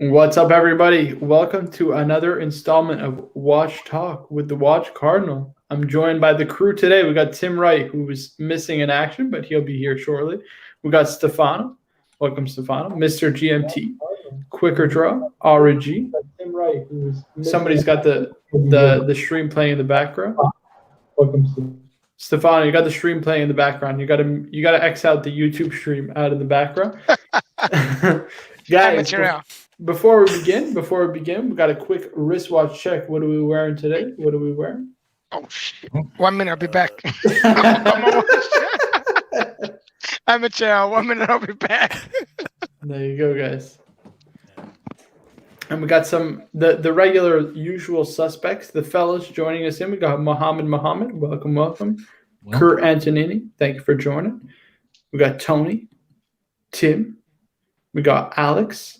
What's up, everybody? Welcome to another installment of Watch Talk with the Watch Cardinal. I'm joined by the crew today. We got Tim Wright, who was missing in action, but he'll be here shortly. We got Stefano. Welcome, Stefano. Mr. GMT. Quicker Draw. Aura G. Tim Wright, who was somebody's got the stream playing in the background. Welcome, Stefano. You got the stream playing in the background. You got to X out the YouTube stream out in the background. Guys, before we begin, we got a quick wristwatch check. What are we wearing today? What are we wearing? Oh shit! 1 minute, I'll be back. I'm a child. 1 minute, I'll be back. There you go, guys. And we got the regular usual suspects, the fellas joining us in. We got Muhammad. Welcome. Kurt Antonini, thank you for joining. We got Tony, Tim. We got Alex.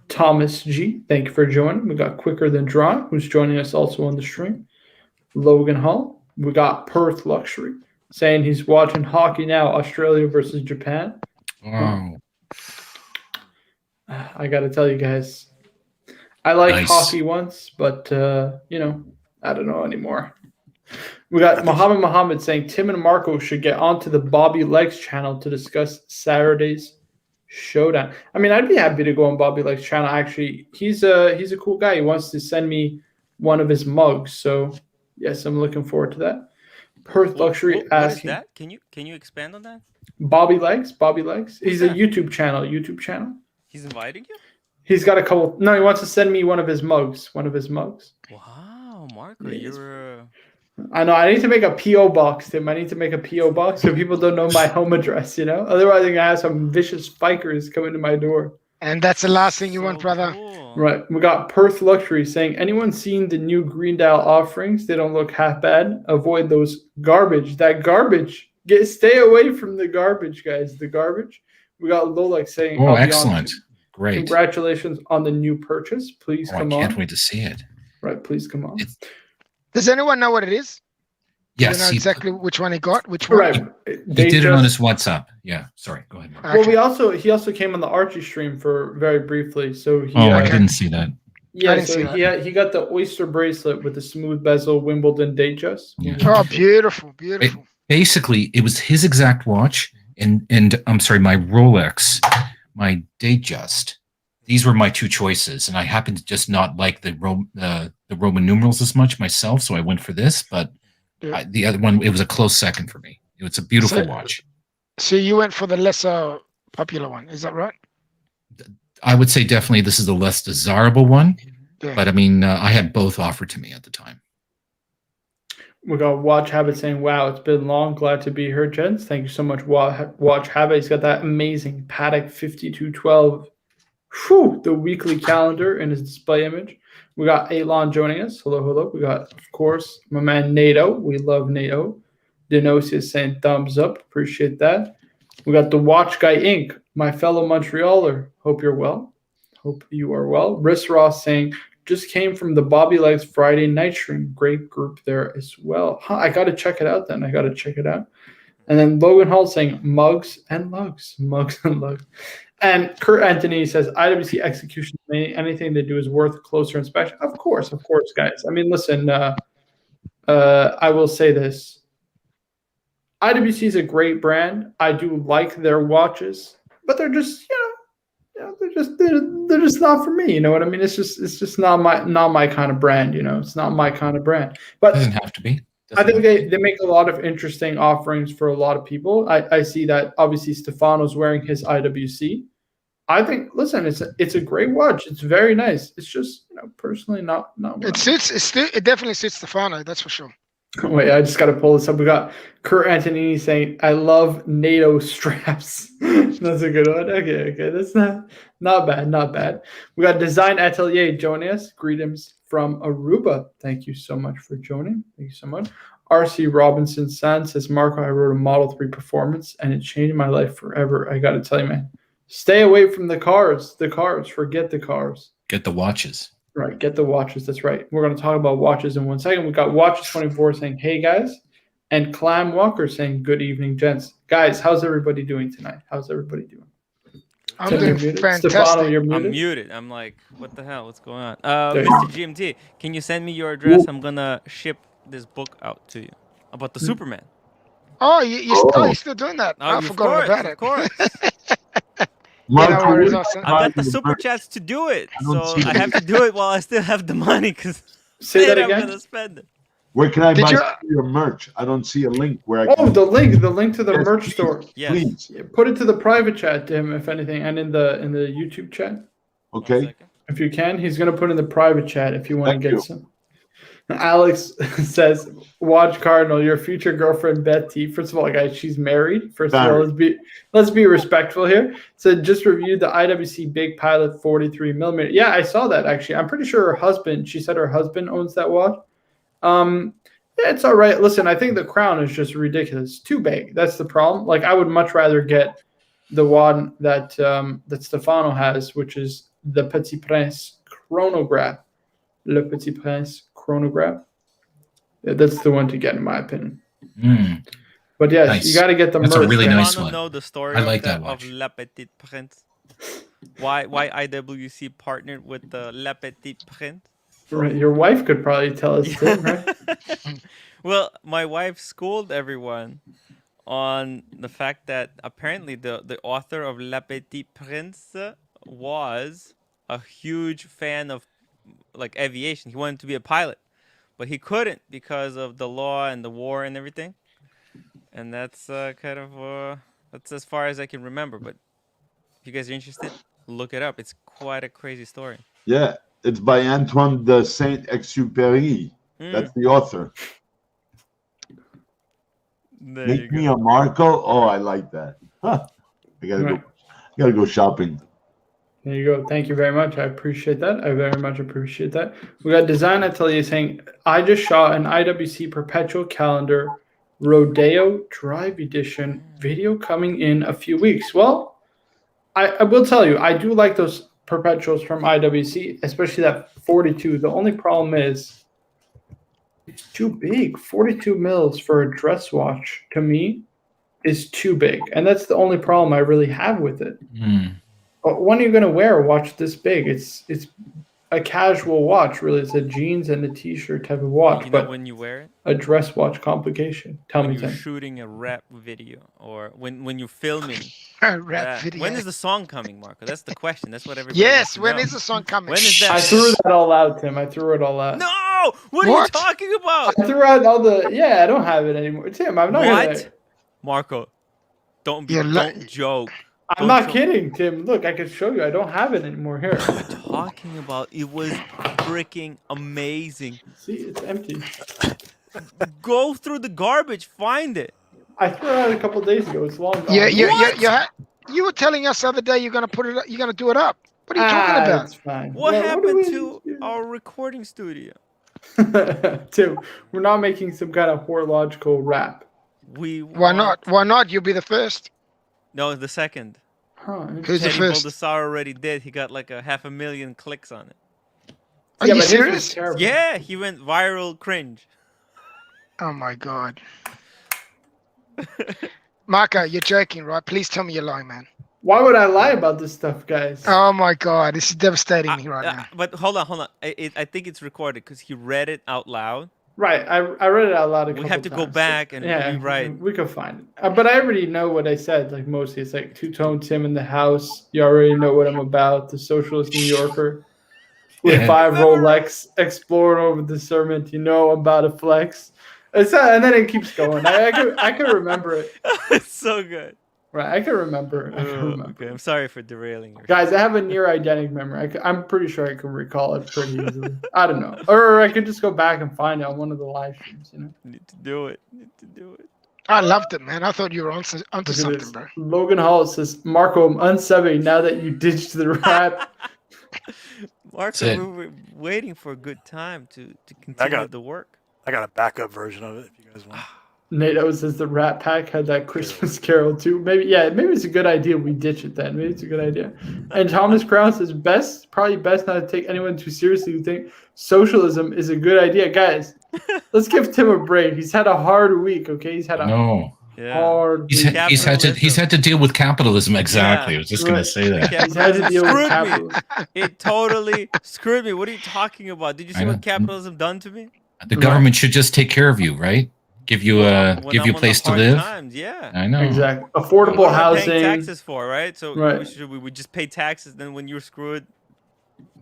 Thomas G, thank you for joining. We got Quicker Than Draw, who's joining us also on the stream. Logan Hall. We got Perth Luxury, saying he's watching hockey now, Australia versus Japan. Wow. I got to tell you guys, I like hockey once, but, I don't know anymore. We got Muhammad saying Tim and Marco should get onto the Bobby Legs channel to discuss Saturday's showdown. I mean, I'd be happy to go on Bobby Legs' channel. Actually, he's a cool guy. He wants to send me one of his mugs. So yes, I'm looking forward to that. Perth Luxury asking. What is that? Can you expand on that? Bobby Legs. He's a YouTube channel. He's inviting you? He's got a couple. No, he wants to send me one of his mugs. Wow, Marco, you're. I know. I need to make a P.O. box, Tim. I need to make a P.O. box so people don't know my home address, Otherwise, I'm going to have some vicious fikers coming to my door. And that's the last thing you want, brother. Cool. Right. We got Perth Luxury saying, anyone seen the new Greendale offerings? They don't look half bad. Avoid those garbage. That garbage. Stay away from the garbage, guys. The garbage. We got Lolex saying, oh, excellent. Great. Congratulations on the new purchase. Please come on. I can't wait to see it. Right. Please come on. Does anyone know what it is? Yes. Do you know exactly which one he got? Which one? Right. He did it on his WhatsApp. Yeah. Sorry. Go ahead, Mark. Okay. Well, he also came on the Archie stream for very briefly. So I didn't see that. Yeah. So he got the oyster bracelet with the smooth bezel Wimbledon Datejust. Yeah. Oh, beautiful. Basically, it was his exact watch, and I'm sorry, my Rolex, my Datejust. These were my two choices, and I happened to just not like the Roman numerals as much myself, so I went for this. But the other one, it was a close second for me. It was a beautiful watch. So you went for the lesser popular one, is that right? I would say definitely this is the less desirable one, Yeah. but I mean, I had both offered to me at the time. We got Watch Habit saying, wow, it's been long. Glad to be here, gents. Thank you so much, Watch Habit. He's got that amazing Paddock 5212. The weekly calendar in his display image. We got Elon joining us. Hello. We got, of course, my man NATO. We love NATO. Denosia saying thumbs up. Appreciate that. We got the Watch Guy Inc., my fellow Montrealer. Hope you're well. Hope you are well. Riss Ross saying, just came from the Bobby Legs Friday night stream. Great group there as well. I got to check it out then. And then Logan Hall saying, mugs and lugs. And Kurt Anthony says, IWC execution, anything they do is worth a closer inspection. Of course, guys. I mean, listen, I will say this. IWC is a great brand. I do like their watches, but they're just, they're just not for me. You know what I mean? It's just not my kind of brand. It's not my kind of brand. But It doesn't have to be. I think they make a lot of interesting offerings for a lot of people. I see that obviously Stefano's wearing his IWC. I think, listen, it's a great watch. It's very nice. It's just, personally not. It definitely suits Stefano, that's for sure. Wait, I just got to pull this up. We got Kurt Antonini saying, I love NATO straps. That's a good one. Okay. That's not bad. We got Design Atelier joining us. Greetings from Aruba. Thank you so much for joining. Thank you so much. RC Robinson San says, Marco, I wrote a Model 3 Performance, and it changed my life forever. I got to tell you, man, stay away from the cars. Forget the cars. Get the watches. Right, get the watches. That's right. We're going to talk about watches in 1 second. We got Watches24 saying, hey, guys. And Clam Walker saying, good evening, gents. Guys, how's everybody doing tonight? I'm Tim, you're doing muted. Stefano, fantastic. you're I'm muted. muted. I'm like, what the hell? What's going on? There you Mr. GMT, can you send me your address? I'm gonna ship this book out to you about the Superman. Oh, you're still doing that? Oh, I of forgot course, about of it. course. You know Marco, what is where awesome? can I buy got the your super merch? chats to do it, I don't so see I the have to do it while I still have the money, because Say that later I'm again. gonna spend it. Where can I Did buy you- some of your merch? I don't see a link where I Oh, can. the link to the Yes, merch please, store. Yes. Please. Yeah, put it to the private chat to him, if anything, and in the YouTube chat. 1 Okay. second. If you can, he's gonna put in the private chat if you want to Thank get you. some. Alex says, "Watch Cardinal, your future girlfriend Betty." First of all, guys, she's married. First of all, let's be respectful here. So just reviewed the IWC Big Pilot 43mm. Yeah, I saw that actually. I'm pretty sure her husband. She said her husband owns that watch. Yeah, it's all right. Listen, I think the crown is just ridiculous. Too big. That's the problem. Like, I would much rather get the one that that Stefano has, which is the Petit Prince chronograph. Le Petit Prince chronograph. Yeah, that's the one to get, in my opinion. Mm, But yes, Nice. you got to get the That's a merch. really guys. nice Wanna one. know the story I like of that watch. La Petite Prince? Why IWC partnered with the La Petite Prince? Right, your wife could probably tell us too, right? Well, my wife schooled everyone on the fact that apparently the author of La Petite Prince was a huge fan of like aviation. He wanted to be a pilot, but he couldn't because of the law and the war and everything. And that's kind of that's as far as I can remember. But if you guys are interested, look it up. It's quite a crazy story. Yeah, it's by Antoine de Saint-Exupéry. That's the author. There Make you me go. a Marco. Oh, I like that. Huh. I gotta go shopping. There you go. Thank you very much. I appreciate that. I very much appreciate that. We got Design Atelier saying, I just shot an IWC Perpetual Calendar Rodeo Drive Edition video coming in a few weeks. Well, I will tell you, I do like those perpetuals from IWC, especially that 42. The only problem is it's too big. 42 mils for a dress watch, to me, is too big. And that's the only problem I really have with it. Mm. When are you going to wear a watch this big? It's a casual watch, really. It's a jeans and a t-shirt type of watch, You know but when you wear it? a dress watch complication. Tell When me, you're Tim. shooting a rap video or when you're filming. Rap video. When is the song coming, Marco? That's the question. That's what everybody Yes, wants to when know. is the song coming? When is that? I threw that all out, Tim. I threw it all out. No! What are you What? talking about? I threw out all the. Yeah, I don't have it anymore. Tim, I'm not What? gonna. Marco, don't joke. I'm Don't not show- kidding, Tim. Look, I can show you. I don't have it anymore. Here. What are you talking about? It was freaking amazing. See, it's empty. Go through the garbage, find it. I threw it out a couple days ago. It's long gone. You were telling us the other day you're gonna put it. You're gonna do it up. What are you talking about? It's fine. What do happened we to do? our recording studio? Tim, we're not making some kind of horological rap. Why not? Why not? You'll be the first. No, the second. Huh. Who's the Teddy first? Baldessar already did. He got like 500,000 clicks on it. Are Yeah, you but his was serious? terrible. Yeah, he went viral cringe. Oh my god. Marco, you're joking, right? Please tell me you're lying, man. Why would I lie about this stuff, guys? Oh my god, this is devastating me right now. But hold on. I think it's recorded because he read it out loud. Right, I read it out loud a couple We have to go times. back and rewrite. We could find it. But I already know what I said. Like mostly, it's like two-tone Tim in the house. You already know what I'm about. The socialist New Yorker with Yeah. 5 Rolex exploring over the sermon. You know I'm about to flex. It's and then it keeps going. I can remember it. It's so good. Right, I can remember. I can remember. Okay, I'm sorry for derailing you. Guys, I have a near eidetic memory. I'm pretty sure I can recall it pretty easily. I don't know. Or I could just go back and find it on one of the live streams, you know? Need to do it. I loved it, man. I thought you were onto Look at something, this. bro. Logan Hall says, Marco, I'm unsubbing now that you ditched the rap. Marco, it. we were waiting for a good time to continue the work. I got a backup version of it if you guys want. NATO says the Rat Pack had that Christmas Carol too. Maybe it's a good idea we ditch it then. Maybe it's a good idea. And Thomas Crown says probably best not to take anyone too seriously who think socialism is a good idea. Guys, let's give Tim a break. He's had a hard week, okay? He's had a No. Yeah. Hardly. He's had to deal with capitalism. Exactly. Yeah. I was just gonna say that. He's had to deal with Screwed me. capitalism. It totally screwed me. What are you talking about? Did you see I know. what capitalism done to me? The government should just take care of you, right? Give you a When I'm on the place to hard live. times, yeah. I know. Exactly. What Affordable am I housing. paying taxes for, right? So Right. we would just pay taxes. Then when you're screwed,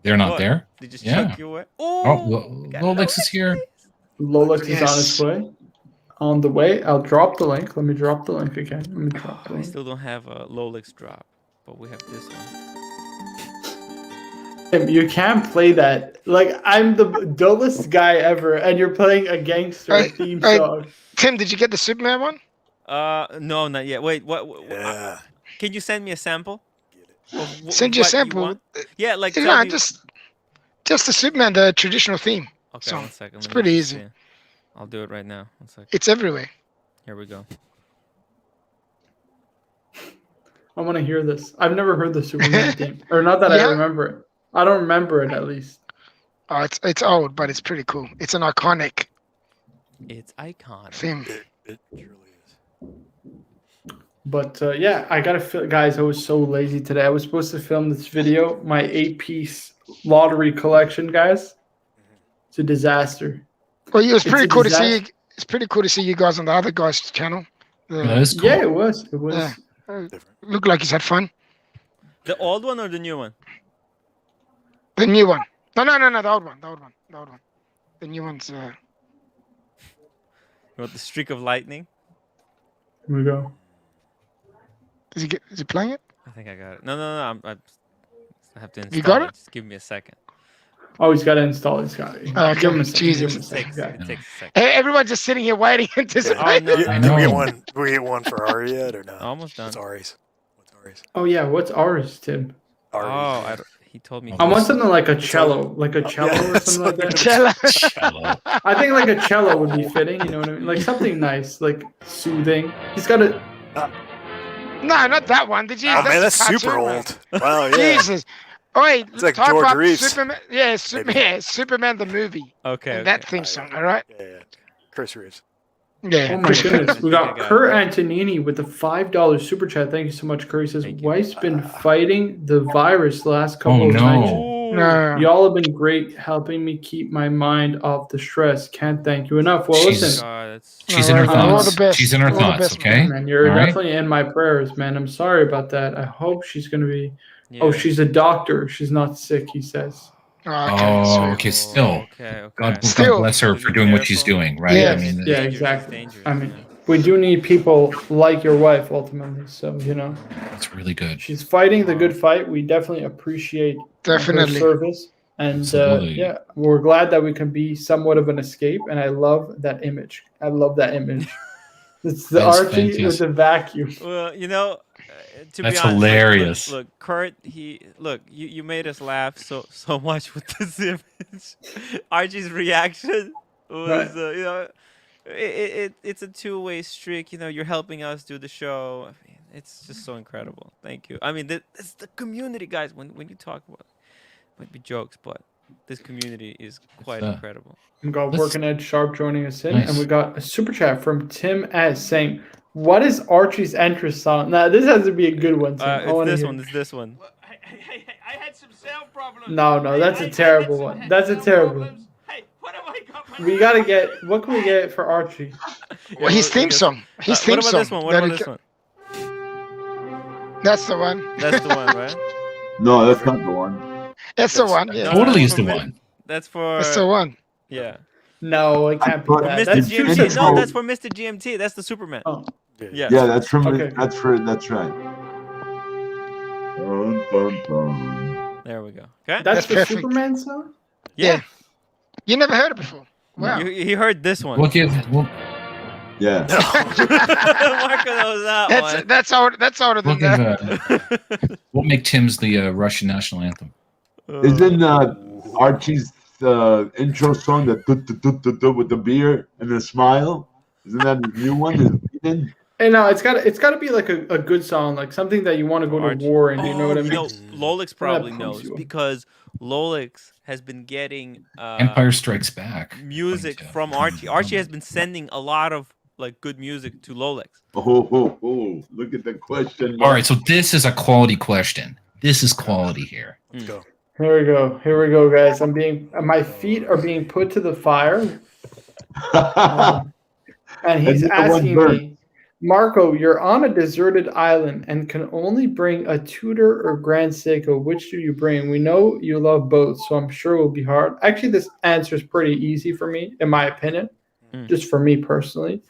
They're not what? there. They just Yeah. chuck you away. Oh, got Lolix is here. Lolix is on Yes. its way. On the way. I'll drop the link. Let me drop the link again. Let me drop the I link. still don't have a Lolix drop, but we have this one. Tim, you can't play that. Like, I'm the dullest guy ever, and you're playing a gangster Hey, theme hey. song. Tim, did you get the Superman one? No, not yet. Wait, what? Yeah. Can you send me a sample? Of Send you a what sample. want? Yeah, like You tell know, me. just the Superman, the traditional theme. Okay, song. 1 second. It's let me pretty just easy. see. I'll do it right now. 1 second. It's everywhere. Here we go. I want to hear this. I've never heard the Superman theme. Or not that I Yeah. remember it. I don't remember it, at least. Oh, it's old, but it's pretty cool. It's an iconic It's iconic. theme. It truly is. But yeah, I gotta feel, guys. I was so lazy today. I was supposed to film this video, my 8-piece lottery collection, guys. It's a disaster. Well, it was It's pretty a cool to see. disaster. It's pretty cool to see you guys on the other guy's channel. That is cool. Yeah, it was. It was. Yeah. Different. Looked like he's had fun. The old one or the new one? The new one. No, the old one. The old one. The new one's. You want the streak of lightning? Here we go. Is he playing it? I think I got it. No. I have to install You got it? Just give me a second. Oh, he's got to install. He's got it. Okay, Give him a second. Jesus. Give him a It second. takes, guys. it takes a second. Hey, everyone's just sitting here waiting, anticipating. Oh, no. Did I we know. get one? Did we get one for Ari yet or no? Almost done. What's Ari's? What's Ari's? Oh yeah, what's ours, Tim? Oh, Ari's. he told me. I want first. something like a cello, or something like that. Cello. Cello. I think like a cello would be fitting. You know what I mean? Like something nice, like soothing. He's got a. No, not that one. Did you? Oh man, that's a super cartoon, old. Wow, man. yeah. Jesus. Oh, wait, It's like talk George about Reeves. Superman. Yeah, Maybe. Superman the movie. Okay. And that okay. theme song, all right? Yeah. Chris Reeves. Yeah. Oh my goodness, we I got got Kurt Antonini with the $5 super chat. Thank you so much, Kurt. He says, Thank you. "Wife's been fighting the virus the last couple Oh, of no. nights. No. Y'all have been great helping me keep my mind off the stress. Can't thank you enough." Well, She's- listen, God, that's... She's in her All right, all thoughts. the best. She's in her All the thoughts. best, Okay. man, you're All right. definitely in my prayers, man. I'm sorry about that. I hope she's gonna be. Yeah. Oh, she's a doctor. She's not sick. He says. Oh, Oh, okay. Still, Okay. God Still. bless her for doing what she's doing. Right. Yeah. I mean, Yeah, Dangerous, exactly. dangerous, I mean, yeah. we do need people like your wife ultimately. So you know, that's really good. she's fighting the good fight. We definitely appreciate her Definitely. service, and Absolutely. yeah, we're glad that we can be somewhat of an escape. And I love that image. I love that image. It's the That's Archie with fantastic. the vacuum. Well, you know, to That's be honest, hilarious. Look, Kurt, you made us laugh so much with this image. Archie's reaction was, Right. you know, it's a two-way streak. You know, you're helping us do the show. I mean, it's just so incredible. Thank you. I mean, it's the community, guys. When you talk about, might be jokes, but this community is quite incredible. We got Let's- Working Ed Sharp joining us in, Nice. and we got a super chat from Tim S saying, "What is Archie's entrance song?" Now this has to be a good one. Tim. I It's wanna this hear. one. It's this one. I had some sound problems. No, that's a terrible one. That's a terrible one. Hey, what have I got? We gotta get. What can we get for Archie? Well, his theme song. His theme What about song. this one? What that about he this ca- one? That's the one. That's the one, right? No, that's not the one. That's the one. Yeah. Totally is for the me. one. That's for That's the one. yeah. No, it can't be Mr. that. Mr. That's too GMT. No, simple. that's for Mr. GMT. That's the Superman. Oh, Yeah. Yeah, that's from. Okay. That's right. Dun, dun, dun. There we go. Okay. that's That's the perfect. Superman song. Yeah. You never heard it before. Wow. You heard this one. We'll give. Yeah. Marco knows that one. That's older We'll than give. that. We'll make Tim's the Russian national anthem. Isn't Archie's intro song that with the beer and the smile? Isn't that the new one? Is it in? And no, it's got to be like a good song, like something that you want to go to Archie. war and you know what I mean. No, Lolix probably pumps knows you up. because Lolix has been getting Empire Strikes Back. music according to- from Archie. Archie has been sending a lot of like good music to Rolex? Look at the question. All right, so this is a quality question. This is quality here. Let's go. Here we go. Here we go, guys. My feet are being put to the fire. And he's And neither one asking burnt. me, Marco, you're on a deserted island and can only bring a Tudor or Grand Seiko. Which do you bring? We know you love both, so I'm sure it will be hard. Actually, this answer is pretty easy for me, in my opinion, just for me personally.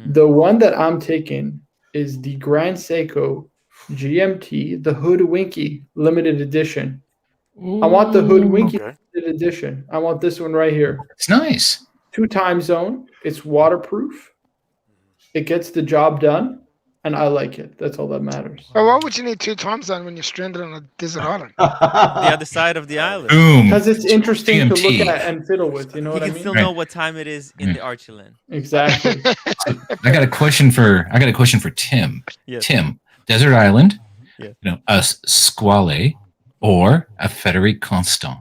The one that I'm taking is the Grand Seiko GMT, the Hoodwinky limited edition. I want the Hoodwinky Okay. limited edition. I want this one right here. It's nice. 2 time zone. It's waterproof. It gets the job done, and I like it. That's all that matters. But why would you need 2 time zone when you're stranded on a desert island? The other side of the island. Boom. Because it's interesting to GMT. look at and fiddle with. You know He what I can mean? still know what time it is in the Archland. Exactly. I got a question for Tim. Yes. Tim, desert island, Yeah. a Squale or a Frederic Constant.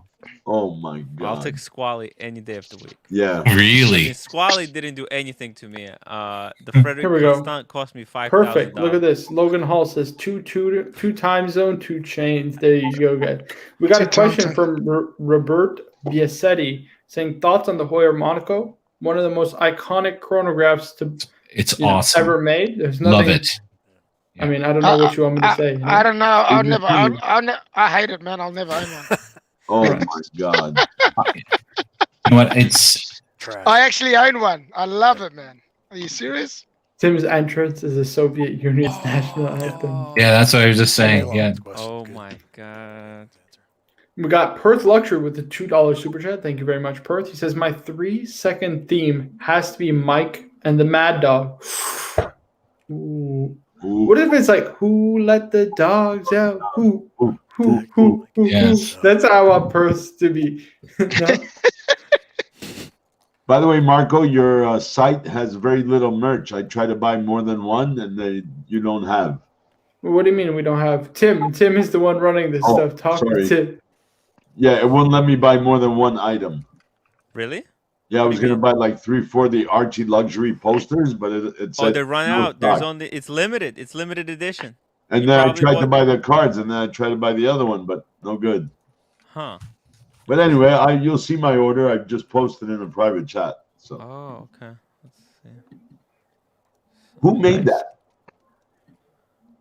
Oh my I'll god. take Squally any day of the week. Yeah. I mean, Really? Squally didn't do anything to me. The Here Frederick we go. Constant cost me $5,000. Perfect. Look at this. Logan Hall says two time zone, 2 chains. There you go, guys. We got a 2 time question zone. from Robert Biasetti saying thoughts on the Hoyer Monaco, one of the most iconic chronographs to It's awesome. ever made. There's nothing. Love it. I mean, I don't know what you want me to say. you know? I don't know. I'll Is it never. funny? I hate it, man. I'll never own one. Oh my god. You know what? It's Trash. I actually own one. I love it, man. Are you serious? Tim's entrance is the Soviet Union's national anthem. yeah. That's what I was just saying. Well, Yeah. this question's Oh good. my god. We got Perth Luxury with the $2 super chat. Thank you very much, Perth. He says, my 3-second theme has to be Mike and the Mad Dog. Ooh. Ooh. What if it's like, who let the dogs out? Who? Yes. That's how I want Perth to be. No? By the way, Marco, your site has very little merch. I try to buy more than one, and you don't have. What do you mean we don't have Tim? Tim is the one running this Oh, stuff. Talk sorry. to Tim. Yeah, it wouldn't let me buy more than one item. Really? Yeah, I What was do you gonna buy like 3-4 the Archie luxury posters, but it said Oh, they run no out. There's stock. only it's limited. It's limited edition. And you then I probably tried to bought- buy the cards, and then I tried to buy the other one, but no good. Huh. But anyway, you'll see my order. I just posted in a private chat. So Oh, okay. Let's see. who made Nice.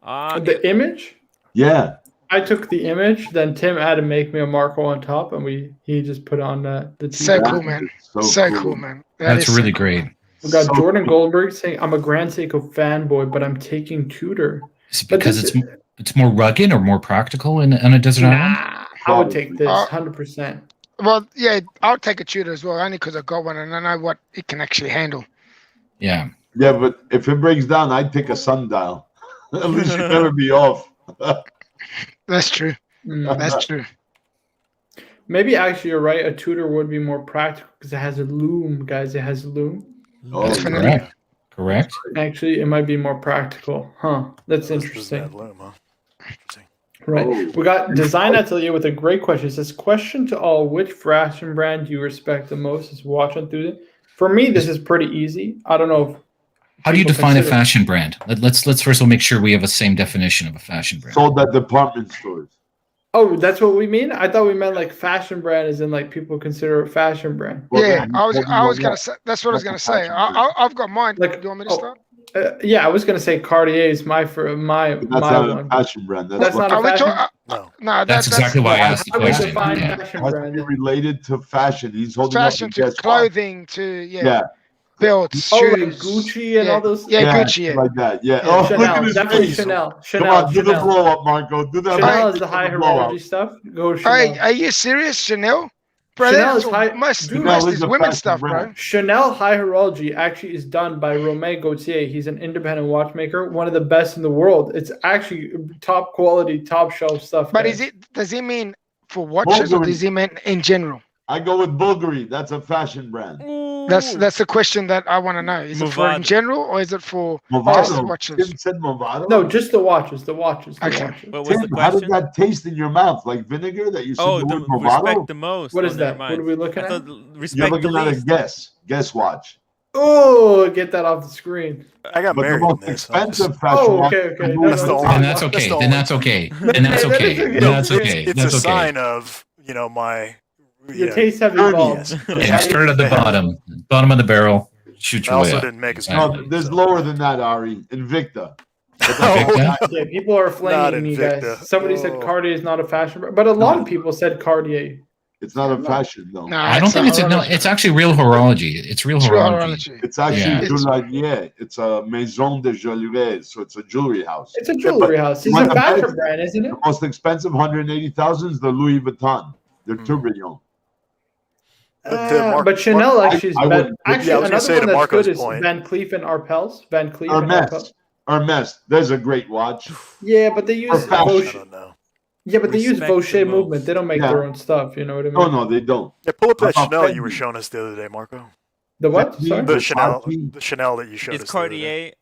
that? The image? Yeah. I took the image, then Tim had to make me a Marco on top, and he just put on the So t-shirt. cool, man. So So cool, man. That That's is really so cool. great. We got So Jordan cool. Goldberg saying, I'm a Grand Seiko fanboy, but I'm taking Tudor. Is it But because this it's more rugged or more practical on a desert island? Nah, I would take this, 100%. Well, yeah, I'll take a Tudor as well, only because I got one and I know what it can actually handle. Yeah. Yeah, but if it breaks down, I'd take a sundial. At least you never be off. That's true. Mm. That's true. Maybe actually you're right. A Tudor would be more practical because it has a loom, guys. It has a loom. Oh, Definitely. Correct. Correct. Actually, it might be more practical. Huh. That's This is interesting. Mad Loom, huh? Interesting. Right. Oh. We got Design Atelier with a great question. It says, question to all, which fashion brand do you respect the most? Is watch enthusiast. For me, this is pretty easy. I don't know if How do you people define a consider- fashion brand? Let's first of all make sure we have a same definition of a fashion brand. Sold at department stores. Oh, that's what we mean? I thought we meant like fashion brand as in like people consider a fashion brand. Well, Yeah, then, I was well, gonna say that's what I was gonna say. I've got mine. Like, Do you want me to oh, start? Yeah, I was gonna say Cartier is my That's my not a one. fashion brand. That's what not a Are we fashion. talking? No. No, That's exactly why I asked the How do we question. define Yeah. fashion has to brand? be related to fashion. He's holding fashion up a to guest watch. clothing to Yeah, belts, Oh, like shoes. Gucci and yeah. all those. Yeah, yeah, Gucci. Yeah. like that. Yeah. Yeah, Oh, look at Chanel, his definitely face. Chanel. Come Chanel, on, do the Chanel. blow up, Marco. Do that. Chanel right is the high blow up. horology stuff. Go Chanel. Hey, are you serious, Chanel? Bro, Chanel that's is all- high- most dude, most is is a women's fashion stuff, brand. bro. Chanel High Horology actually is done by Romain Gauthier. He's an independent watchmaker, one of the best in the world. It's actually top quality, top shelf stuff. But guys. does he mean for watches or Bulgari. does he mean in general? I go with Bulgari. That's a fashion brand. That's the question that I want to know. Is it for in Movado. general or is it for just Movado. watches? Tim said Movado. No, just the watches. The watches. The Okay. watches. What was the Tim, how does question? that taste in your mouth? Like vinegar that you said Oh, the the word respect Movado? the most. What Oh, is never that? What mind. are we looking I at? thought You're respect the looking at a least. guess watch. Oh, get that off the screen. I got But the married most in this. I'm just- expensive fashion Oh, watch. okay, okay. is No, That's the Louis only- Vuitton. Then that's That's okay. the Then only that's thing. okay. Then that's That is okay. okay. Then No, that's okay. It's That's a okay. sign of my. Your Yeah, tastes have Dirty. evolved. Yes. Yeah, start at the bottom of the barrel. Shoot I your way also up. didn't make as Exactly. many. No, there's so. lower than that, Ari. Invicta. But Oh, that's Invicta? Yeah, people are Not flaming me, guys. Invicta. Somebody said Oh. Cartier is not a fashion brand, but a lot No. of people said Cartier. It's not a fashion, though. No, I don't think it's no. It's actually real horology. It's real It's real horology. horology. It's actually Yeah. Joaillier. It's a maison de joaillerie, so it's a jewelry house. It's a jewelry house. It's What a the fashion best- brand, isn't it? The most expensive 180,000 is the Louis Vuitton. They're tourbillon. But, But Chanel actually is I better. wouldn't- Actually, Yeah, I was gonna another say one to that's Marco's good is point. Van Cleef and Arpels. Van Cleef and Arpels. Hermes. Hermes. There's a great watch. Yeah, but they use fashion. I Vauch- don't know. Yeah, but they use Respect the Vaucher moves. movement. They don't make Yeah. their own stuff. You know what I mean? No, no, they don't. Yeah, pull up that How about Chanel you were Fendi? showing us the other day, Marco. The what? Fendi, Sorry. The Chanel, Versace. the Chanel that you showed Is us. the other day. Cartier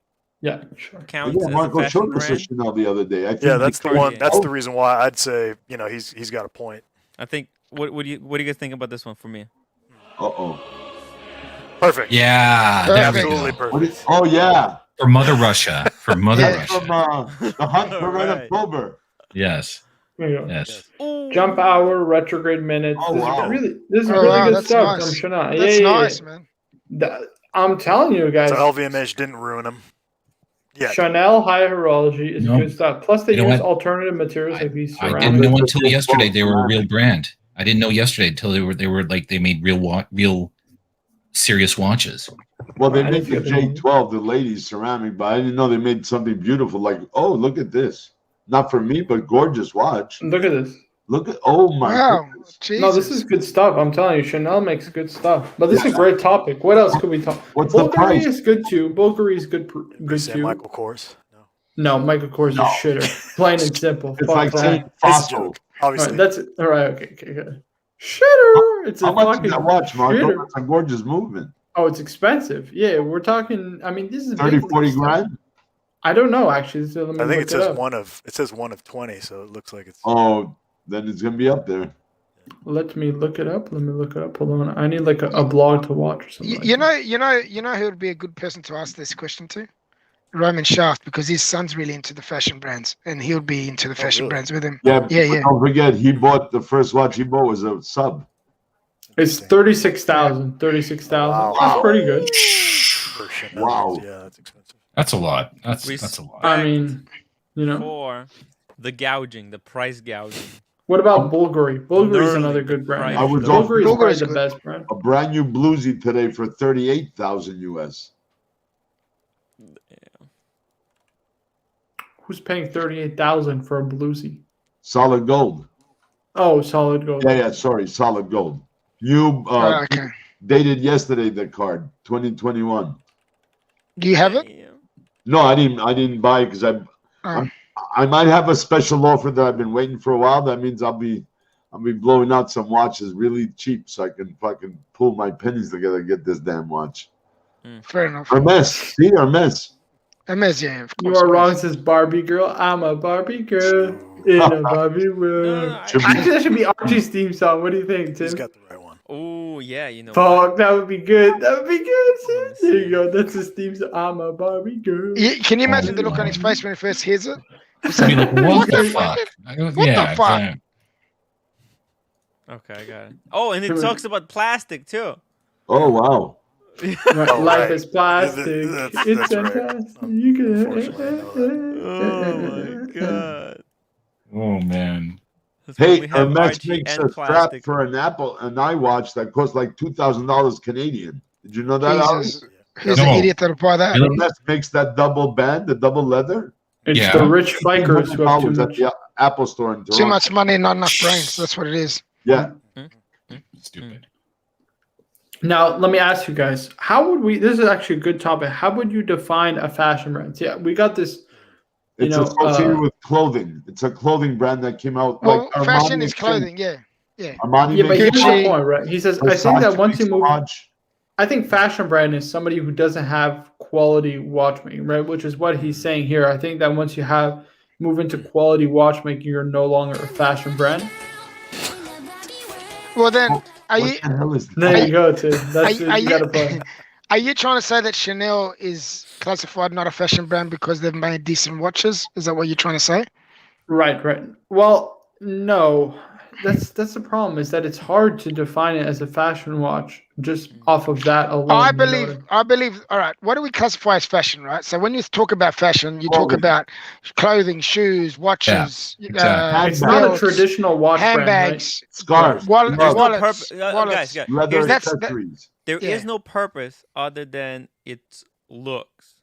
Yeah, sure. counts Yeah, as a Marco fashion showed us a brand? Chanel the other day. I think Yeah, that's the Cartier. one. That's Oh. the reason why I'd say he's got a point. I think. What do you guys think about this one for me? Uh-oh. Perfect. Yeah, there we Absolutely go. perfect. What is, oh, yeah. For Mother Russia. For Mother Yeah. Russia. From The Hunt for Red Alright. October. Yes. There you go. Yes. Jump hour, retrograde minutes. Oh, this wow. is really, this is Oh, really wow, good that's stuff nice. from Chanel. That's yeah, nice, yeah. man. I'm telling you guys, So LVMH didn't ruin him. Yeah. Chanel high horology is No. good stuff. Plus, they You know use what? alternative materials like these I ceramic. didn't know Ceramic. until yesterday they were a real brand. I didn't know yesterday until they were like they made real serious watches. Well, they I made didn't the see it. J12, the ladies ceramic, but I didn't know they made something beautiful. Like, oh, look at this. Not for me, but gorgeous watch. Look at this. Look at, oh my Wow. goodness. Jesus. No, this is good stuff. I'm telling you, Chanel makes good stuff. But this is a great topic. What else could we talk? What's the Bulgari price? is good too. Bulgari is good. Good Say too. Michael Kors. No. No, Michael Kors No. is shitter. Plain and simple. It's Fuck like that. saying It's a fossil. joke. All Obviously. right, that's all right. Okay. Shitter. It's a How much fucking is that watch, Marco? shitter. That's a gorgeous movement. Oh, it's expensive. Yeah, we're talking. I mean, this is 30, big 40 stuff. grand? I don't know actually. So let me I think look it says up. one of 20, so it looks like it's. Oh, then it's going to be up there. Let me look it up. Hold on. I need like a blog to watch or something. You like know who would be a good person to ask this question to? Roman Shaft, because his son's really into the fashion brands, and he'll be into the fashion really? brands with him. Yeah, Yeah, but yeah. don't forget, he bought the first watch he bought was a sub. It's 36,000. 36,000. Wow. That's pretty good. For Chanel. Wow. Yeah, that's expensive. That's a lot. That's We a lot. I mean, you know. For the gouging, the price gouging. What about Bulgari? Bulgari is Gnarly another good brand. price. I was Bulgari is on- probably Bulgari's the good. best brand. A brand new bluesy today for 38,000 US. Who's paying 38,000 for a bluesy? Solid gold. Oh, solid gold. Yeah, sorry, solid gold. New, Okay. dated yesterday, the card, 2021. Do you have it? Yeah. No, I didn't buy it because Oh. I might have a special offer that I've been waiting for a while. That means I'll be blowing out some watches really cheap so I can fucking pull my pennies together and get this damn watch. Fair enough. Hermes, see Hermes. MS, yeah, of You course. are of wrong, course. says Barbie girl. I'm a Barbie girl in a Barbie world. No, Should be- Actually, that should be Archie's theme song. What do you think, He's Tim? got the right one. Oh yeah, you know. Fuck, that would be good. That would be good. Let Sid. me There you see. go. That's his theme song. I'm a Barbie girl. Can you imagine the look on his face when he first hears it? I mean, like, what the fuck? the fuck? damn. Okay, I got it. Oh, and it Come on. talks about plastic too. Oh wow. Right, Oh, life right. is plastic. That's It's right. fantastic. You can. Unfortunately, Oh my god. Oh man. That's why Hey, we have Hermes RG makes and a strap plastic. for an iWatch that costs like $2,000 Canadian. Did you know that? Ali? Jesus. Who's No. the idiot that'll buy that? Really? Hermes makes that double band, the double leather. It's Yeah. the rich bikers who have too $100 at much. the Apple Store in Toronto. Too much money, not enough brains. That's what it is. Yeah. Stupid. Now, let me ask you guys: how would we? This is actually a good topic. How would you define a fashion brand? Yeah, we got this. You It's know, associated with clothing. It's a clothing brand that came out Well, like fashion Armani is makes clothing, yeah. Armani Yeah, but makes here's my Gucci, point, right? He says, I think that Versace once you makes a move, watch. I think fashion brand is somebody who doesn't have quality watchmaking, right? Which is what he's saying here. I think that once you move into quality watchmaking, you're no longer a fashion brand. Well, then, are What you the hell is that? There you go, Tim. That's are it. You you- gotta play. Are you trying to say that Chanel is classified not a fashion brand because they've made decent watches? Is that what you're trying to say? Right, right. Well, no. That's the problem is that it's hard to define it as a fashion watch just off of that alone. I you know what believe. I believe. All right. What do we classify as fashion? Right. So when you talk about fashion, you talk Clothing. about clothing, shoes, watches, exactly. It's not a belts, traditional watch brand, right? handbags, Scarves, wallet, There's no gloves, purpose. wallets, Guys, wallets. leather That's- that- accessories. there is Yeah. no purpose other than its looks.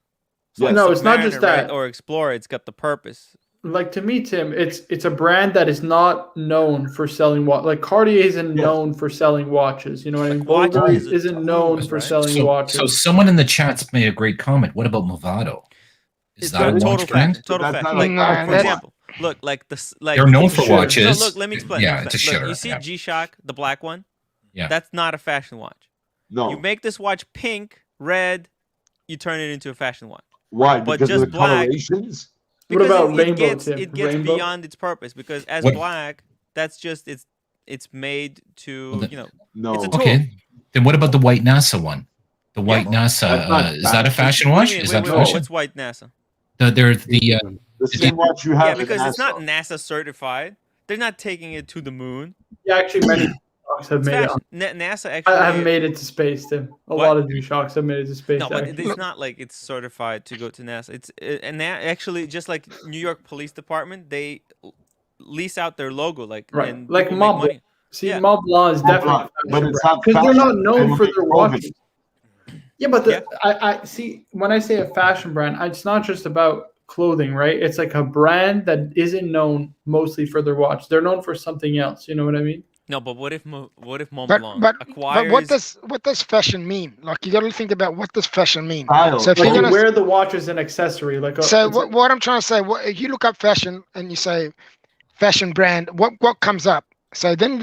It's Yeah. No, it's not just Submariner, right? that. Or Explorer. It's got the purpose. Like to me, Tim, it's a brand that is not known for selling watch. Like Cartier isn't Yes. known for selling watches. You know what I mean? Like watches Bulgari is a isn't known tool, for right? selling watches. So someone in the chat's made a great comment. What about Movado? Is It's that a got watch brand? Total That's fact. not Like, No, for that's- example, look, like this, like They're known for shitter. watches. No, look, let me explain. Yeah, let me it's a explain. Look, shitter. you see yeah. G-Shock, the black one? Yeah. That's not a fashion watch. No. You make this watch pink, red, you turn it into a fashion watch. Why? but Because just of the black- colorations? What Because about it rainbow, gets Tim? it gets Rainbow? beyond its purpose because as What- black, that's just it's made to Well, the- you know No. It's a tool. Okay. Then what about the white NASA one? The white NASA, That's not is that a fashion What watch? do you mean? Is Wait, that wait, fashion? what's white NASA? There's the The same watch you Yeah, have. because at it's not NASA. NASA certified. They're not taking it to the moon. Yeah, actually, many G-Shocks have It's made it. fashion. NASA actually I haven't made it to space, Tim. A What? lot of G-Shocks have made it to space. No, but actually. it's not like it's certified to go to NASA. It's and that actually just like New York Police Department, they lease out their logo like Right. and Like people make Mont money. See, Yeah. Mont Blanc is Mont definitely Blanc, but it's not because they're not fashion. known They for make their clothing. watches. Yeah, but I see when I say a fashion brand, it's not just about clothing, right? It's like a brand that isn't known mostly for their watch. They're known for something else. You know what I mean? No, but what if Mont But Blanc but acquires? what does fashion mean? Like you got to think about what does fashion mean. Style. So if Like you're you gonna wear the watch as an accessory, like a, so it's what, what I'm trying to say, if you look up fashion and you say fashion brand, what comes up? So then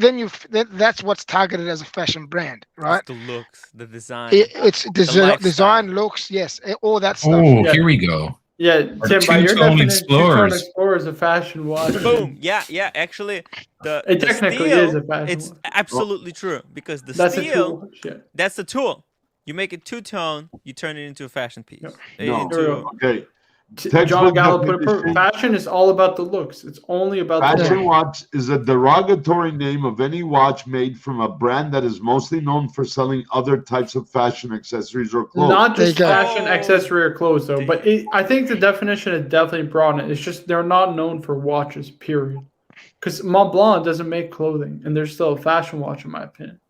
that's what's targeted as a fashion brand, right? It's the looks, the design. It's lifestyle. design, looks, yes, all that stuff. Oh, Yeah. here we go. yeah, Tim. By your two-tone definition, Explorers. two-tone Explorer is a fashion watch. Boom. Yeah. Actually, It the technically steel, is a fashion it's watch. absolutely true because the That's a steel, tool. Yeah. that's the tool. You make it two-tone, you turn it into a fashion piece. Yep. No. Into- Okay. John Textbook Gallo put it definition. perfect. Fashion is all about the looks. It's only about the Fashion look. watch is a derogatory name of any watch made from a brand that is mostly known for selling other types of fashion accessories or clothes. Not just There you go. fashion, accessory, or clothes, though. But I think the definition is definitely broad. It's just they're not known for watches, period. Because Mont Blanc doesn't make clothing, and they're still a fashion watch, in my opinion.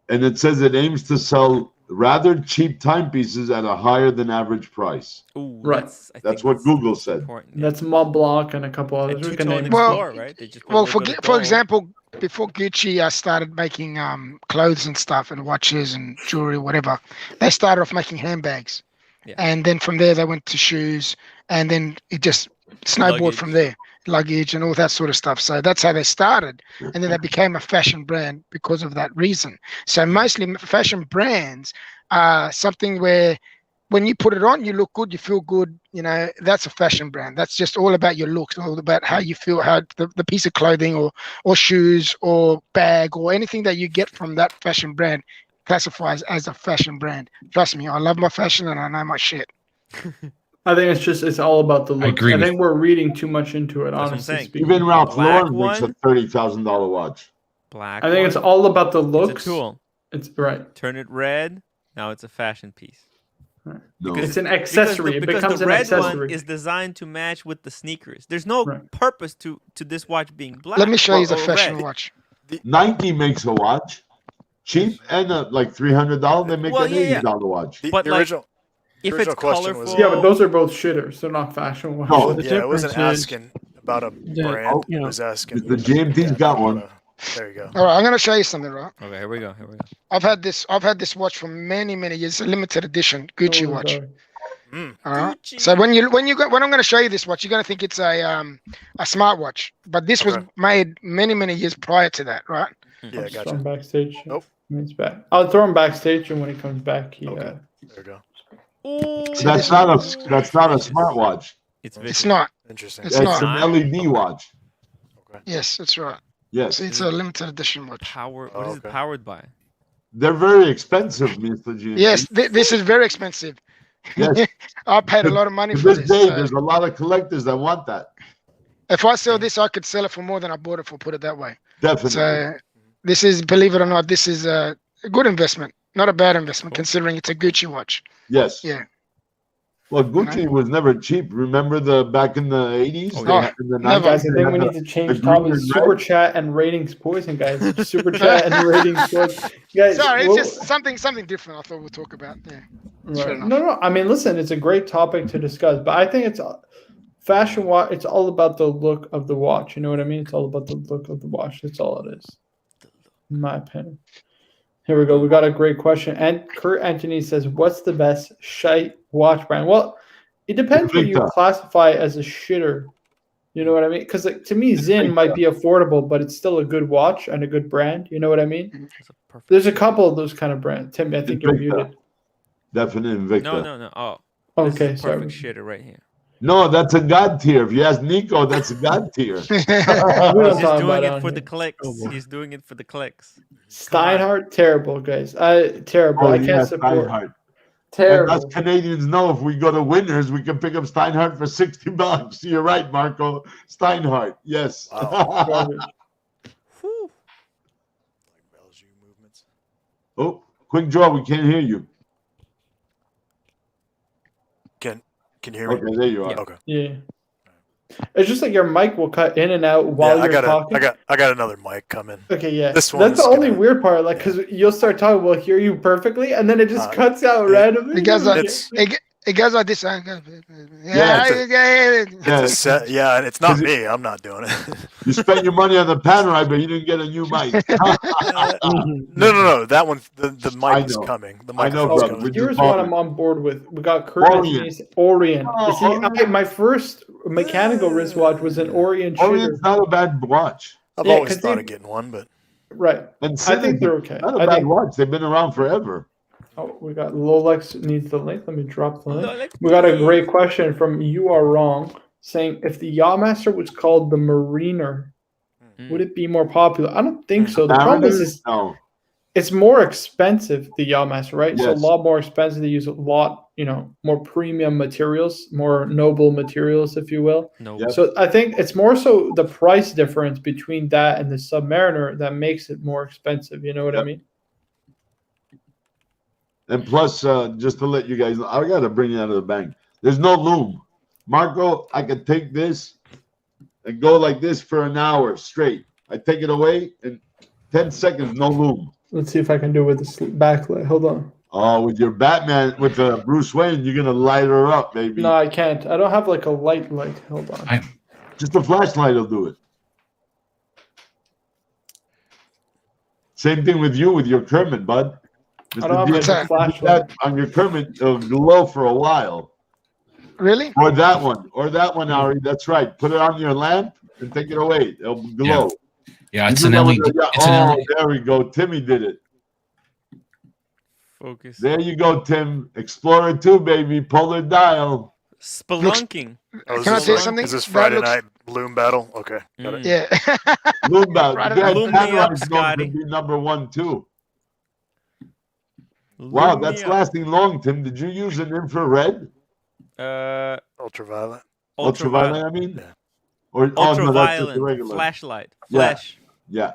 And it says it aims to sell rather cheap timepieces at a higher than average price. Ooh, Right. I think That's what Google said. important, yeah. That's Mont Blanc and a couple others. And We can two-tone name Well- Explorer, right? They just put a Well, little bit of for gold. example, before Gucci started making clothes and stuff and watches and jewelry, whatever, they started off making handbags, Yeah. and then from there they went to shoes, and then it just snowballed from there, luggage and all that sort of stuff. So that's how they started, and then they became a fashion brand because of that reason. So mostly fashion brands are something where when you put it on, you look good, you feel good. You know, that's a fashion brand. That's just all about your looks, all about how you feel, how the piece of clothing or shoes or bag or anything that you get from that fashion brand classifies as a fashion brand. Trust me, I love my fashion and I know my shit. I think it's all about the looks. agree I with think we're reading too much into it, That's what I'm honestly saying. speaking. Even Ralph Black Lauren makes a one? $30,000 watch. Black. I think it's one, all about the it's looks. a tool. It's right. Turn it red. Now it's a fashion piece. No. Because It's an Because accessory. It because becomes the an red accessory. one is designed to match with the sneakers. There's no Right. purpose to this watch being black. Let me show you the or fashion red. watch. Nike makes a watch, cheap and like $300. They make Well, an yeah. $80 watch. The, But, the like, original, If original it's question was- colorful, Yeah, but those are both shitters. They're not fashion watches. No. yeah, I wasn't difference is asking about a that, brand. you I know, was asking. The GMT's got one. There you go. All right, I'm going to show you something, right? Okay, here we go. I've had this watch for many years. It's a limited edition Gucci Oh, watch. sorry. All right. Gucci. So when I'm going to show you this watch, you're going to think it's a smartwatch, but this was Okay. made many years prior to that, right? Yeah, I'll throw him gotcha. backstage. Nope. When he's back. I'll throw him backstage, and when he comes back, he. Okay. There you go. Ooh, See, That's this not is- a smartwatch. It's It's vicious. not. Interesting. It's That's not. an LED watch. Okay. Yes, that's right. Yes. So it's a limited edition watch. What is it Okay. powered by? They're very expensive, Mr. G. Yes, this is very expensive. Yes. I paid a lot of money To for this this. day, So there's a lot of collectors that want that. if I sell this, I could sell it for more than I bought it for. Put it that way. Definitely. So this is, believe it or not, this is a good investment, not a bad investment, considering it's a Gucci watch. Yes. Yeah. Well, Gucci was never cheap. Remember back in the 80s? Oh, They yeah. had- in the Never. 90s, Guys, I they think had we the- need to change green topics. and Super red. chat and ratings poison, guys. Super chat and ratings poison. Guys, Sorry, well- it's just something different. I thought we'd talk about. Yeah. Right. Fair enough. No. I mean, listen, it's a great topic to discuss, but I think it's fashion watch. It's all about the look of the watch. You know what I mean? It's all about the look of the watch. That's all it is, in my opinion. Here we go. We got a great question. And Kurt Anthony says, "What's the best shite watch brand?" Well, it depends what you Invicta. classify as a shitter. You know what I mean? Because to me, Zin might be affordable, but it's still a good watch and a good brand. You know what I mean? It's a perfect. There's a couple of those kind of brands. Tim, I think you're Invicta. muted. Definite Invicta. No. Oh, this Okay, is a sorry. perfect shitter right here. No, that's a god tier. If you ask Nico, that's a god tier. We don't He's talk doing about it on for here. the clicks. He's doing it for the clicks. Steinhardt, terrible, guys. Terrible. I can't yeah, support. Steinhardt. And Terrible. us Canadians know if we go to Winners, we can pick up Steinhardt for $60. You're right, Marco. Steinhardt, yes. Garbage. Whew. Like Belgian movements. Oh, quick draw. We can't hear you. Can you hear me? Okay, there you are. Okay. Yeah. It's just like your mic will cut in and out while Yeah, you're talking. I got another mic coming. Okay, yeah. This That's one's the only gonna- weird part, like, because you'll start talking, we'll hear you perfectly, and then it just cuts out yeah. randomly. It goes like It's- it goes like this. Yeah, It's yeah, and it's not me. I'm not doing it. You spent your money on the Panerai, but you didn't get a new mic. No. That one, the I mic is know. coming. The I know, microphone's brother. coming. We're just Here's what talking. I'm on board with. We got Kurt Anthony's Orient. You see, my first mechanical wristwatch was an Orient shitter. Orient's not a bad watch. I've Yeah, always 'cause thought they- of getting one, but Right. And I think they're okay. not a I bad think, watch. They've been around forever. oh, we got Lolex needs the link. Let me drop the link. Lolex, We got a great question from You Are Wrong saying, if the Yachtmaster was called the Mariner, would it be more popular? I don't think so. The problem is No. it's more expensive, the Yachtmaster, right? So a Yes. lot more expensive. They use a lot, more premium materials, more noble materials, if you will. No. Yep. So I think it's more so the price difference between that and the Submariner that makes it more expensive. You know what I Yep. mean? And plus, just to let you guys know, I got to bring it out of the bank. There's no loom. Marco, I could take this and go like this for an hour straight. I take it away in 10 seconds, no loom. Let's see if I can do it with this backlight. Hold on. Oh, with your Batman, with Bruce Wayne, you're going to light her up, baby. No, I can't. I don't have like a light. Hold on. Just a flashlight will do it. Same thing with you, with your Kermit, bud. I don't have like a Mr. flashlight. That on your Kermit, it'll glow for a while. Really? Or that one, Ari. That's right. Put it on your lamp and take it away. It'll glow. Yeah, it's You an know LED. what the- It's an oh, LED. there we go. Timmy did it. Focus. There you go, Tim. Explorer 2, baby. Polar dial. Spelunking. oh, is Can I this- say something? Is this That Friday looks- night loom battle? Okay, got it. Yeah. Loom out. Right Yeah, on. Loom me Panerai up, is going Scotty. to be number 1 too. Wow, Loom me that's up. lasting long, Tim. Did you use an infrared? Ultraviolet. Ultraviolet, I mean? Yeah. Or that's just the Ultraviolet. regular. Flashlight. Yeah. Flash. Yeah.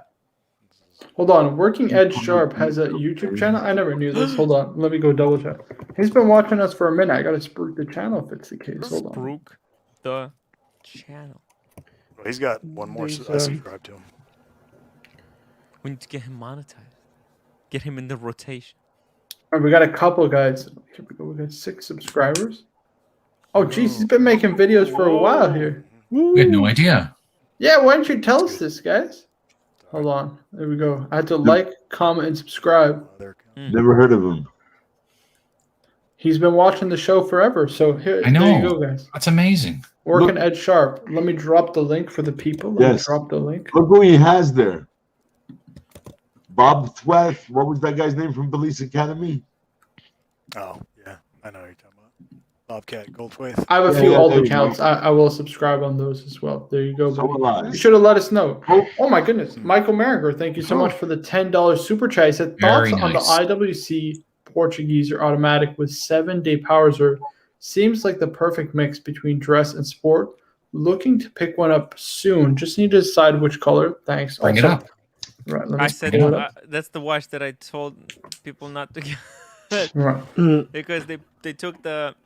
Hold on. Working Edge Sharp has a YouTube channel. I never knew this. Hold on. Let me go double check. He's been watching us for a minute. I got to spruik the channel if it's the case. Hold on. Spruik the channel. Well, he's got one more. These, I subscribe to him. We need to get him monetized. Get him in the rotation. All right, we got a couple guys. Here we go. We got 6 subscribers. Oh, geez. He's been making videos for a while here. We had no idea. Yeah, why don't you tell us this, guys? Hold on. There we go. I had to like, comment, and subscribe. Never heard of him. He's been watching the show forever. So here, I know. there you go, guys. That's amazing. Working Edge Sharp. Let me drop the link for the people. Let me Yes. drop the link. Look who he has there. Bob Thweth. What was that guy's name from Police Academy? Oh, yeah. I know what you're talking about. Bobcat Goldthwait. I have a Yeah, few yeah, alt there you accounts. go. I will subscribe on those as well. There you go, So buddy. will I. You should have let us know. Oh. Oh my goodness, Michael Maringer, thank you so much for the $10 super chat. He said thoughts Very on the nice. IWC Portuguese or automatic with 7-day power reserve. Seems like the perfect mix between dress and sport. Looking to pick one up soon. Just need to decide which color. Thanks. Bring it Also- up. Right, let I me said pull it up. that's the watch that I told people not to get Right. because they took the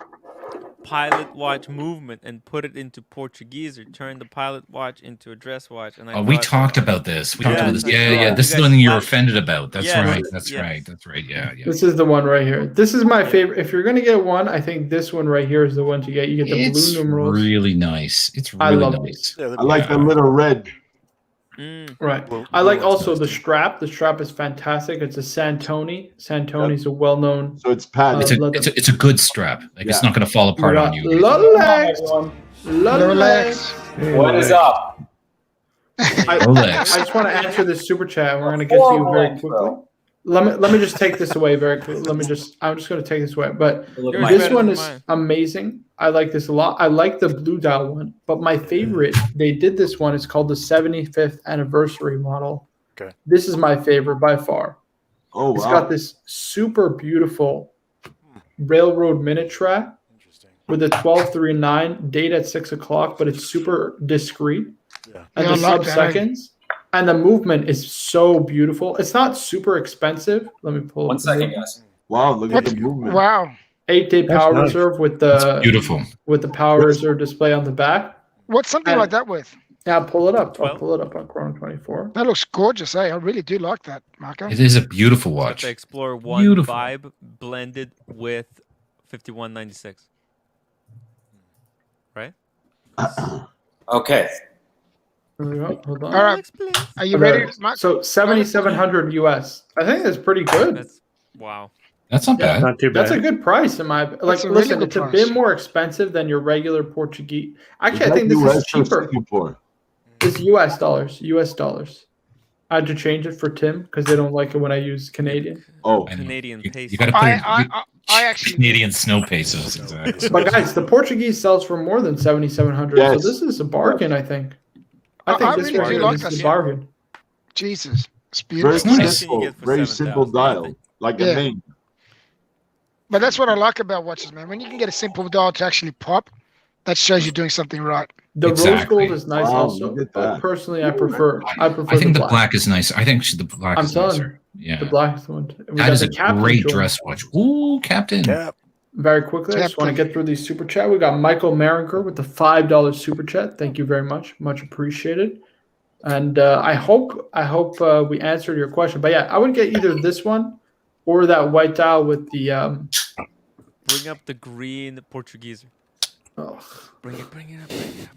pilot watch movement and put it into Portuguese or turned the pilot watch into a dress watch. And I Oh, we thought, talked about this. We talked about Yes, this. I Yeah, know. yeah. You This is the guys one you're laughed. offended about. That's Yes, right. That's yes. right. That's right. Yeah, yeah. This is the one right here. This is my favorite. If you're gonna get one, I think this one right here is the one to get. You get the It's blue numerals. really nice. It's I really love nice. Yeah, I like the little red. Right. Blue- I like blue one's also nice, the too. strap. The strap is fantastic. It's a Santoni. Santoni's a well-known. So it's padded. It's a good strap. Like it's Yeah. not going to fall apart on you. Rolex. Rolex. What is up? I Rolex. just want to answer this super chat. And we're gonna get to you very quickly. Let me just take this away very quickly. I'm just gonna take this away. But Yours this better one than is mine. amazing. I like this a lot. I like the blue dial one, but my favorite, they did this one. It's called the 75th anniversary model. Okay. This is my favorite by far. Oh, It's wow. got this super beautiful railroad minute track Interesting. with a 1239 date at 6 o'clock, but it's super discreet. Yeah. And Yeah, the I like sub that, eh? seconds. And the movement is so beautiful. It's not super expensive. Let me pull One up the second, link. guys. Wow, look What? at the movement. Wow. 8-day That's power nice. reserve with It's the beautiful. power reserve display on the back. What's something And- like that with? Yeah, I'll pull it up. I'll 12? pull it up on Chrono 24. That looks gorgeous, eh? I really do like that, Marco. It is a beautiful Got watch. the Explorer 1 Beautiful. vibe blended with 5196. Right? Okay. There we go. Hold on. All right. Are you ready, Marco? So 7,700 US. I think that's pretty good. That's wow. That's not Yeah. bad. Not too bad. That's a good price in my like. That's a really Listen, good it's a price. bit more expensive than your regular Portuguese. Actually, I Is think that this US is or cheaper. Singapore? It's US dollars. US dollars. I had to change it for Tim because they don't like it when I use Canadian. Oh, I know. Canadian You peso. got to put I actually Canadian snow pesos. Exactly. But guys, the Portuguese sells for more than 7,700. So Yes. this is a bargain, I think. I think I this really right do here, like this that is a shit. bargain. Jesus, it's very beautiful. nice. simple. You get for Very 7,000, simple I dial. think. Like Yeah. a name. But that's what I like about watches, man. When you can get a simple dial to actually pop, that shows you're doing something right. The Exactly. rose gold is nice Wow, also, look at but that. personally, I prefer I think the black is nice. I think the black I'm is telling nicer. Yeah. The black is the one. We That got is the a Captain great joint. dress watch. Ooh, Captain. Cap. Very quickly, I just want to Captain. get through these super chat. We got Michael Maringer with the $5 super chat. Thank you very much, much appreciated. And I hope we answered your question. But yeah, I would get either this one or that white dial with the. Bring up the green Portuguese. Oh, Bring it up. Bring it up.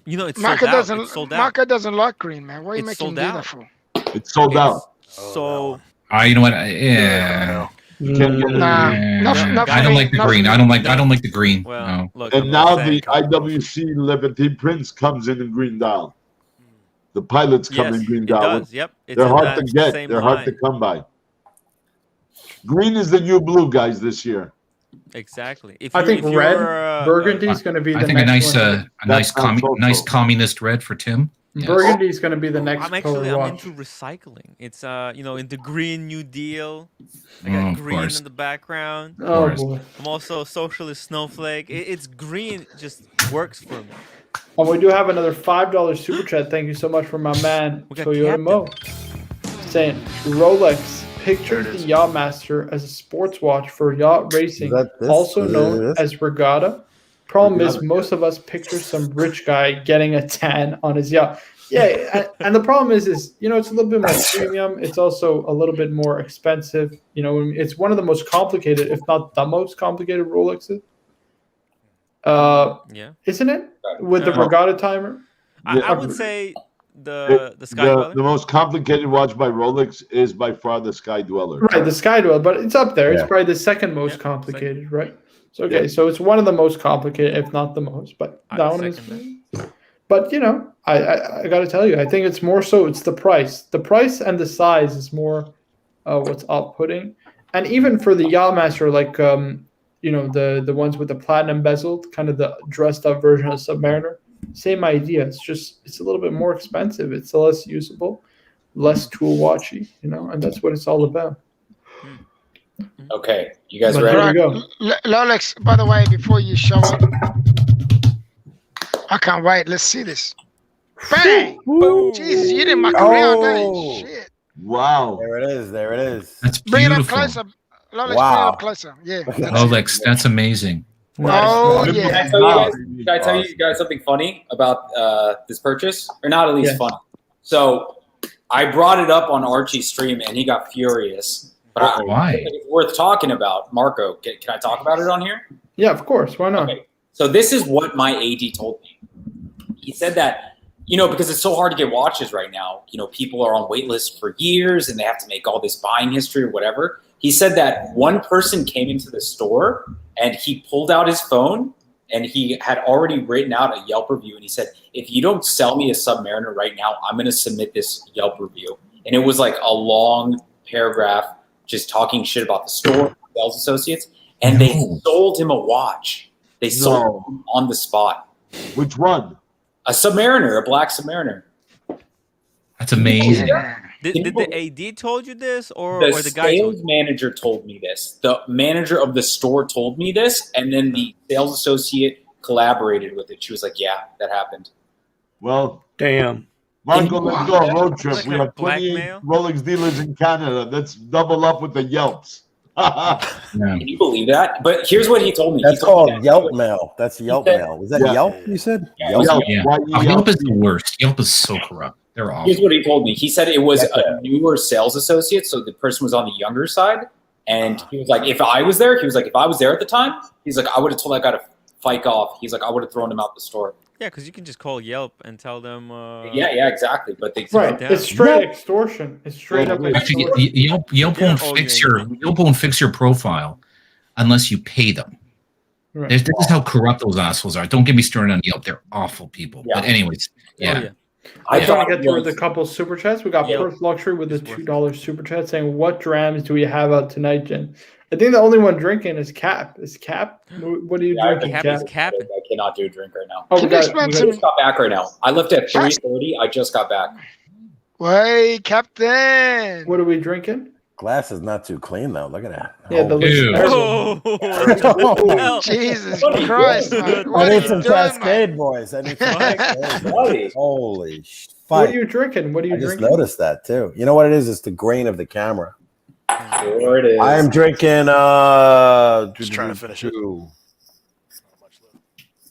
You know, it's Marco sold out. doesn't. It's sold out. Marco doesn't like green, man. Why are you It's making him sold do out. that for? It's sold out. So You know what? Yeah. You can't get it. Nah, Yeah. not for I don't me, like the not for green. me. I don't like the green. well, No. look. And I'm now not the saying- IWC Liberty Prince comes in green dial. The pilots come Yes, in green it dial. does. Yep. It's They're in hard that to get. same They're hard to line. come by. Green is the new blue, guys, this year. Exactly. If I you- think if red, you're, burgundy is going to be the I think a next nice, one. nice communist red for Tim. Yes. Burgundy is going to be the next I'm color I'm watch. into recycling. It's in the Green New Deal. I Oh, got of green course. in the background. Oh course. boy! I'm also a socialist snowflake. It's green. Just works for me. And we do have another $5 super chat. Thank you so much for my man We got Toyota Mo saying Rolex pictured There it the is. Yachtmaster as a sports watch for yacht racing, that this? also known This? as regatta. Problem is, Regatta. most of us picture some rich guy getting a tan on his yacht. Yeah, and the problem is it's a little bit more premium. It's also a little bit more expensive. It's one of the most complicated, if not the most complicated Rolexes. Yeah. Isn't it? With the Uh, regatta timer. I Yeah. would say the Sky The Dweller. most complicated watch by Rolex is by far the Sky Dweller. Right, the Skydwell, but it's up there. It's Yeah. probably the second most Yeah, complicated, right? So Yeah. so it's one of the most complicated, if not the most. But I'd that one is. second But I got to tell you, I think it's more so. It's the price. The price and the size is more what's off-putting. And even for the Yachtmaster, like the ones with the platinum bezel, kind of the dressed up version of Submariner. Same idea. It's a little bit more expensive. It's less usable, less tool watchy, and that's what it's all about. Okay, you guys But ready? there we go. Lolex, by the way, before you show it, I can't wait. Let's see this. Bang! Boom. Jesus, you didn't muck around, eh? Oh. Shit. Wow. There it is. There it is. That's Bring it up beautiful. closer. Lolex, bring it Wow. up closer. Yeah. Look at That's it. Rolex, that's amazing. Oh, Can yeah. I tell you guys something funny about this purchase? Or not at least Yeah. funny. So I brought it up on Archie's stream and he got furious. But Why? it's worth talking about. Marco, can I talk about it on here? Yeah, of course. Why not? Okay. So this is what my AD told me. He said that, because it's so hard to get watches right now, people are on wait lists for years and they have to make all this buying history or whatever. He said that one person came into the store and he pulled out his phone and he had already written out a Yelp review. And he said, if you don't sell me a Submariner right now, I'm going to submit this Yelp review. And it was like a long paragraph just talking shit about the store, sales associates. And they sold him a watch. They sold him on the spot. Which one? A Submariner, a black Submariner. That's amazing. Did the AD told you this, or The the guy told sales you? manager told me this. The manager of the store told me this, and then the sales associate collaborated with it. She was like, "Yeah, that happened." Well, Damn. Marco, let's go on a road trip. Like We a have 28 blackmail? Rolex dealers in Canada. Let's double up with the Yelps. Yeah. Can you believe that? But here's what he told me. That's He told me called that- Yelp Mail. That's Yelp said- Mail. Was that Yeah. Yelp you said? Yeah, Yelp. Yelp. Yeah. Y-E-L-P. Yelp is the worst. Yelp is so corrupt. They're Here's awful. what he told me. He said it was That's a newer sales associate, so the person was on the younger side. And he was like, if I was there at the time, he's like, I would have told that guy to fight off. He's like, I would have thrown him out the store. Yeah, because you can just call Yelp and tell them. Yeah, exactly. But they Right. down. It's straight extortion. It's straight up Actually, extortion. Yelp They don't won't owe fix you your anything. Yelp won't fix your profile unless you pay them. Right. This is how corrupt those assholes are. Don't get me started on Yelp. They're awful people. Yeah. But anyways, yeah. Oh, yeah. I I'm trying thought to get through was- the couple super chats. We got Yep. Perth Luxury with the It's worth it. $2 super chat saying, "What drams do we have out tonight, Jen?" I think the only one drinking is Cap. Is Cap? What are you Yeah, I drinking, Cap Cap? is capping. I cannot do a drink right now. Oh, Can you explain I to me? just got back right now. I left at 3:30. I just got back. Hey, Captain. What are we drinking? Glass is not too clean though. Look at that. Yeah, the Ew. Oh, Oh. Jesus What are you Christ, doing? man. I What are need you some doing, man? Cascade, boys. I need some Cascade. Buddy. Holy What are fight. you drinking? What are you I just drinking? noticed that too. You know what it is? It's the grain of the camera. Sure it is. I am drinking Just trying to finish it.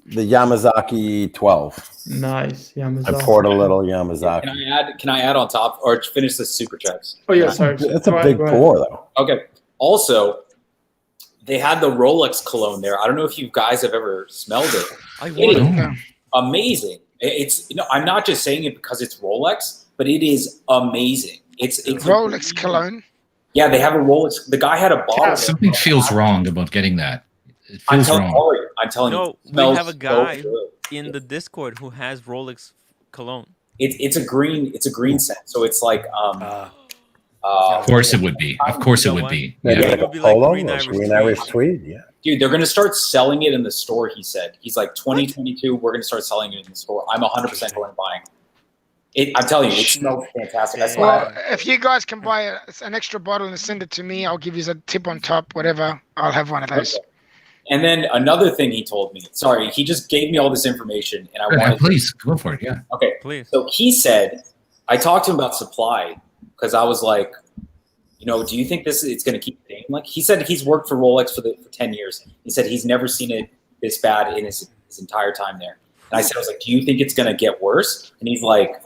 the Yamazaki 12. Nice. I Yamazaki. poured a little Can Yamazaki. I add on top or finish the super checks? Oh yeah, sorry. That's a Go ahead, big go ahead. pour though. Okay. Also, they had the Rolex cologne there. I don't know if you guys have ever smelled it. I It want is it. Yeah. amazing. It's I'm not just saying it because it's Rolex, but it is amazing. It's Rolex cologne. Yeah, they have a Rolex. The guy had a bottle. Yeah, Something feels wrong about getting that. It I'm feels telling wrong. you. I'm telling you. No, it we smells have a so guy good. in the Discord who has Rolex cologne. It's a green scent. So it's like Of course it would be. Of course it would be. Maybe Yeah. like It a would be like polo green or Irish green tweed. Irish tweed. Yeah. dude, they're gonna start selling it in the store. He said he's like 2022. We're gonna start selling it in the store. I'm 100% going and buying. I'm telling you, it smells fantastic. That's Well, why. if you guys can buy an extra bottle and send it to me, I'll give you a tip on top, whatever. I'll have one of those. And then another thing he told me. Sorry, he just gave me all this information, and I Yeah, wanted. please go for it. Yeah. Okay, Please. so he said, I talked to him about supply because I was like, do you think it's going to keep staying? Like he said, he's worked for Rolex for 10 years. He said he's never seen it this bad in his entire time there. And I said, I was like, do you think it's going to get worse? And he's like,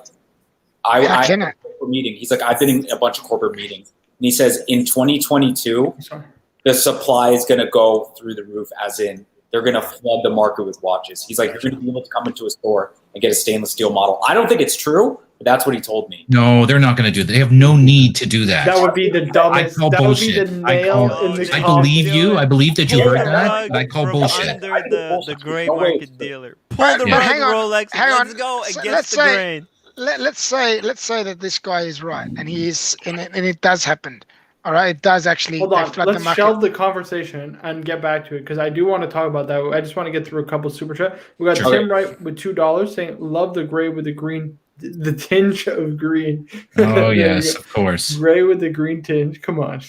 I can it? corporate meeting. He's like, I've been in a bunch of corporate meetings. And he says, in 2022, Sorry. the supply is going to go through the roof, as in they're going to flood the market with watches. He's like, you're going to be able to come into a store and get a stainless steel model. I don't think it's true, but that's what he told me. No, they're not going to do that. They have no need to do that. That would be the dumbest. I call That would be the bullshit. nail in the I coffin. believe you. I believe that you Pull heard the that. rug But I call from bullshit. under the gray No way. market dealer. Pull the Yeah. rug, Hang on, Rolex. hang Let's on. go So against let's the say- grain. Let's say that this guy is right, and he is, and it does happen. All right, it does actually. Hold they on, flood the let's market. shelve the conversation and get back to it because I do want to talk about that. I just want to get through a couple super chat. We got Sure. Tim Wright with $2 saying, "Love the gray with the green, the tinge of green." Oh There you yes, go. of course. Gray with the green tinge. Come on.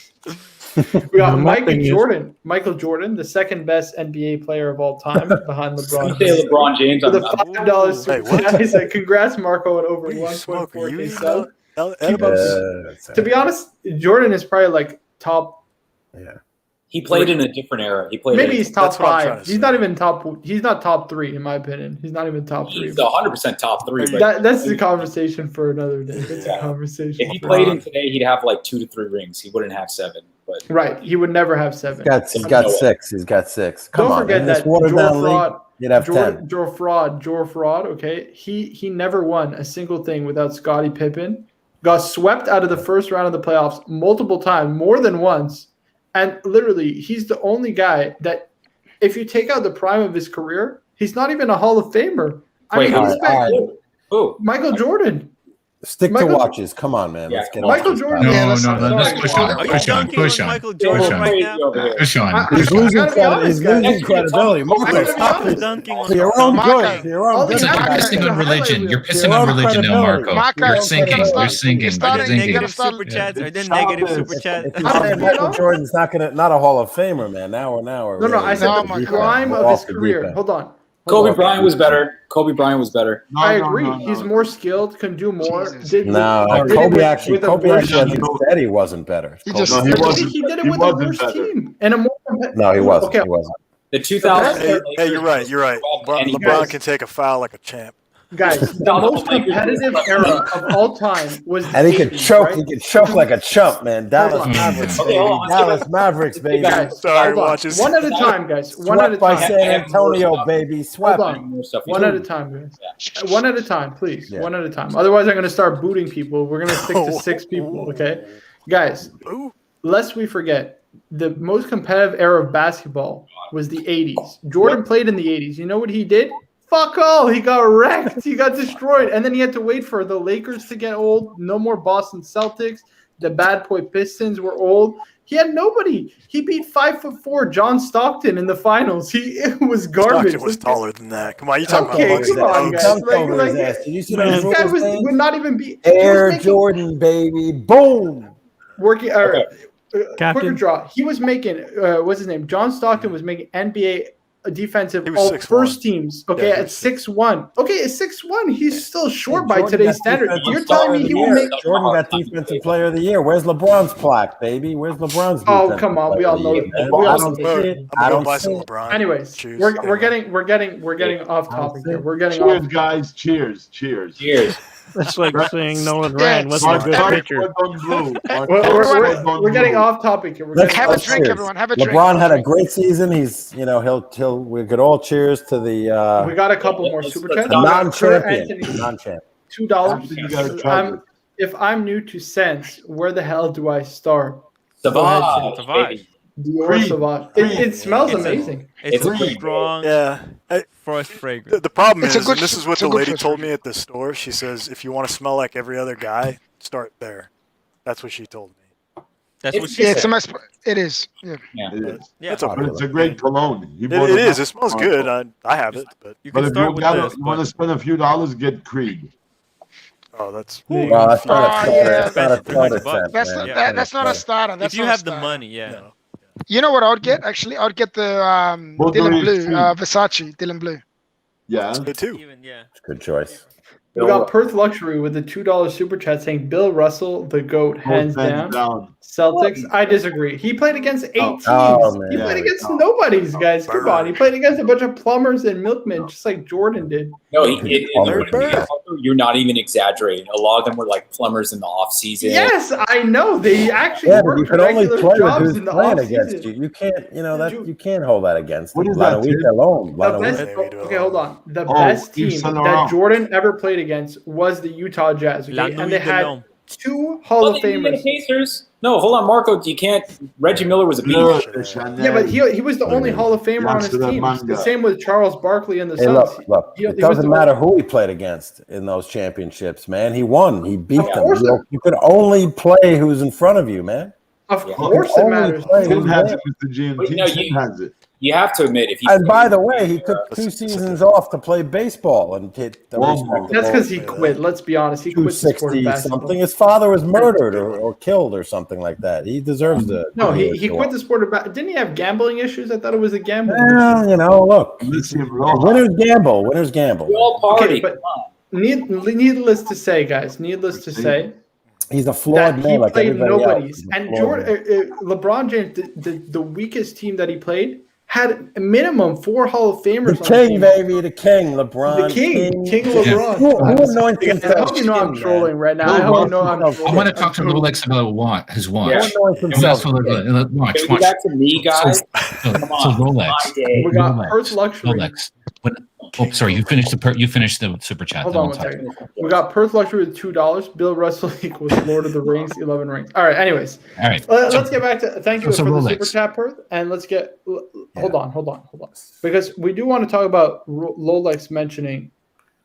We got The Michael thing is- Jordan. Michael Jordan, the second best NBA player of all time, behind You LeBron. say LeBron James. With a I'm- $5 Ooh. super Hey, what? chat, he said, "Congrats, Marco, and over What are you smoking? 1.4K You eating subs." edibles? To be honest, Jordan is probably like top. he played in a different era. He played. Maybe in he's top That's what I'm trying five. to He's say. not even top. He's not top 3 in my opinion. He's not even top 3. He's 100% top 3. Are you- But That's the conversation for another day. That's a Yeah. conversation. if he for played another in today, he'd have like 2 to 3 rings. He wouldn't have 7. But day. Right, he would never have 7. He's got 6. He's got 6. Come Don't on, forget man. This that watered Joe down league, Fraud, you'd have 10. Joe Fraud. Okay, he never won a single thing without Scottie Pippen. Got swept out of the first round of the playoffs multiple times, more than once, and literally he's the only guy that, if you take out the prime of his career, he's not even a Hall of Famer. I Wait, mean, he's all right. who? Michael Jordan. Stick Michael- to watches. Come on, man. Yeah, Let's get Michael off this Jordan- No, topic. Yeah, no, let's- no. Let's sorry. push on. Are you Push on. dunking Push on on. Michael Push Jordan on. right now? Over here. Push on. I- He's losing gotta be credit. honest, He's guys. losing credibility. Marco, gotta be stop honest. it. Dunking on For your own Marco. good. For your All own these good. You're actors pissing are on religion. highlight You're reels. pissing Your on own religion now, credibility. Marco. Marco, You're you sinking. gotta You're stop- sinking. you're You're starting- Are there you sinking. gotta negative stop- super chats? Are there Stop negative it. super chats? If you How say did you Michael know? Jordan's not a Hall of Famer, man. Now we're No, really I said No, the my prime We're of off his the career. deep end. Hold on. Kobe Bryant was better. Kobe Bryant was better. No, I no, agree. no, He's no. more skilled, can do more. Jesus. Did No, did it Kobe with- actually, with a Kobe worse actually, I think team. said he wasn't better. He Kobe- just- No, he But wasn't. he did it He with a wasn't worse better. team and a more. No, he wasn't. Okay, He wasn't. The 2000. Hey, you're right. You're right. Any LeBron guys- can take a foul like a champ. guys, the most competitive era of all time was the And he could 80s, choke. right? He could choke like a chump, man. Dallas on. Mavericks, Okay, baby. hold on, let's Dallas get Mavericks, baby. Guys, Sorry, hold on. watches. One at a time, guys. One at a Swept by time. San Antonio, baby. Hold Swept. on. more stuff. One at a time, guys. One at a time, please. Yeah. One at a time. Otherwise, I'm going to start booting people. We're going to stick to 6 people, okay? Guys, Ooh. lest we forget, the most competitive era of basketball was the 80s. Jordan played in the 80s. You know what he did? Fuck all. He got wrecked. He got destroyed. And then he had to wait for the Lakers to get old. No more Boston Celtics. The bad boy Pistons were old. He had nobody. He beat 5'4" John Stockton in the finals. It was garbage. Stockton was taller than that. Come on, you talking Okay, about come on, Bucks? guys. Dunked over his Like, ass. Did you see Man, those This guy rules, man? would not even be Air making, Jordan, baby. Boom. working. Captain. Quicker draw. He was making. What's his name? John Stockton was making NBA defensive He was all 6'1". first teams. Okay, Yeah, he at was 6'1". Okay, at 6'1", he's still short by Jordan today's got standard. defensive You're player telling of me the he will year. make? Jordan got defensive player of the year. Where's LeBron's plaque, baby? Where's LeBron's? Oh, defensive come on, we player all of the know year, that. man? We all I know don't that. see it. I'm I gonna go don't buy see some it. LeBron. Anyways, Cheers. we're Anyway. getting off topic here. We're getting Cheers, off. guys. Cheers. Cheers. Cheers. That's like Right. saying Nolan Ryan wasn't a Mark good Mark pitcher. was on blue. Mark We're getting off topic here. We're Let's getting Have a off drink, cheers. everyone. Have a drink. LeBron had a great season. He's, he'll. We could all cheers to the We got a couple more Let's- super let's chats. non-champion. Anthony, Non-champ. $2. You gotta try this. If I'm new to Sense, where the hell do I start? Savage. Savage. Dior Creed. Savage. Creed. It smells It's a- amazing. It's a Creed. strong Yeah. first fragrance. The problem It's a is, good- and this is what it's a the good lady first told me at the store. She says, if you want to smell like every other guy, start there. That's what she told me. That's what she Yeah, said. it's a mess. It is. Yeah. It is. Yeah, That's okay. But it's a great cologne. He It bought is. up. It smells good. I have it, but you But can if start you with this, want to but spend a few dollars, get Creed. oh, that's Well, that's not Oh, a yeah. that's not a Expensive, 300 starter bucks. set, That's man. not, that's not a starter. That's if you not a have the starter. money, yeah. no. You know what I'd get? Actually, I'd get the What do Dylan you Blue, see? Versace Dylan Blue. Yeah. Good too. Even yeah. Good choice. We got Perth Luxury with the $2 super chat saying Bill Russell, the GOAT, hands down. Celtics. I disagree. He played against 8 teams. man. He played Yeah. against nobodies, guys. Come on. He played against a bunch of plumbers and milkmen, just like Jordan did. No, Bird. you're not even exaggerating. A lot of them were like plumbers in the off season. Yes, I know. They actually Yeah, but you worked can only regular play with jobs who's in the playing off against season. you. You can't, Dude. you can't hold that against What them. is La that, Nuit Tim? alone. La The Nuit. best, Maybe do it okay, all. hold on. The Oh, best Yves team Saint that Laurent. Jordan ever played against was the Utah Jazz. La Okay? Nuit And they de had L'Homme. 2 Hall Well, of they didn't Famers. the Pacers. No, hold on, Marco. You can't. Reggie Miller was a beast. Yeah, but he was the only Hall of Famer on his That's the team. manga. The same with Charles Barkley and the Hey, Suns. look. He It was doesn't the- matter who he played against in those championships, man. He won. He beat Of them. course. You could only play who's in front of you, man. Of Yeah. course it matters. Tim has it, Mr. GMT. But, you know, Tim has it. You have to admit, if you And by the way, he took 2 seasons off to play baseball and get the Well, respectable That's because he quit. Let's be honest. He quit the sport of 260 basketball. something. His father was murdered or killed or something like that. He deserves to. No, he quit the sport of basketball. Didn't he have gambling issues? I thought it was a gambling issue. Well, you know, look. Listen, bro. Winners gamble. Winners gamble. we all party. Okay, but needless to say, guys, needless to say, He's a flawed that he man like played everybody nobody's. else. He's a And flawed man. LeBron James, the weakest team that he played, had a minimum 4 Hall of Famers. The on king, team. baby, the king, LeBron. The king Yeah. LeBron. Who anoints I himself? hope you know I'm king, trolling man? right now. No, I hope you know Russell, I'm I I trolling. want to talk to Rolex about his watch. Yeah. Who anoints And himself? also, king? watch. Can we get back to me, guys? So Come on. Rolex. My day. We got Rolex. Perth Luxury. Rolex. Oh, sorry. You finished the super chat. Hold then on we'll one talk. second. We got Perth Luxury with $2. Bill Russell equals Lord of the Rings, 11 rings. All right. Anyways, All right. let's get back to. Thank you so for the Rolex. super chat, Perth, and let's get. Hold on, because we do want to talk about Rolex mentioning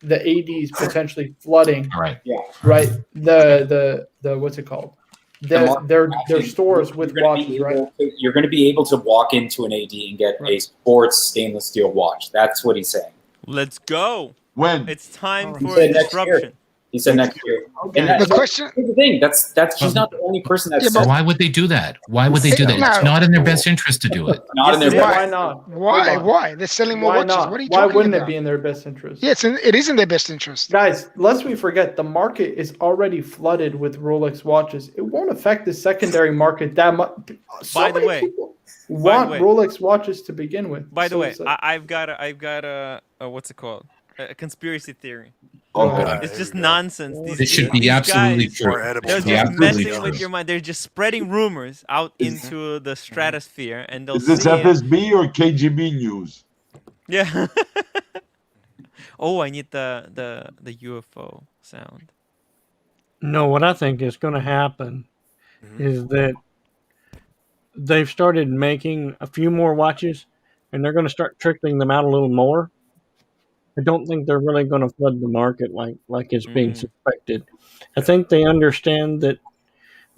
the ADs potentially flooding. All right. Right. The what's it called? Their stores with watches, right? You're going to be able to walk into an AD and get a sports stainless steel watch. That's what he's saying. Let's go. When? It's time He for said next disruption. year. He said next year. Okay. And The question. here's the thing. That's she's not the only person that's Yeah, So but- why would they do that? Why would they do that? It's No. not in their best interest to do it. not in Yes, their it is. best. Why not? Why? Hold on. Why? They're selling more Why watches. not? What are you Why talking wouldn't about? it be in their best interest? Yeah, it is in their best interest. Guys, lest we forget, the market is already flooded with Rolex watches. It won't affect the secondary market that much. By the way- people want way- Rolex watches to begin with. By the So way, it's like- I've got a what's it called? A conspiracy theory. Okay. It's just There we go. nonsense. This should be these absolutely guys, true. More edible They're It should be just absolutely messing true. with your mind. They're just spreading rumors out into the stratosphere, and they'll Is this see it. FSB or KGB news? Yeah. Oh, I need the UFO sound. No, what I think is going to happen is that they've started making a few more watches, and they're going to start trickling them out a little more. I don't think they're really going to flood the market like it's being suspected. I think they understand that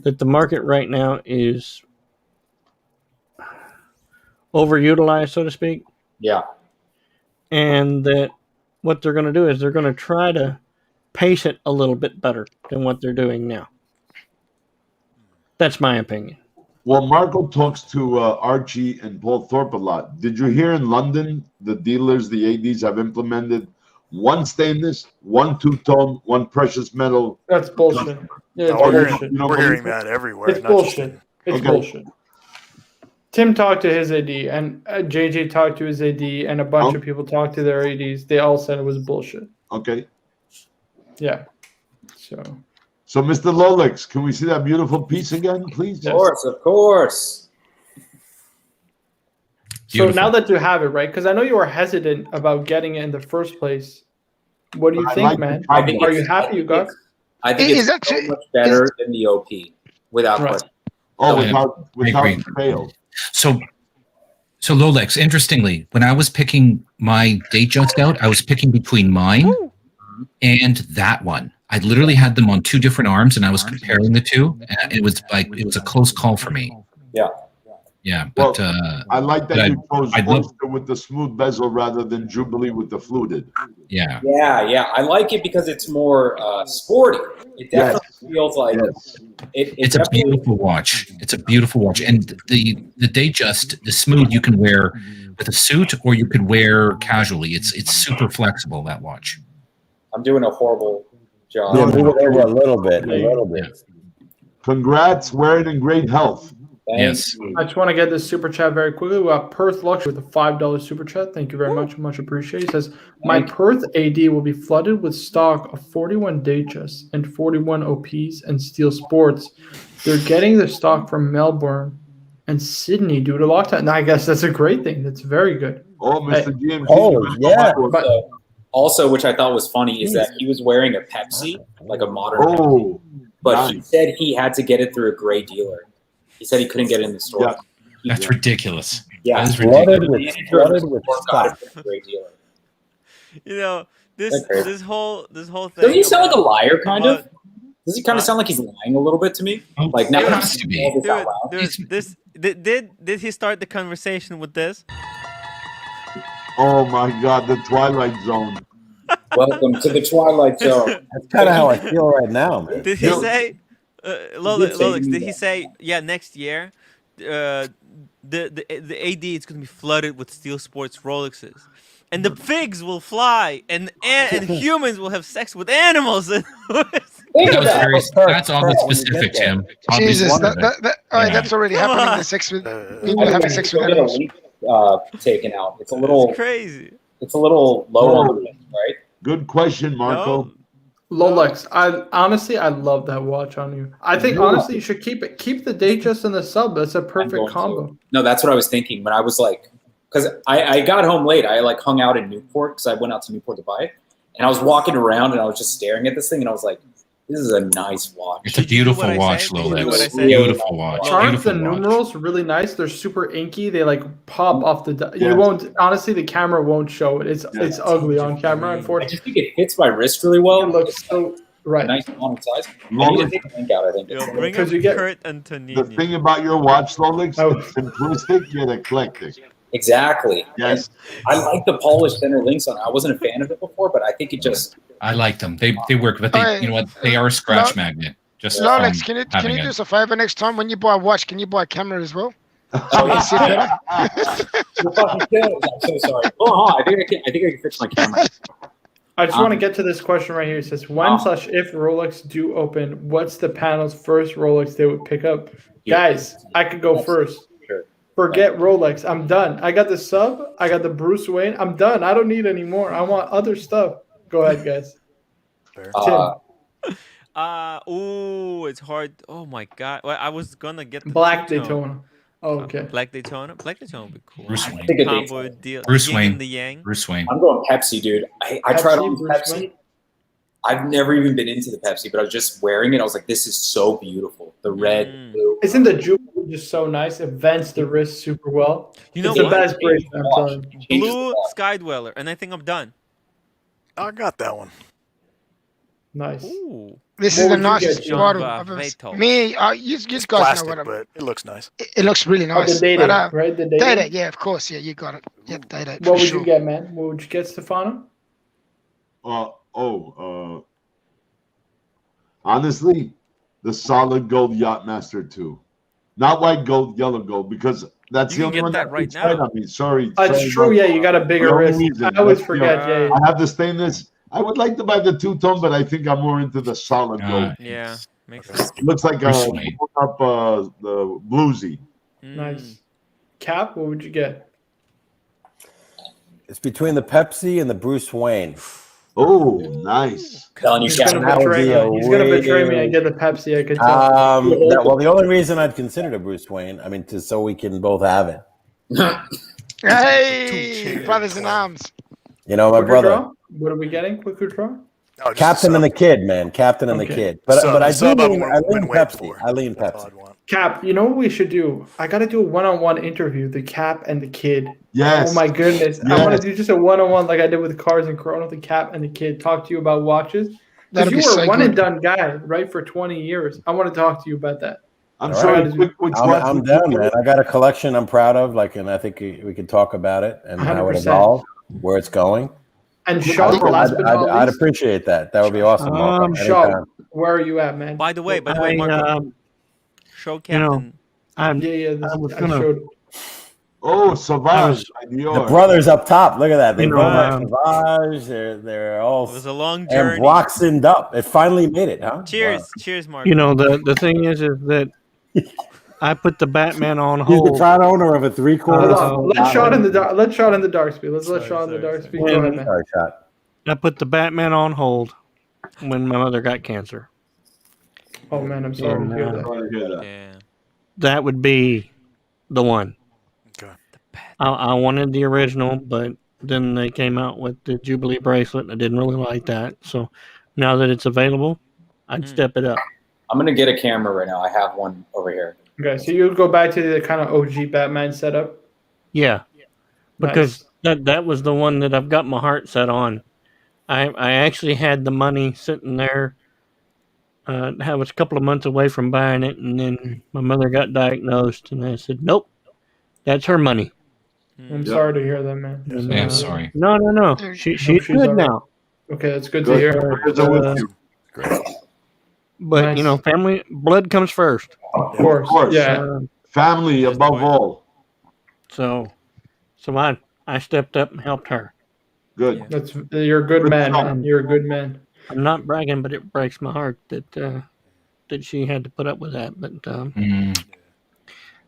the market right now is overutilized, so to speak, Yeah. and that what they're going to do is they're going to try to pace it a little bit better than what they're doing now. That's my opinion. Well, Marco talks to Archie and Paul Thorpe a lot. Did you hear in London the dealers, the ADs, have implemented one stainless, one two-tone, one precious metal? That's bullshit. Yeah, it's No, we're bullshit. hearing, You don't we're believe hearing it? that everywhere. It's not just bullshit. in- It's Okay. bullshit. Tim talked to his AD, and JJ talked to his AD, and a bunch Oh. of people talked to their ADs. They all said it was bullshit. Okay. Yeah. So, Mr. Lolex, can we see that beautiful piece again, please? Of course, of course. So Beautiful. now that you have it, right? Because I know you were hesitant about getting it in the first place. What do you I think, like the man? combo. Are you happy you got? I think Is it's that- so much better than the OP, without Right. question. Oh, Yeah, without agree. fail. So Lolex, interestingly, when I was picking my date just out, I was picking between mine and that one. I literally had them on two different arms, and I was comparing the two. And it was a close call for me. Yeah. Yeah, but I like that But you chose I'd love- Oyster with the smooth bezel rather than Jubilee with the fluted. yeah, Yeah. I like it because it's more sporty. It definitely feels like Yes. it's a definitely- beautiful watch. It's a beautiful watch, and the Datejust, the smooth, you can wear with a suit or you could wear casually. It's super flexible, that watch. I'm doing a horrible job. Yeah, move it over a little bit. A little bit. Congrats, wear it in great health. Thank Yes. you. I just want to get this super chat very quickly. We got Perth Luxury with a $5 super chat. Thank you very much. Much appreciated. He says, my Perth AD will be flooded with stock of 41 Datejusts and 41 OPs and Steel Sports. They're getting the stock from Melbourne and Sydney due to lockdown. Now, I guess that's a great thing. That's very good. Oh, Mr. GMT. Oh, yeah. But Also, which I thought was funny, is that he was wearing a Pepsi, like a modern Pepsi, Oh, but he nice. said he had to get it through a gray dealer. He said he couldn't get it in the store. Yeah. That's ridiculous. Yeah. That is Flooded ridiculous. with, The manager of flooded the with store got stock. it from a gray dealer. You know, this That's crazy. this whole thing. Don't you sound like a about- liar, kind of? about- Does he kind of sound like he's lying a little bit to me? Like now, It has to be. Did he start the conversation with this? Oh my God, the Twilight Zone. Welcome to the Twilight Zone. That's kind of how I feel right now, man. Did he say, Lolix? Did he say, yeah, next year, the AD is going to be flooded with Steel Sports Rolexes, and the pigs will fly, and humans will have sex with animals? That's oddly specific, Tim. Jesus, All right, that's already happening. The sex with people having sex with animals. Taken out. It's a little crazy. It's a little low on the list, right? Good question, Marco. Lolex, I love that watch on you. I think honestly you should keep it. Keep the Datejust and the sub. That's a perfect combo. No, that's what I was thinking when I was like, because I got home late. I like hung out in Newport because I went out to Newport to buy it, and I was walking around and I was just staring at this thing and I was like, this is a nice watch. It's a beautiful watch, Lolex. Beautiful watch. Charms, the numerals, really nice. They're super inky. They like pop off the. You won't honestly. The camera won't show it. It's ugly on camera. Unfortunately, I just think it fits my wrist really well. It looks so right. Nice long size. I need to take a link out. I think. Because you get Kurt and Tonini. The thing about your watch, Lolex, it's simplistic yet eclectic. Exactly. Yes. I like the polished center links on it. I wasn't a fan of it before, but I think it just. I like them. They work, but you know what? They are a scratch magnet. Just Lolex, can you do us a favor next time when you buy a watch? Can you buy a camera as well? Oh, yeah. You're fucking killing me. I'm so sorry. Oh, I think I can fix my camera. I just want to get to this question right here. It says, when/if Rolex do open, what's the panel's first Rolex they would pick up? Guys, I could go first. Forget Rolex. I'm done. I got the sub. I got the Bruce Wayne. I'm done. I don't need any more. I want other stuff. Go ahead, guys. Tim. It's hard. Oh my God. Well, I was gonna get the Black Daytona. Oh, okay. Black Daytona. Black Daytona would be cool. Bruce Wayne. Combo deal. Bruce Wayne. The yang. Bruce Wayne. I'm going Pepsi, dude. I tried on Pepsi. Wayne? I've never even been into the Pepsi, but I was just wearing it. I was like, this is so beautiful. The red, blue. Isn't the Jubilee just so nice? It vents the wrist super well. You know it's the what? best bracelet, I'm telling you. Blue Skydweller, and I think I'm done. I got that one. Nice. Ooh. This is the nicest bottle I've ever seen. Me, you It's guys plastic, know what I'm. but it looks nice. It looks really Oh, nice. the Day But, Day, right? The Day Day Day. Day, yeah, of course, yeah, you got it. Yeah, Day Day. What would you get, man? What would you get, Stefano? Honestly, the solid gold Yachtmaster 2. Not white gold, yellow gold, because that's You the can only get one that that right fits right now. on me. Sorry. It's true, yeah, you got a bigger The only wrist. reason. I always That's forget, the- yeah. I have the stainless. I would like to buy the two-tone, but I think I'm more into the solid gold. Yeah, makes sense. It looks like Bruce Wayne. the bluesy. Nice. Cap, what would you get? It's between the Pepsi and the Bruce Wayne. Oh, nice. Telling you, He's Cap. gonna That would betray be a me. He's gonna betray me and get the Pepsi. I could tell. well, the only reason I'd consider the Bruce Wayne, I mean, so we can both have it. Hey, brothers in arms. You know, my Quicker brother, draw? What are we getting? Quicker draw? No, just Captain a and the sub. Kid, man, Captain and the Okay. Kid. But Sub- but I do sub I've lean, been I lean waiting Pepsi. for. I lean That's all Pepsi. I'd want. Cap, you know what we should do? I gotta do a one-on-one interview. The Cap and the Kid. Yes. Oh my goodness! I Yes. want to do just a one-on-one like I did with Cars and Chrono. The Cap and the Kid talk to you about watches. Because That'd you be were so a one and good. done guy, right? For 20 years. I want to talk to you about that. I'm All sorry. right. Which I'm one? down, man. I got a collection I'm proud of, and I think we can talk about it and how it 100%. evolved, where it's going. And Sean, last but not I'd least, appreciate that. That would be awesome. Marco. Sean, Anytime. where are you at, man? By the way, Marco, show you know, Captain. I was I gonna- showed. Oh, Savage. by The Dior. brothers up top. Look at that. They You know, both have Savage. They're all It was a long journey. ambroxened up. It finally made it, huh? Cheers, Wow. cheers, Marco. You know, the thing is that I put the Batman on He's the hold. proud owner of a Hold three-quarter. on. Let Sean in the dark. Let Sean in the dark speak. Let's let Sorry, Sean in the sorry, dark sorry. speak. Go ahead, man. Sorry, shot. I put the Batman on hold when my mother got cancer. Oh man, I'm sorry to hear Oh, that. Sorry to hear that. Yeah. That would be the one. Okay. I wanted the original, but then they came out with the Jubilee bracelet, and I didn't really like that. So now that it's available, I'd step it up. I'm gonna get a camera right now. I have one over here. Okay, so you would go back to the kind of OG Batman setup. Yeah, because that was the one that I've got my heart set on. I actually had the money sitting there I was a couple of months away from buying it, and then my mother got diagnosed, and I said, "Nope, that's her money." I'm Mm. sorry to hear that, man. And, Yeah, sorry. No. Dude, She's she's good all right. now. Okay, that's good to Good. hear. Prayers are with you. But Nice. family blood comes first. Of course. Of course. Yeah. Family Yes, above boy. all. So I stepped up and helped her. Good. Yeah. You're a good Good man, son. man. You're a good man. I'm not bragging, but it breaks my heart that she had to put up with that. But Mm.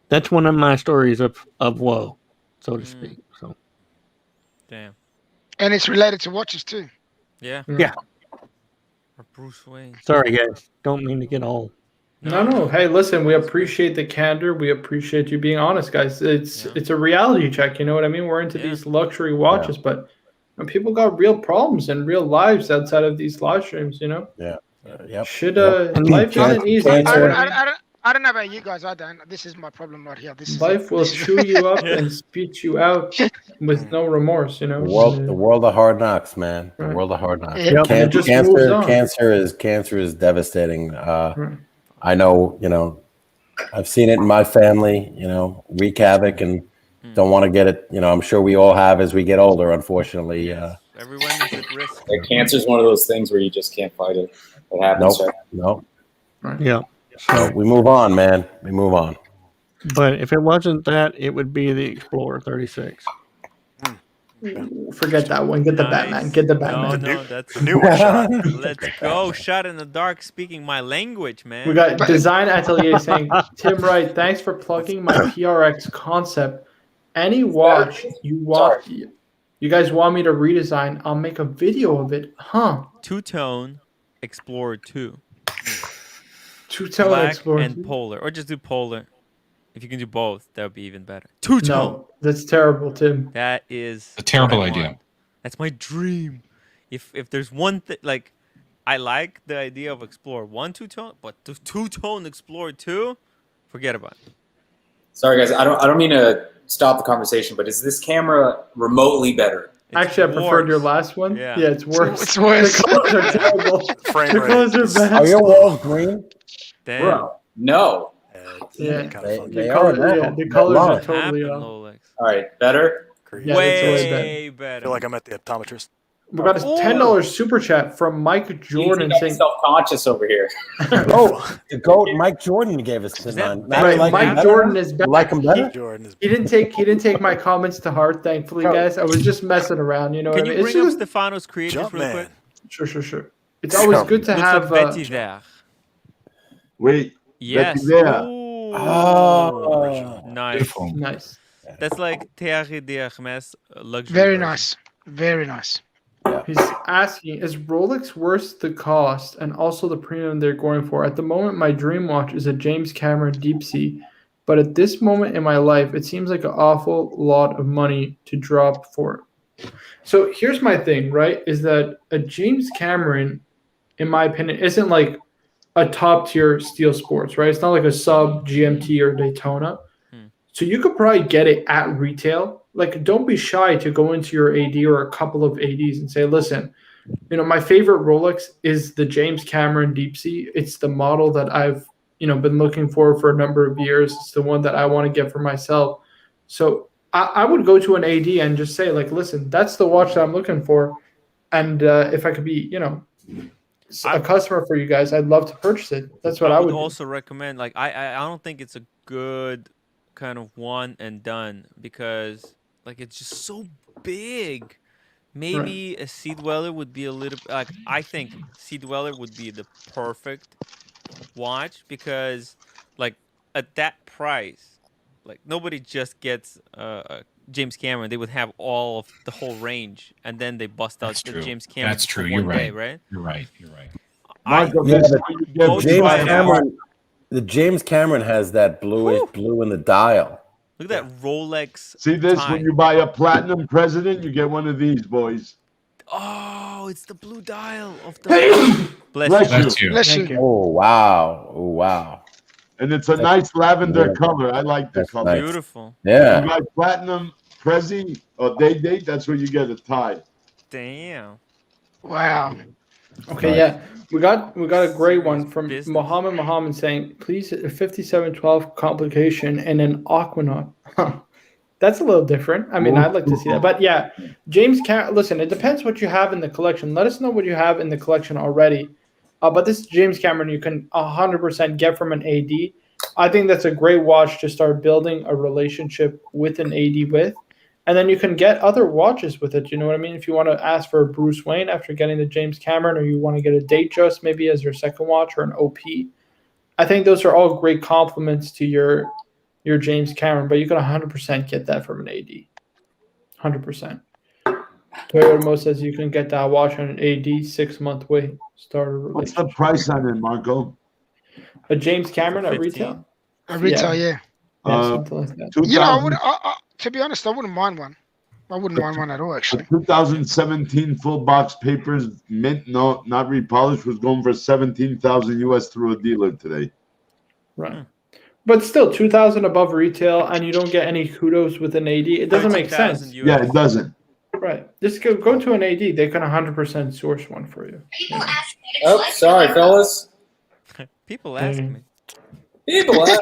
that's one of my stories of woe, so to Mm. speak. So Damn. and it's related to watches too. Yeah. Yeah. Or Bruce Wayne. sorry, guys. Don't mean to get all. No. Hey, listen, we appreciate the candor. We appreciate you being honest, guys. It's a reality check. You know what I mean? We're into Yeah. these luxury watches, but people got real problems and real lives outside of these live streams. You know, Yep. should Yep. life isn't easy. You know Cancer. what I mean? I don't know about you guys. I don't. This is my problem right here. This is Life will this is- chew you up Yeah. and spit you out with no remorse. You know, The world of hard knocks, man. The Right. world of hard knocks. Yep. And it just moves on. Cancer is devastating. Right. I know, I've seen it in my family, wreak havoc and don't want to get it. I'm sure we all have as we get older, unfortunately. Everyone is at risk. Cancer is one of those things where you just can't fight it. It happens. Nope. Yeah. So we move on, man. We move on. But if it wasn't that, it would be the Explorer 36. Forget that one. Get the Batman. Get the Batman. No, that's The new one shot. Let's go. Shot in the dark, speaking my language, man. We got Design Atelier saying, Tim Wright, thanks for plugging my PRX concept. Any watch you guys want me to redesign, I'll make a video of it. Huh. Two-tone Explorer 2. Two-tone Black Explorer. and polar. Or just do polar. If you can do both, that would be even better. Two-tone. No, that's terrible, Tim. That is A terrible what I idea. want. That's my dream. If there's one thing, like, I like the idea of Explorer 1 two-tone, but the two-tone Explorer 2, forget about it. Sorry, guys. I don't mean to stop the conversation, but is this camera remotely better? It's Actually, I preferred your worse. last one. Yeah. Yeah, it's worse. It's worse. The colors are terrible. Frame The rate. colors are is- bad. Are your walls green? Damn. Bro, no. it's Yeah. kind They- of funky. The they colors, are yeah, now. the They're colors are live. totally Happened, off. Lolex. All right, better. Crazy. Yeah, that's really Way I better. feel like I'm at the optometrist. We got a $10 super chat from Mike Jordan saying, self-conscious over here. Oh, the GOAT Mike Jordan gave us Is that $10. better? right, Like him Mike better? Jordan is back. You like him better? Jordan is. He didn't take my comments to heart, thankfully, guys. I was just messing around, you know Can what I you mean? bring up It's just, Stefano's creators real quick? Jumpman. sure. It's always good to Looks have like Betty there. Wait. Yes. Betty there. Ooh. Oh. Nice. Beautiful. nice. That's like Terre de Hermes luxury. Very version. nice. Very nice. He's asking, is Rolex worth the cost and also the premium they're going for? At the moment, my dream watch is a James Cameron Deep Sea, but at this moment in my life, it seems like an awful lot of money to drop for it. So here's my thing, right? Is that a James Cameron, in my opinion, isn't like a top tier steel sports, right? It's not like a sub GMT or Daytona. So you could probably get it at retail. Like, don't be shy to go into your AD or a couple of ADs and say, listen, my favorite Rolex is the James Cameron Deep Sea. It's the model that I've, been looking for a number of years. It's the one that I want to get for myself. So I would go to an AD and just say, like, listen, that's the watch that I'm looking for. And if I could be, a customer for you guys, I'd love to purchase it. That's what I would do. also recommend. Like, I don't think it's a good kind of one and done because like it's just so big. Maybe a Sea Dweller would be a little like I think Sea Dweller would be the perfect watch because like at that price, like nobody just gets James Cameron. They would have all of the whole range, and then they bust out That's the true. James Cameron. That's true. for You're one day, right. right? You're right. You're right. Michael, Yeah, this but is go what you James try get. it out. Cameron, the James Cameron has that bluish blue in the dial. Look at that Rolex. See this? tie. When you buy a platinum president, you get one of these, boys. Oh, it's the blue dial of the. Bless Bless you. you. That's you. Bless Thank you. you. Oh wow! Oh wow! And it's a nice lavender Yeah. color. I like the That's color. nice. Beautiful. You Yeah. buy platinum Prezi or day date, that's where you get a tie. Damn. Wow. Okay, Right. yeah. We got a great one from Business. Muhammad saying, please 5712 complication and an Aquanaut. That's a little different. I mean, I'd like to see that. But yeah, James listen, it depends what you have in the collection. Let us know what you have in the collection already. But this is James Cameron you can 100% get from an AD. I think that's a great watch to start building a relationship with an AD with. And then you can get other watches with it. You know what I mean? If you want to ask for a Bruce Wayne after getting the James Cameron, or you want to get a Datejust maybe as your second watch, or an OP, I think those are all great compliments to your James Cameron. But you can 100% get that from an AD. 100%. Toyota Mo says you can get that watch on an AD 6-month wait. Start a What's the relationship. price on it, Marco? A James Cameron at 15? retail? I retail, yeah. Yeah, Uh, something like that. 2000, You know, to be honest, I wouldn't mind one. I wouldn't mind one at all, actually. 2017 full box papers, mint, no, not repolished, was going for 17,000 US through a dealer today. Right. But still, 2,000 above retail, and you don't get any kudos with an AD. It doesn't make 13,000 sense. Yeah, it doesn't. Right. Just go to an AD. They can 100% source one for you. Yeah. Oh, sorry, fellas. People ask me. People ask.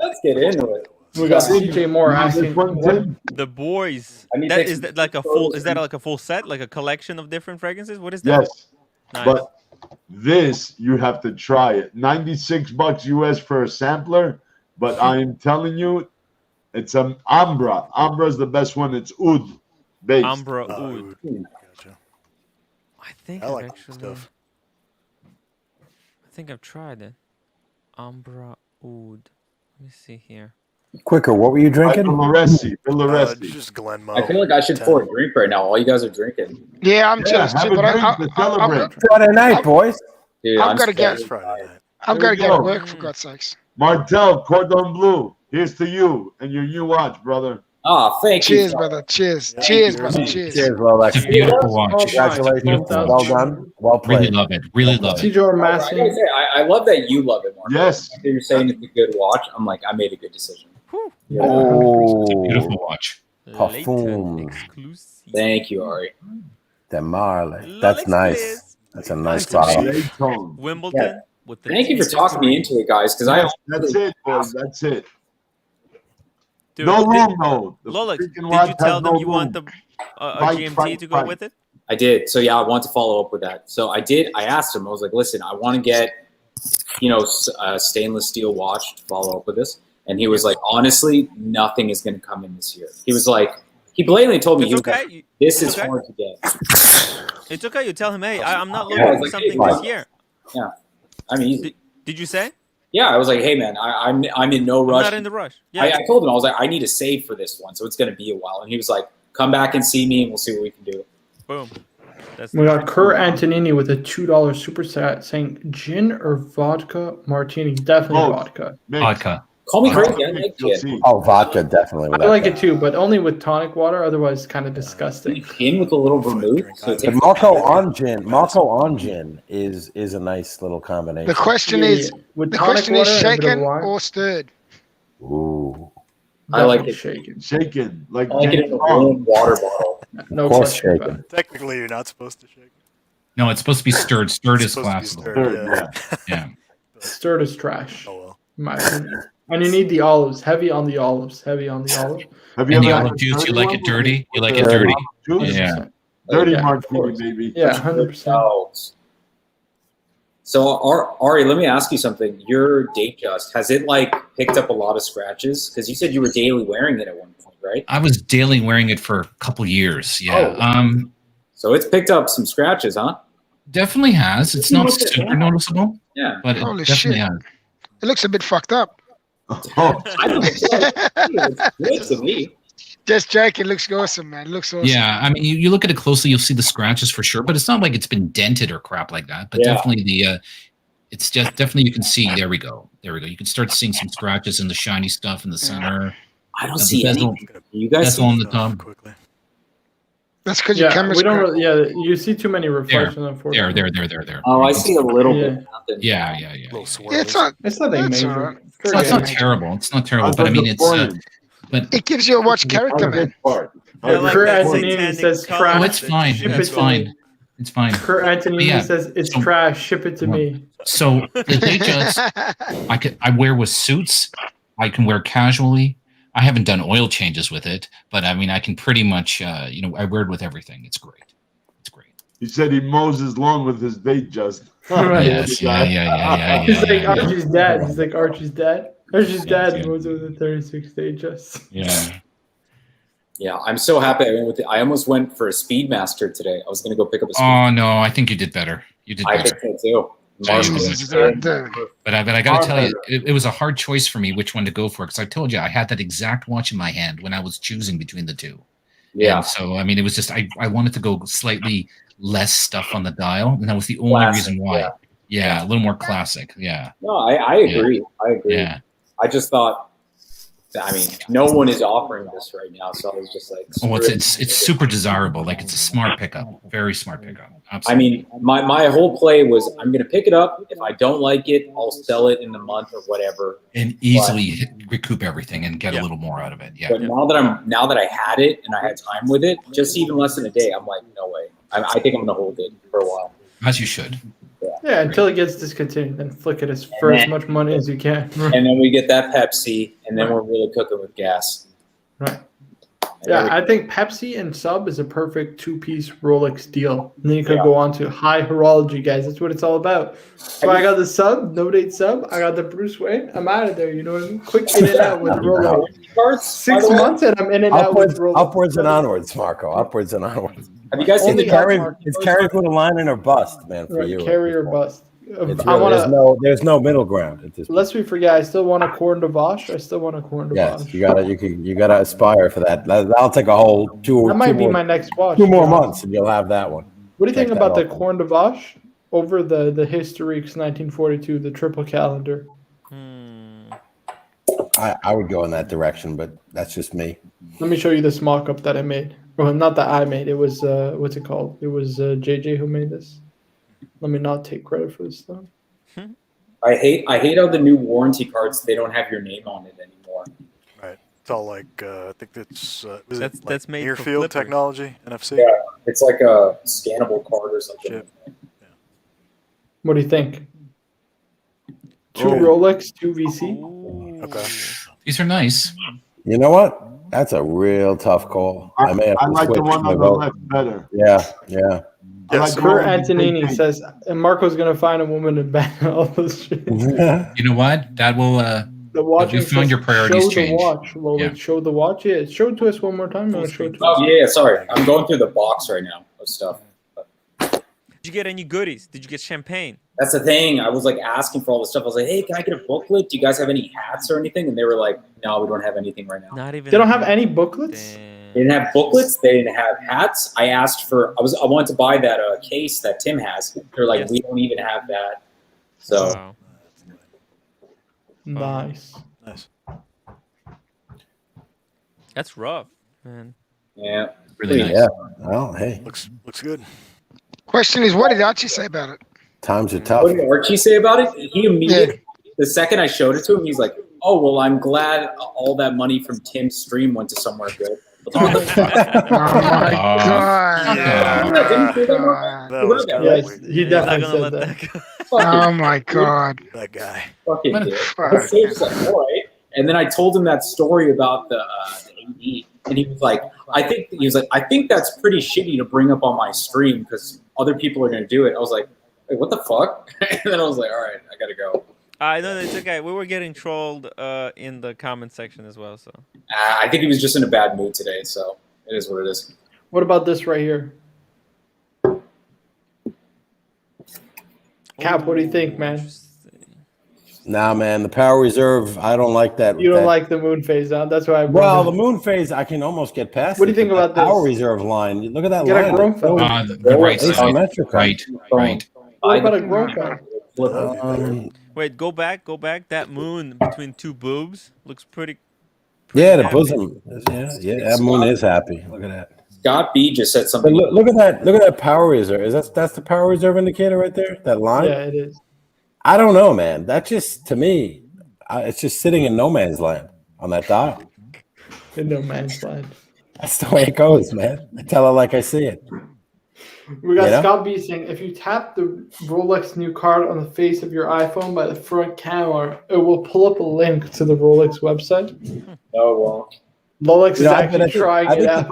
Let's get into it. We got CJ Moore asking. This one, Tim? The boys. I mean, That take is some that like a full? Is that photos. like a full set, like a collection of different fragrances? What is that? Yes, Nice. but this you have to try it. $96 US for a sampler, but I am telling you, it's an Ambra. Ambra is the best one. It's oud based. Ambra Oud. Gotcha. I think I I've like that actually. stuff. I think I've tried it. Ambra Oud. Let me see here. Quicker, what were you drinking? Villoresi. Just Glenmo. I feel like I should pour a drink right now. All you guys are drinking. Yeah, I'm Yeah, jealous have too, a but drink to celebrate. Friday night, boys. Dude, I've I'm gotta get- It's scared. Friday night. I've There got to you get to go. work, for God's sakes. Martel, Cordon Bleu. Here's to you and your new watch, brother. Ah, thank you. Cheers, brother. Cheers. Yeah, Cheers, cheers. brother. Cheers. Cheers, Rolex. It's a beautiful watch. Oh, Congratulations. Beautiful Well watch. done. Well Really played. love it. Really love it. CJ or I gotta Massey. say, I love that you love it, Mark. Yes. After you're saying it's a good watch, I'm like, I made a good decision. Whew. Yeah. Oh, Beautiful watch. Parfum. Leighton exclusive. Thank you, Ari. the Marley. That's Lolix nice. Bliss. That's a nice Nice to meet bottle. you. Daytone. Wimbledon. Yeah. With the Thank you for T-shirt. talking me into it, guys, because Yes, that's it, boys. That's it. Dude, No did- room, though. The Lolix, freaking did watch you tell has them no you want room. a Fight, GMT fight, to go fight. with it? I did. So yeah, I want to follow up with that. So I did. I asked him. I was like, "Listen, I want to get, a stainless steel watch to follow up with this." And he was like, "Honestly, nothing is going to come in this year." He was like, he blatantly told me, It's he was okay. like, "This It's is okay. hard to get." It's okay. You tell him, hey, I'm not Yeah, looking I for was like, something hey, this year. I mean, easy. Did you say? Yeah, I was like, "Hey, man, I'm in no I'm rush." not in the rush. Yeah. I told him, I was like, "I need to save for this one, so it's going to be a while." And he was like, "Come back and see me, and we'll see what we can do." Boom. That's We got Kurt Antonini with a $2 super set saying gin or vodka martini. Definitely Both. vodka. Mix. Vodka. Call me Vodka. crazy. I like You'll gin. see. Oh, vodka, definitely. I without like that. it too, but only with tonic water. Otherwise, kind of disgusting. Gin with a little vermouth. So it But takes Marco on gin is a nice little combination. The question Yeah, is, yeah. With the tonic question is water and a bit of shaken wine, or stirred? Ooh, I like definitely it. shaken. Shaken. Like I like it James in a Bond. warm water bottle. No Of course question shaken. about it. Technically, you're not supposed to shake it. No, it's supposed to be stirred. Stirred It's is supposed to be classical. stirred, Stirred, yeah. Yeah. Stirred is trash. Oh well. in my opinion. And you need the olives. Heavy on the olives. Heavy on the olives. Have you And the ever had olive a juice, you dirty like one it dirty? You like with it the dirty? juice? Yeah. 100%. Dirty Yeah, of martini, course. baby. Yeah, 100%. Dogs. So Ari, let me ask you something. Your Datejust, has it like picked up a lot of scratches? Because you said you were daily wearing it at one point, right? I was daily wearing it for a couple years. Yeah. Oh. So it's picked up some scratches, huh? Definitely has. It's not super noticeable, Yeah. but it Holy definitely shit. has. It looks a bit fucked up. Oh, I think it's good to me. Just joking. It looks awesome, man. It looks awesome. Yeah, I mean, you look at it closely, you'll see the scratches for sure, but it's not like it's been dented or crap like that. But Yeah. definitely it's just definitely you can see. There we go. You can start seeing some scratches in the shiny stuff in the center. I don't The see bezel- anything. You guys That's see on the top. Quickly. That's because your Yeah, camera's we don't crap. really, yeah, you see too many reflections, unfortunately. There. Oh, I see a little Yeah. bit. Nothing. Yeah. Little swirls. Yeah, it's not. It's nothing That's major. alright. Very Well, it's good. not terrible. It's not terrible, That's but I mean, the it's. point. But It gives you a watch character, That's the man. part. Yeah, like Kurt that Antonini satanic says color trash. oh, it's fine. that you It's have fine. It's fine. Kurt Anthony Yeah, says it's so- trash. Ship it to me. So the Datejust, I wear with suits. I can wear casually. I haven't done oil changes with it, but I mean, I can pretty much, I wear it with everything. It's great. It's great. He said he mows his lawn with his Datejust. Right. Yes, yeah. He's like yeah. Archie's dad. He's like Archie's dad. Archie's dad yeah. moves with the 36 Datejust. Yeah. Yeah, I'm so happy I went with it. I almost went for a Speedmaster today. I was going to go pick up a Oh no, I think you did better. You did I better. think so too. Yeah, you Marcus did is much But I got to tell you, it was a hard choice for me which one to go for because I told you I had that exact watch in my hand when I was choosing between the two. Yeah. And so I mean, it was just I wanted to go slightly less stuff on the dial, and that was the only Classic, reason why. Yeah, a little more classic. Yeah. No, I agree. I agree. Yeah. I just thought, I mean, no one is offering this right now, so I was just like, Oh, screw it. it's super desirable. Like it's a smart pickup, very smart pickup. I Absolutely. mean, my whole play was I'm going to pick it up. If I don't like it, I'll sell it in the month or whatever. And easily recoup everything and get a little more out of it. Yeah. But now that I had it and I had time with it, just even less than a day, I'm like, no way. I think I'm going to hold it for a while. As you should. Yeah, until it gets discontinued, then flick it for as much money as you can. And then we get that Pepsi, and then we're really cooking with gas. Right. Yeah, I think Pepsi and Sub is a perfect two-piece Rolex deal. And then you could go on to high horology, guys. That's what it's all about. So I got the Sub, no date Sub. I got the Bruce Wayne. I'm out of there. You know what I mean? Quick in and out with Rolex. 6 months and I'm in and out with Rolex. Upwards and onwards, Marco. Upwards and onwards. Have you guys seen the It's carry for the line or bust, man, for you. Carry or bust. It's I really, want there's no middle ground at this. Lest we forget, I still want a corn de vache. I still want a corn de Yes, vache. you gotta aspire for that. That'll take a whole That might be my next watch. 2 more months, and you'll have that one. What do you think Check about that the off. corn de vache over the Historiques 1942, the triple calendar? I would go in that direction, but that's just me. Let me show you this mock-up that I made. Well, not that I made. It was what's it called? It was JJ who made this. Let me not take credit for this though. I hate how the new warranty cards, they don't have your name on it anymore. Right. It's all like I think That's made near for field flippers. technology, NFC. Yeah, it's like a scannable card or something. Shit. What do you think? Two Oh. Rolex, two VC. Okay. These are nice. You know what? That's a real tough call. I may have I to like the switch one my on the vote. left better. Yeah. I like the Kurt one with the Antonini pink. says, and Marco's gonna find a woman and ban all this shit. You know what? That will The watch. you find your priorities show change. the watch. Rolex. Yeah. Show the watch. Yeah, show it to us one more time. You wanna show it to us? Oh, yeah, sorry. I'm going through the box right now of stuff. Did you get any goodies? Did you get champagne? That's the thing. I was like asking for all this stuff. I was like, hey, can I get a booklet? Do you guys have any hats or anything? And they were like, no, we don't have anything right now. Not even. They don't have any booklets. They didn't have booklets. They didn't have hats. I asked for. I wanted to buy that case that Tim has. They're like, Yes. we don't even have that. So Wow. Nice. Nice. That's rough, man. yeah, really nice. Yeah. Well, hey, Looks good. Question is, what did Archie say about it? times are tough. what did Archie say about it? He immediately, the second I showed it to him, he's like, oh well, I'm glad all that money from Tim's stream went to somewhere good. Oh my god! That was kind Yes, of he He's not definitely gonna said let that. that go. Oh my god! that guy. Fucking What a- did. So he was like, all right. And then I told him that story about the AD, and he was like, I think that's pretty shitty to bring up on my stream because other people are gonna do it. I was like, wait, what the fuck? And then I was like, all right, I gotta go. I know it's okay. We were getting trolled in the comment section as well. So I think he was just in a bad mood today, so it is what it is. What about this right here? Cap, what do you think, man? Nah, man, the power reserve. I don't like that. You don't that- like the moon phase, huh? That's why I Well, the brought it. moon phase, I can almost get past. What do you it, think but about the power this? reserve line? Look at that Get a line. grown It's fella. so The right side. asymmetrical. Right. Right. What about a grown guy? wait, go back. That moon between two boobs looks pretty. Yeah, the happy. bosom. Yeah, that moon is happy. Look at that. Scott B just said But something. look at that. Look at that power reserve. That's the power reserve indicator right there. That line. Yeah, it is. I don't know, man. That just to me, it's just sitting in no man's land on that dial. In no man's land. That's the way it goes, man. I tell it like I see it. We got You know? Scott B saying if you tap the Rolex new card on the face of your iPhone by the front camera, it will pull up a link to the Rolex website. Oh well. Rolex is I actually trying it out.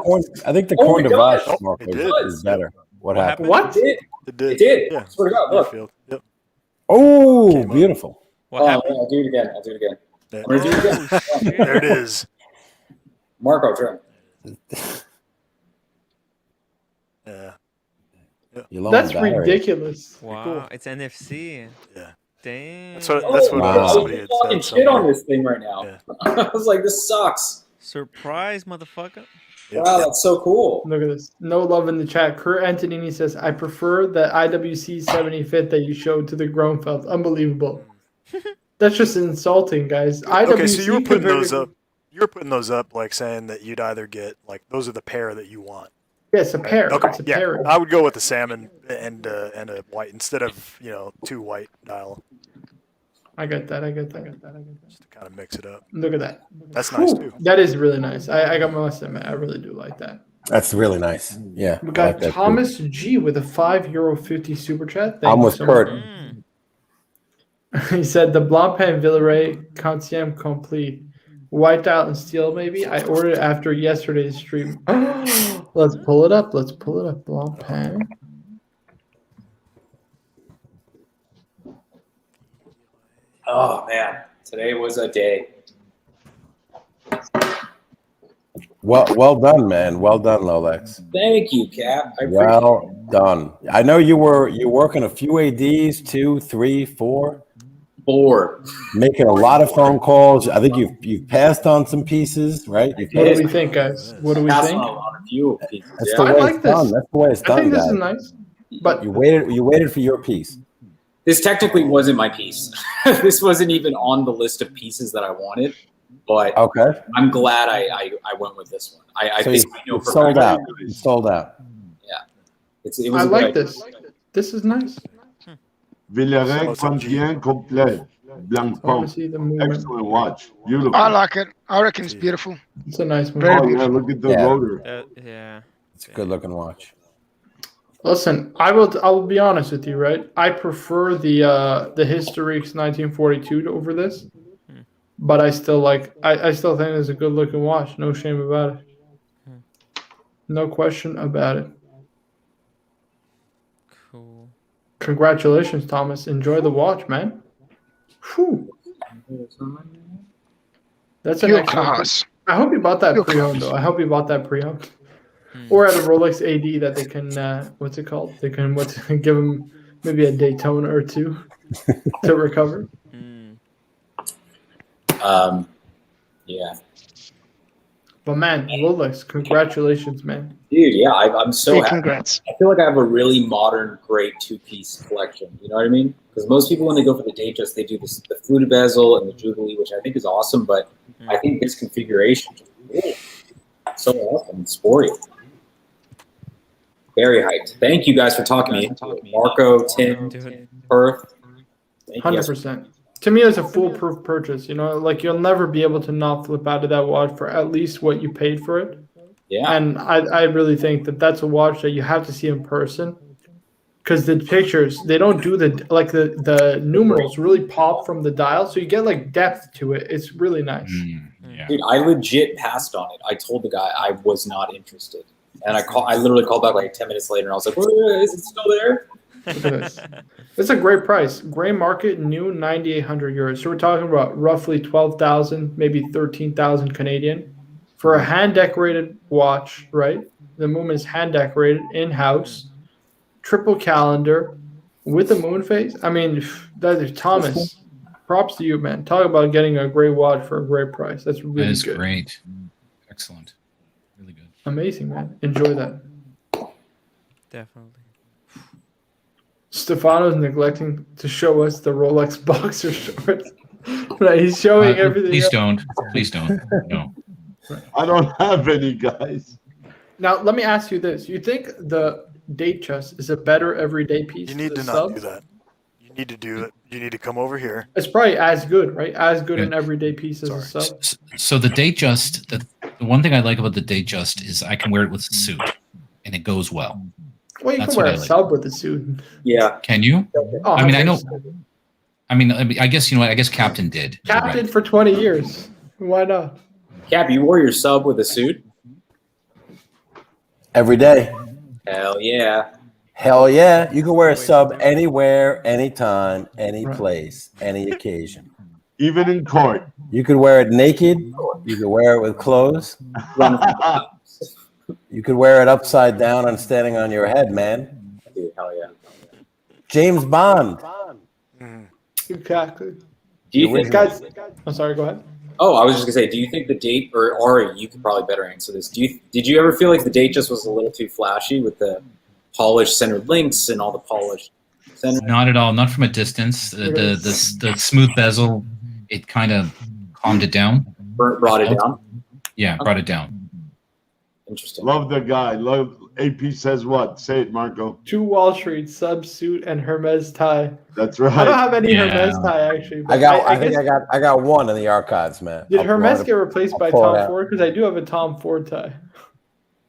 I think the Oh, coin it device does. Marco, It did. is better. What happened? What? It did. It did. It did. Yeah. I swear to God, look. Fairfield. Yep. Oh, Came up. beautiful. What Oh, happened? I'll do it again. Yeah. I'm gonna do it again. shit. There it is. Marco, turn. Yeah. You're low on That's battery. ridiculous. Wow, Cool. it's NFC. Yeah. Damn. That's what Wow. somebody had Talking said. shit on somewhere. this thing right now. Yeah. I was like, this sucks. Surprise, motherfucker. Yep. Wow, that's so cool. Look at this. No love in the chat. Kurt Antonini says, I prefer the IWC 75th that you showed to the Groenfeld. Unbelievable. That's just insulting, guys. IWC Okay, so you were putting compared those to- up. You were putting those up, like saying that you'd either get like those are the pair that you want. Yeah, it's a pair. Okay, It's a yeah, pair. I would go with the salmon and a white instead of 2 white dial, I get that. just to kind of mix it up. Look at that. That's nice Whew, too. That is really nice. I got must admit, I really do like that. That's really nice. Yeah. We I got like that too. Thomas G with a €5.50 super chat. Thank I'm you with so Kurt. Mm. much. He said the Blancpain Villeray Quantième complete. White out and steel, maybe. I ordered it after yesterday's stream. Let's pull it up. Blancpain. Oh man, today was a day. Well done, man. Well done, Lolex. Thank you, Cap. I appreciate it. Well done. I know you're working a few ADs, 2, 3, 4, Bored. making a lot of phone calls. I think you've passed on some pieces, right? You've What do passed- we think, guys? What do we That's think? on a lot of few pieces. That's Yeah. the I way like it's done. this. That's the way it's I done, think this guys. is nice. But You waited for your piece. This technically wasn't my piece. This wasn't even on the list of pieces that I wanted, but Okay. I'm glad I went with this one. I So think I know it's for sold fact- out. It's sold out. It was I a good like idea. this. This is nice. Villeray Awesome, G. Quantien complet. Blanc I want pump. to see the movement. Excellent watch. Beautiful. I like it. I reckon it's beautiful. It's a nice one. Very Oh, yeah, beautiful. look at the Yeah. rotor. Yeah. It's a good looking watch. Listen, I will be honest with you, right? I prefer the Historiques 1942 over this, but I still I still think it's a good looking watch. No shame about it. No question about it. Cool. Congratulations, Thomas. Enjoy the watch, man. Whew. That's an Fuel excellent. class. I hope you bought that Fuel pre-owned class. though. I hope you bought that pre-owned. Or at a Rolex AD that they can, what's it called? They can give them maybe a Daytona or two to recover. Mm. Yeah, But man, Rolex, congratulations, man. dude. Yeah, I'm so Hey, happy. congrats. I feel like I have a really modern, great two-piece collection. You know what I mean? Because most people, when they go for the Datejust, they do this, the fluted bezel and the Jubilee, which I think is awesome. But I think this configuration is cool. So awesome and sporty. Very hyped. Thank you guys for talking to me. Marco, Tim, Dude. Perth. Thank you guys. 100%. To me, it's a foolproof purchase. You know, like you'll never be able to not flip out of that watch for at least what you paid for it. Yeah. And I really think that that's a watch that you have to see in person. Because the pictures, they don't do the numerals really pop from the dial. So you get like depth to it. It's really nice. Yeah. Dude, I legit passed on it. I told the guy I was not interested. And I literally called back like 10 minutes later and I was like, is it still there? Look at this. It's a great price. Gray market, new 9,800 euros. So we're talking about roughly 12,000, maybe 13,000 Canadian for a hand decorated watch, right? The movement is hand decorated in house, triple calendar with the moon phase. I mean, that is Thomas. Props to you, man. Talk about getting a great watch for a great price. That's really That is good. great. Excellent. Really good. Amazing, man. Enjoy that. Definitely. Stefano's neglecting to show us the Rolex boxer shorts. Right, he's showing everything. Please else. don't. Please don't. No. I don't have any, guys. Now, let me ask you this. You think the Datejust is a better everyday piece? You need to to the not sub? do that. You need to do it. You need to come over here. It's probably as good, right? As good an Yeah. everyday piece as a Sorry. sub. So the Datejust, the one thing I like about the Datejust is I can wear it with a suit, and it goes well. Well, you That's can wear what a I like. sub with a suit. Yeah. Can you? Oh, I mean, I know. 100%. I guess you know what. I guess Captain did. You're Captain right. for 20 years. Why not? Cap, you wore your sub with a suit? Every day. Hell yeah. Hell yeah. You can wear a Way to sub do it. anywhere, anytime, any Right. place, any occasion. Even in court. You could wear it naked. You could wear it with clothes. You could wear it upside down and standing on your head, man. Dude, hell yeah. James Bond. Exactly. Do you The think, Guys, I'm sorry, go ahead. oh, I was just gonna say, do you think the date, or Ari, you could probably better answer this. Did you ever feel like the date just was a little too flashy with the polished centered links and all the polished center? Not at all. Not from a distance. The smooth bezel, it kind of calmed it down. Brought it down? Yeah, brought it down. Interesting. Love the guy. Love AP says what? Say it, Marco. Two Wall Street sub suit and Hermes tie. That's right. I don't have any Yeah. Hermes tie actually. But I guess, think I got one in the archives, man. did I'll Hermes pull it- get replaced by pull it Tom out. Ford? Because I do have a Tom Ford tie.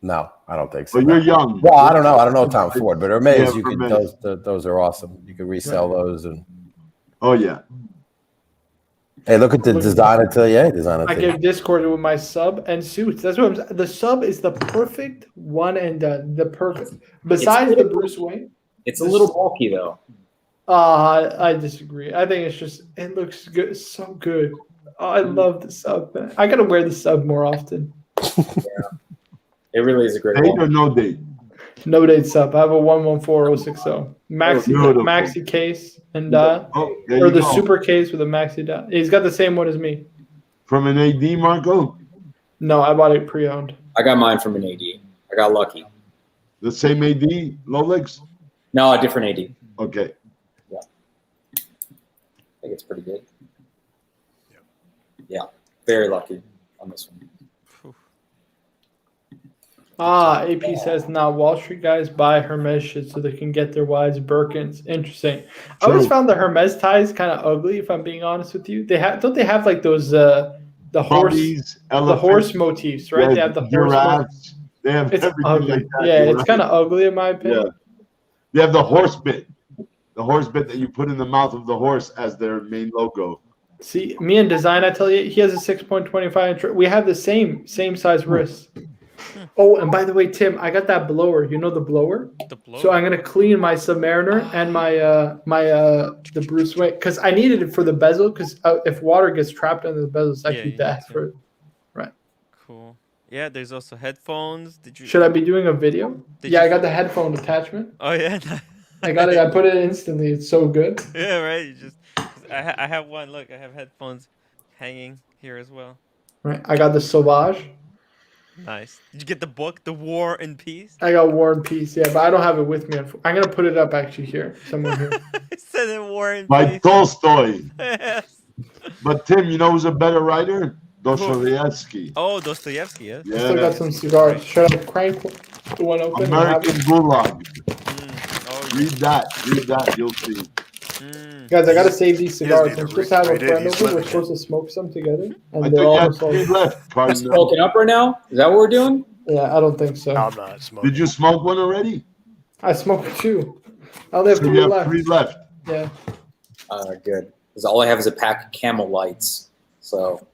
No, I don't think so. But you're young. Well, I don't know. I don't know Tom Ford, but Hermes, Yeah, you could Hermes. those are awesome. You could resell those and Oh yeah. hey, look at the design atelier. Design I atelier. get Discord with my sub and suits. That's what I'm. The sub is the perfect one and done. The perfect. Besides the Bruce Wayne. It's a little bulky though. I disagree. I think it's just it looks good, so good. Oh, I love the sub. Man. I gotta wear the sub more often. It really is a great Date one. or no date? No date sub. I have a 114060 maxi beautiful. maxi case and Oh, there or you the go. super case with a maxi dot. He's got the same one as me. From an AD, Marco? No, I bought it pre-owned. I got mine from an AD. I got lucky. The same AD, Rolex? No, a different AD. Okay. I think it's pretty good. Yeah, very lucky on this one. AP says now Wall Street guys buy Hermes shit so they can get their wives Birkins. Interesting. I always True. found the Hermes ties kind of ugly. If I'm being honest with you, don't they have like those the horse Puppies, the elephants, horse motifs, right? yeah, they have the horse. giraffes. They have It's everything ugly. like that. Yeah, you're it's right. kind of ugly in my opinion. Yeah. They have the horse bit. The horse bit that you put in the mouth of the horse as their main logo. See, me and design, I tell you, he has a 6.25 inch. We have the same size wrist. Oh, and by the way, Tim, I got that blower. You know the blower? The blow. So I'm gonna clean my Submariner and my the Bruce Wayne because I needed it for the bezel because if water gets trapped under the bezel, it's Yeah, actually you bad need to. for it. Cool. Yeah, there's also headphones. Did you? Should I be doing a video? Did Yeah, you- I got the headphone attachment. Oh yeah. I got it. I put it instantly. It's so good. Yeah, right. You just. I have one. Look, I have headphones hanging here as well. Right. I got the Sauvage. Nice. Did you get the book, The War and Peace? I got War and Peace. Yeah, but I don't have it with me. I'm gonna put it up actually here, somewhere here. It said in War and By Peace. Tolstoy. Yes. But Tim, you know who's a better writer? Dostoevsky. Oh, Dostoevsky. Yeah. I still got Yeah. some cigars. Should I crank the one open? and have American it? Gulag. Oh, Read that. You'll see. mm. Guys, I gotta save these He doesn't cigars. need I'm to supposed to have a read it, friend he's over. We're living it. supposed to smoke some together, I and think they're you all have sold. 3 left, Cardinal. Smoking up right now? Is that what we're doing? Yeah, I don't think so. No, I'm not smoking. Did you smoke one already? I smoked 2. I only have So 3 you have left. 3 left. Yeah. Good. Because all I have is a pack of Camel Lights. So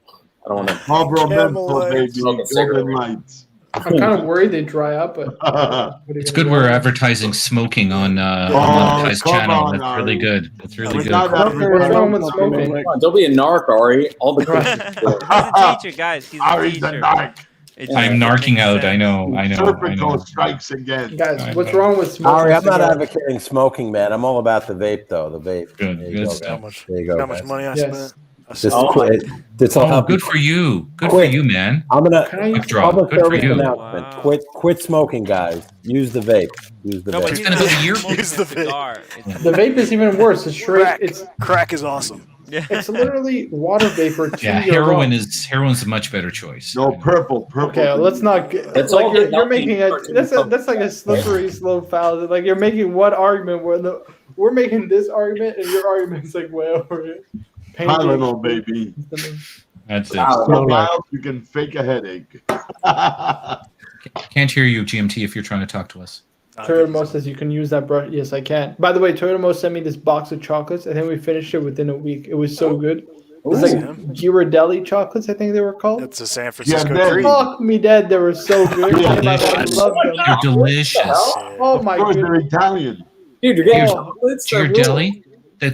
I don't want to. Marlboro Camel Menthol, baby. lights. Smoke a cigarette. Golden lights. I'm kind of worried they dry up, but what are you It's gonna good do? we're advertising smoking on Oh, Monetized come channel. on, That's really Ari. good. That's really We're good. not What's wrong with advertising. smoking? Come on, don't be a narc, Ari. All the Right. questions. He's a teacher, guys. He's a Ari's the teacher. narc. It I'm just narking makes out. I sense. know. I know. Serpico strikes again. Guys, what's wrong with smoking? Ari, I'm not cigars? advocating smoking, man. I'm all about the vape, though. The vape. Good, There you good go, stuff. How guys. much? There you go. How much guys. money I Yes. spent? I Just Oh, quit. This will Oh, help. good for you. Good for Quit. you, man. I'm gonna Can I- Quick draw. public Good for service you. announcement. Wow. Quit smoking, guys. Use the vape. Use the No, but vape. It's he's gonna not be the year- smoking Use a the vape. cigar. It's- The vape is even worse. It's straight. Crack. It's Crack is awesome. Yeah. it's literally water vapor. To Yeah, your lungs. heroin's a much better choice. No, purple. Okay, let's not get. Let's like all you're, get you're healthy making and a start doing that's like a slippery slope fallacy. Like you're making one argument where we're making this argument and your argument's like way over it. Tylenol, baby. That's it. Wow. So mild, you can fake a headache. Can't hear you, GMT, if you're trying to talk to us. Toyotomo says you can use that brush. Yes, I can. By the way, Toyotomo sent me this box of chocolates. I think we finished it within a week. It was so good. It's like Ghirardelli chocolates, I think they were called. That's a San Francisco Ghirardelli. treat. Fuck me dead. They were so good. Yeah, Tim, I love them. They're delicious. Oh my Of course, they're goodness. Italian. Dude, you're getting Oh. chocolates? To your deli, Guys,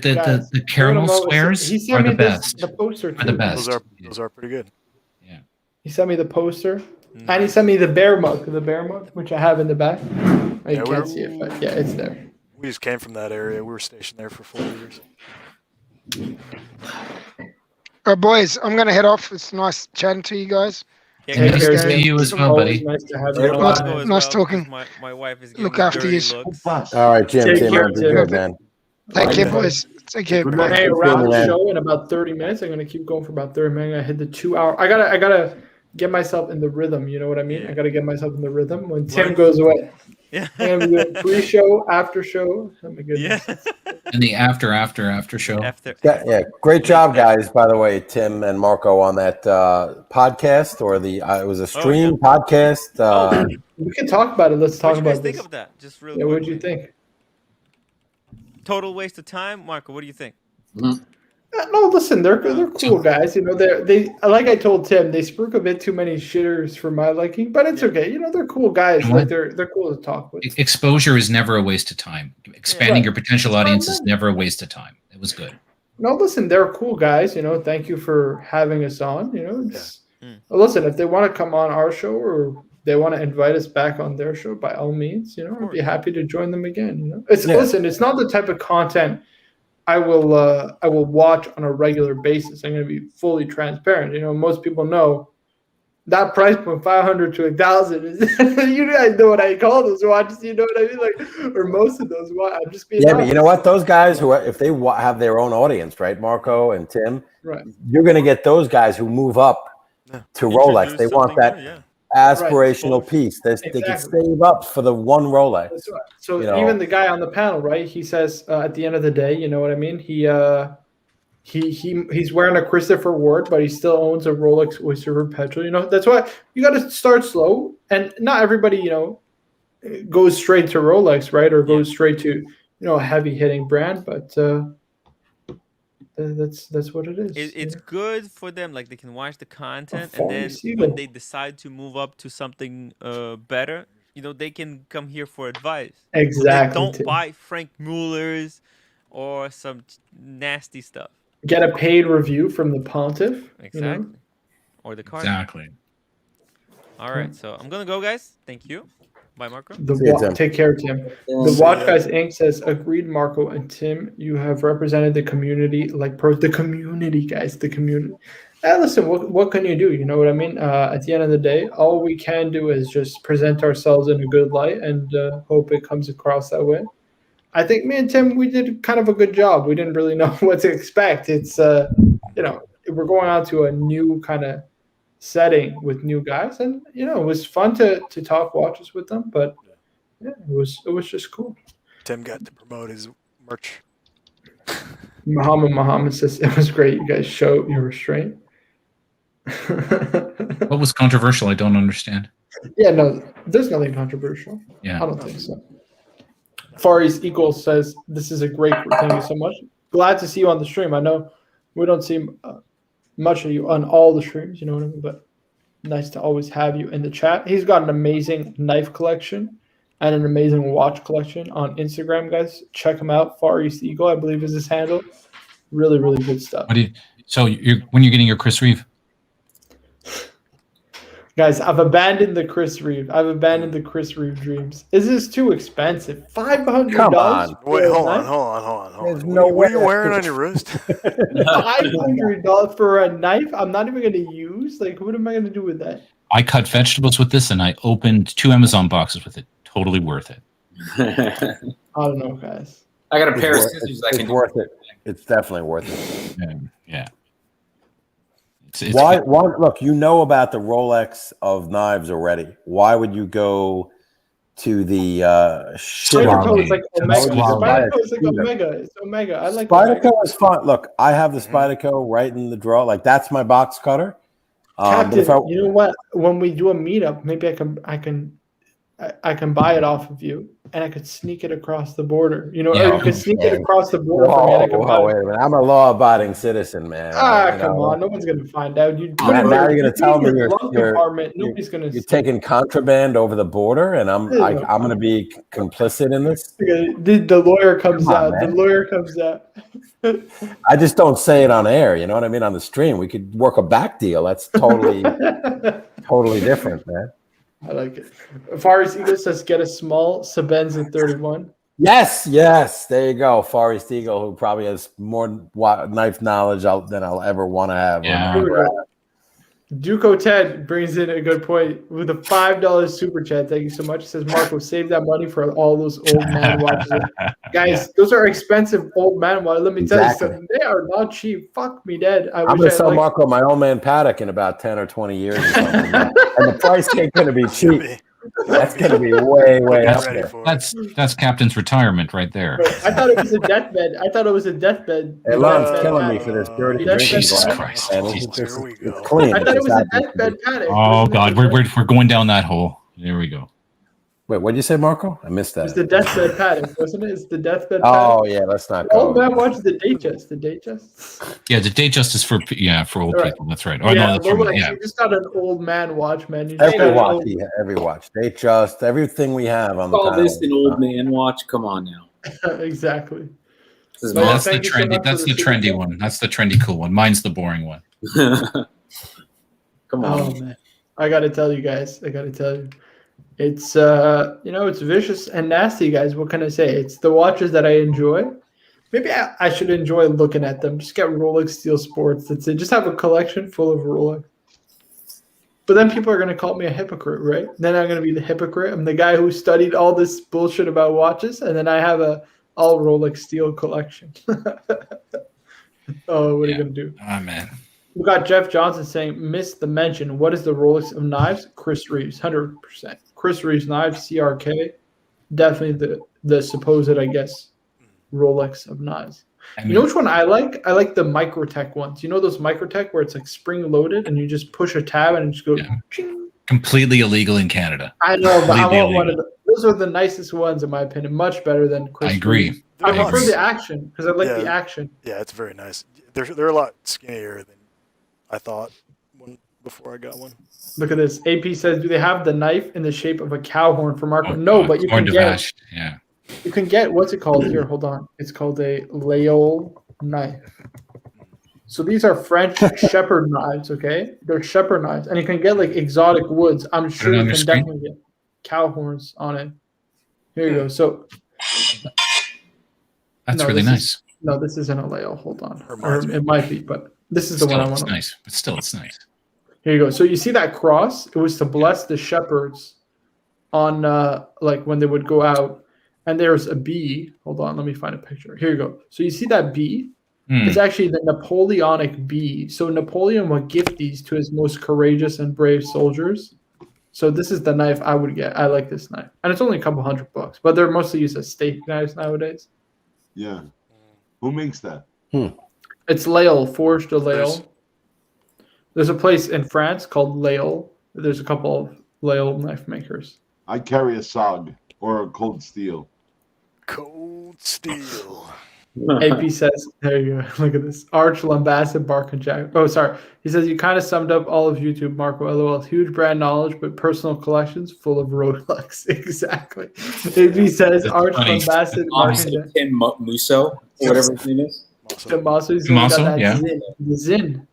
the caramel Toyotomo squares he are sent the me this, best. the poster Are too. the best. Those are pretty good. Yeah. He sent me the poster. And he sent me the bear mug, which I have in the back. Oh, you Yeah, can't see it, but yeah, it's there. We just came from that area. We were stationed there for 4 years. Boys, I'm going to head off. It's nice chatting to you guys. Yeah, Take Nice care, to see Tim. you as well, Always buddy. nice to have Hey, you. Nice, on. Nice talking. My wife is giving Look me after dirty yous. looks. All right, Jim. Take Tim, care, man, be Tim. good, man. Take care, Okay. boys. Take care. Good Bye. night. Hey, Good wrap seeing you, the man. show in about 30 minutes. I'm gonna keep going for about 30 minutes. I hit the 2 hour. I gotta get myself in the rhythm. You know what I mean? Yeah. I gotta get myself in the rhythm when Tim Learn- goes away. Yeah. I'm gonna be doing pre-show, after show. Oh my goodness. Yeah. And the after show. After. Yeah, great job, guys. By the way, Tim and Marco on that podcast or the it was a stream podcast. We can talk about it. Let's talk What do you guys about think this. of that? Just real Yeah, quick. what do you think? Total waste of time, Marco. What do you think? No, listen, they're cool guys. You know, they like I told Tim, they spruik a bit too many shitters for my liking, but it's okay. You know, they're cool guys. You know Like what? they're cool to talk with. Exposure is never a waste of time. Expanding Right. your potential It's audience fine, is man. never a waste of time. It was good. No, listen, they're cool guys. You know, thank you for having us on. You know, it's, listen, if they want to come on our show or they want to invite us back on their show, by all means, you know, I'd be happy to join them again. You know, listen, it's not the type of content I will watch on a regular basis. I'm going to be fully transparent. You know, most people know that price point 500 to 1,000 is. You guys know what I call those watches. You know what I mean? Like, or most of those. I'm just being. Yeah, honest. but you know what? Those guys who, if they have their own audience, right, Marco and Tim, Right. you're going to get those guys who move up to Rolex. They want that aspirational piece. They can Exactly. save up for the one Rolex. That's right. So you know. even the guy on the panel, right? He says at the end of the day, you know what I mean? He's wearing a Christopher Ward, but he still owns a Rolex Oyster Perpetual. You know, that's why you got to start slow, and not everybody, you know, goes straight to Rolex, right? Or goes straight to a heavy hitting brand, but that's what it is. It's good for them. Like they can watch the content, Oh, and then see when them. they decide to move up to something better, you know, they can come here for advice. Exactly, They don't Tim. buy Frank Mueller's or some nasty stuff. Get a paid review from the Pontiff. Exactly. You know? Or the Cardinal. Exactly. All right, so I'm gonna go, guys. Thank you. Bye, Marco. Take care, Tim. The Watch Guys Inc. says, agreed, Marco and Tim. You have represented the community like the community, guys. The community. Listen, what can you do? You know what I mean? At the end of the day, all we can do is just present ourselves in a good light and hope it comes across that way. I think me and Tim, we did kind of a good job. We didn't really know what to expect. It's, you know, we're going on to a new kind of setting with new guys, and you know, it was fun to talk watches with them. But yeah, it was just cool. Tim got to promote his merch. Muhammad says it was great. You guys showed your restraint. What was controversial? I don't understand. Yeah, no, there's nothing controversial. Yeah. I don't think so. Far East Eagles says, this is a great group. Thank you so much. Glad to see you on the stream. I know we don't see much of you on all the streams, you know what I mean? But nice to always have you in the chat. He's got an amazing knife collection and an amazing watch collection on Instagram, guys. Check him out. Far East Eagle, I believe, is his handle. Really, really good stuff. So when you're getting your Chris Reeve? Guys, I've abandoned the Chris Reeve. I've abandoned the Chris Reeve dreams. This is too expensive. $500. Come on. Wait, hold on. There's no What way are you wearing on your wrist? $500 for a knife I'm not even going to use? Like, what am I going to do with that? I cut vegetables with this, and I opened 2 Amazon boxes with it. Totally worth it. I don't know, guys. I got a pair of scissors I can It's worth it. It's definitely worth it. Yeah. Why? Look, you know about the Rolex of knives already. Why would you go to the Spyderco is like Omega. Spyderco Spyderco is like Omega. It's Omega. I like Spyderco is fun. Look, I have the Spyderco right in the drawer. Like that's my box cutter. Captain, you know what? When we do a meetup, maybe I can I can buy it off of you, and I could sneak it across the border. You know, Yeah. or you could sneak it across the border for me, and I could buy Whoa, it. wait a minute. I'm a law-abiding citizen, man. Come on, no one's gonna find out. You put Now, it in now your, you're you going to tell put it in me your glove compartment. Nobody's gonna. you're taking contraband over the border, and I'm Yeah. going to be complicit in this. The lawyer comes Come on, out. The man. lawyer comes out. I just don't say it on air. You know what I mean? On the stream, we could work a back deal. That's totally different, man. I like it. Faris Eagle says, "Get a small Sabenz at 31." Yes. There you go. Far East Eagle, who probably has more knife knowledge than I'll ever want to have. Yeah. Here we go. Duco Ted brings in a good point with a $5 super chat. Thank you so much. He says, Marco, save that money for all those old man watches. Guys, those are expensive old man watches. Let me tell you something. They are not cheap. Fuck me dead. I'm going to sell Marco my old man paddock in about 10 or 20 years or something. And the price ain't going to be cheap. That's going to be way up there. That's Captain's retirement right there. I thought it was a deathbed. Hey, Lon's killing me for this dirty drinking. Jesus glass. Christ. And Jesus. it's clean. I thought it was a deathbed paddock. Oh God, we're going down that hole. There we go. Wait, what did you say, Marco? I missed that. It's the deathbed paddock, wasn't it? It's the deathbed paddock. Oh yeah, let's not go. Old man watches the date chest. The date chest. Yeah, the date just is for old Right. people. That's right. Oh, yeah, no, that's you just got an old man watch, man. You just Every got an watch, old- every watch. They just everything we have on the Call panel. this an old man watch? Come on now. Exactly. This is Well, that's the thank you so trendy. much That's for the the super trendy chat. one. That's the trendy cool one. Mine's the boring one. Come on. Oh man, I got to tell you guys. It's it's vicious and nasty, guys. What can I say? It's the watches that I enjoy. Maybe I should enjoy looking at them. Just get Rolex Steel Sports. That's it. Just have a collection full of Rolex. But then people are going to call me a hypocrite, right? Then I'm going to be the hypocrite. I'm the guy who studied all this bullshit about watches, and then I have a all Rolex Steel collection. Oh, what are you going to do? Oh man. We got Jeff Johnson saying, missed the mention. What is the Rolex of knives? Chris Reeves, 100%. Chris Reeves knives, CRK. Definitely the supposed, I guess, Rolex of knives. You know which one I like? I like the Microtech ones. You know those Microtech where it's like spring loaded and you just push a tab and it just goes. Ching. Completely illegal in Canada. I know, but I Completely want one of illegal. those. Are the nicest ones in my opinion. Much better than Chris I agree. Reeves. I I prefer agree. the action because I like the action. Yeah, it's very nice. They're a lot skinnier than I thought before I got one. Look at this. AP says, do they have the knife in the shape of a cow horn for Marco? No, but you can get. Yeah. You can get what's it called here? Hold on. It's called a Laol knife. So these are French shepherd knives. Okay, they're shepherd knives, and you can get like exotic woods. I'm sure you can definitely get cow horns on it. Here you go. So that's really nice. No, this isn't a Laol. Hold on, or it might be, but this is the one I want. It's nice, but still, it's nice. Here you go. So you see that cross? It was to bless the shepherds on like when they would go out. And there's a bee. Hold on, let me find a picture. Here you go. So you see that bee? It's actually the Napoleonic bee. So Napoleon would gift these to his most courageous and brave soldiers. So this is the knife I would get. I like this knife. And it's only a couple $100, but they're mostly used as steak knives nowadays. Yeah. Who makes that? It's Laol, Forged de Laol. There's a place in France called Laol. There's a couple of Laol knife makers. I carry a SOG or a Cold Steel. Cold Steel. AP says, there you go. Look at this. Arch Lambasted Bark and Jack. Oh, sorry. He says, you kind of summed up all of YouTube, Marco. LOL. Huge brand knowledge, but personal collections full of Rolex. Exactly. AP says, Arch Lambasted Bark and Jack. Tim Musso, whatever his name is. Tommaso, yeah. Zin.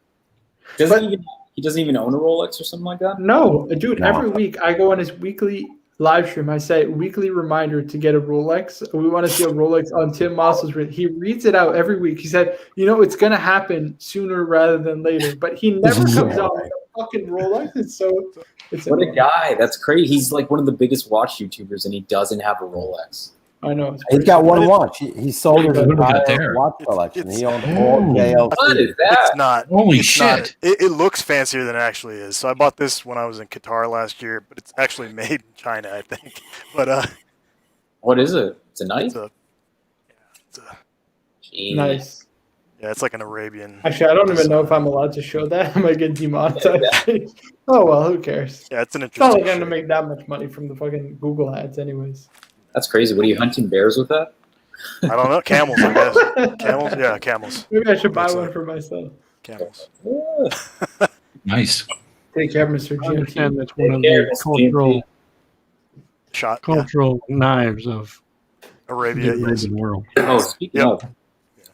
He doesn't even own a Rolex or something like that? No, dude, every week I go on his weekly live stream. I say weekly reminder to get a Rolex. We want to see a Rolex on Tim Moss's. He reads it out every week. He said, it's going to happen sooner rather than later. But he never comes out with a fucking Rolex. What a guy. That's crazy. He's like one of the biggest watch YouTubers, and he doesn't have a Rolex. I know. He's got one watch. He sold his entire watch collection. He owned all JLC. What is that? It's not. Holy it's shit. Not, it looks fancier than it actually is. So I bought this when I was in Qatar last year, but it's actually made in China, I think. But what is it? It's a knife? It's a Nice. Yeah, it's like an Arabian. Actually, I don't even know if I'm allowed to show that. I might get demonetized. Oh well, who cares? Yeah, it's an It's not interesting. like I'm gonna make that much money from the fucking Google ads, anyways. That's crazy. What are you hunting bears with that? I don't know. Camels, I guess. Camels? Yeah, camels. Maybe I should buy Looks one like for myself. camels. Nice. Take care, Mr. I understand GMT. that's one of Take the care, Shot. cultural knives of Arabia, the yes. Arabian world. Oh, speaking Yep. of,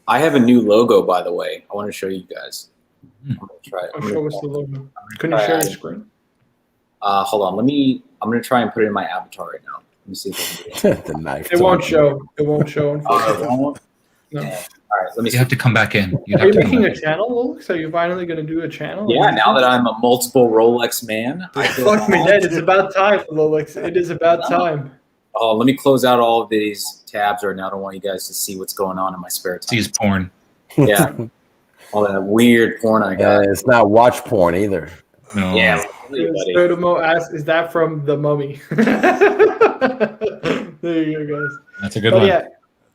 I have a new logo, by the way. I want to show you guys. I'm gonna try it. I'll show us the logo. Can you share your screen? Hold on. I'm gonna try and put it in my avatar right now. Let me see if I can do it. The knife. It won't show. It won't show. Unfortunately. Oh, No. all right. Let me You see. have to come back in. You Are have you to come making back a in. channel, Lolix? Are you finally going to do a channel? Yeah, now that I'm a multiple Rolex man, I feel Fuck me dead. It's about time, Lolix. It is about time. Oh, let me close out all of these tabs right now. I don't want you guys to see what's going on in my spare See time. his porn. Yeah, all that weird porn I got. It's not watch porn either. No. Yeah, buddy. Spodomo asks, is that from The Mummy? There you go, guys. That's a good But one. yeah,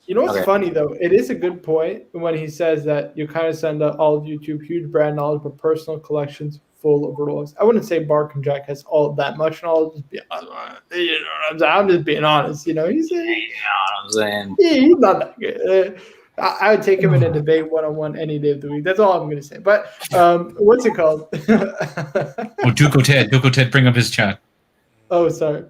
you know what's Okay. funny though? It is a good point when he says that you kind of send out all of YouTube huge brand knowledge, but personal collections full of Rolex. I wouldn't say Bark and Jack has all that much knowledge. Just be, you know what I'm saying? I'm just being honest. You know, he's You know what I'm saying? yeah, he's not that good. I would take him in a debate one-on-one any day of the week. That's all I'm going to say. But what's it called? Oh, Duco Ted, bring up his chat. Oh, sorry.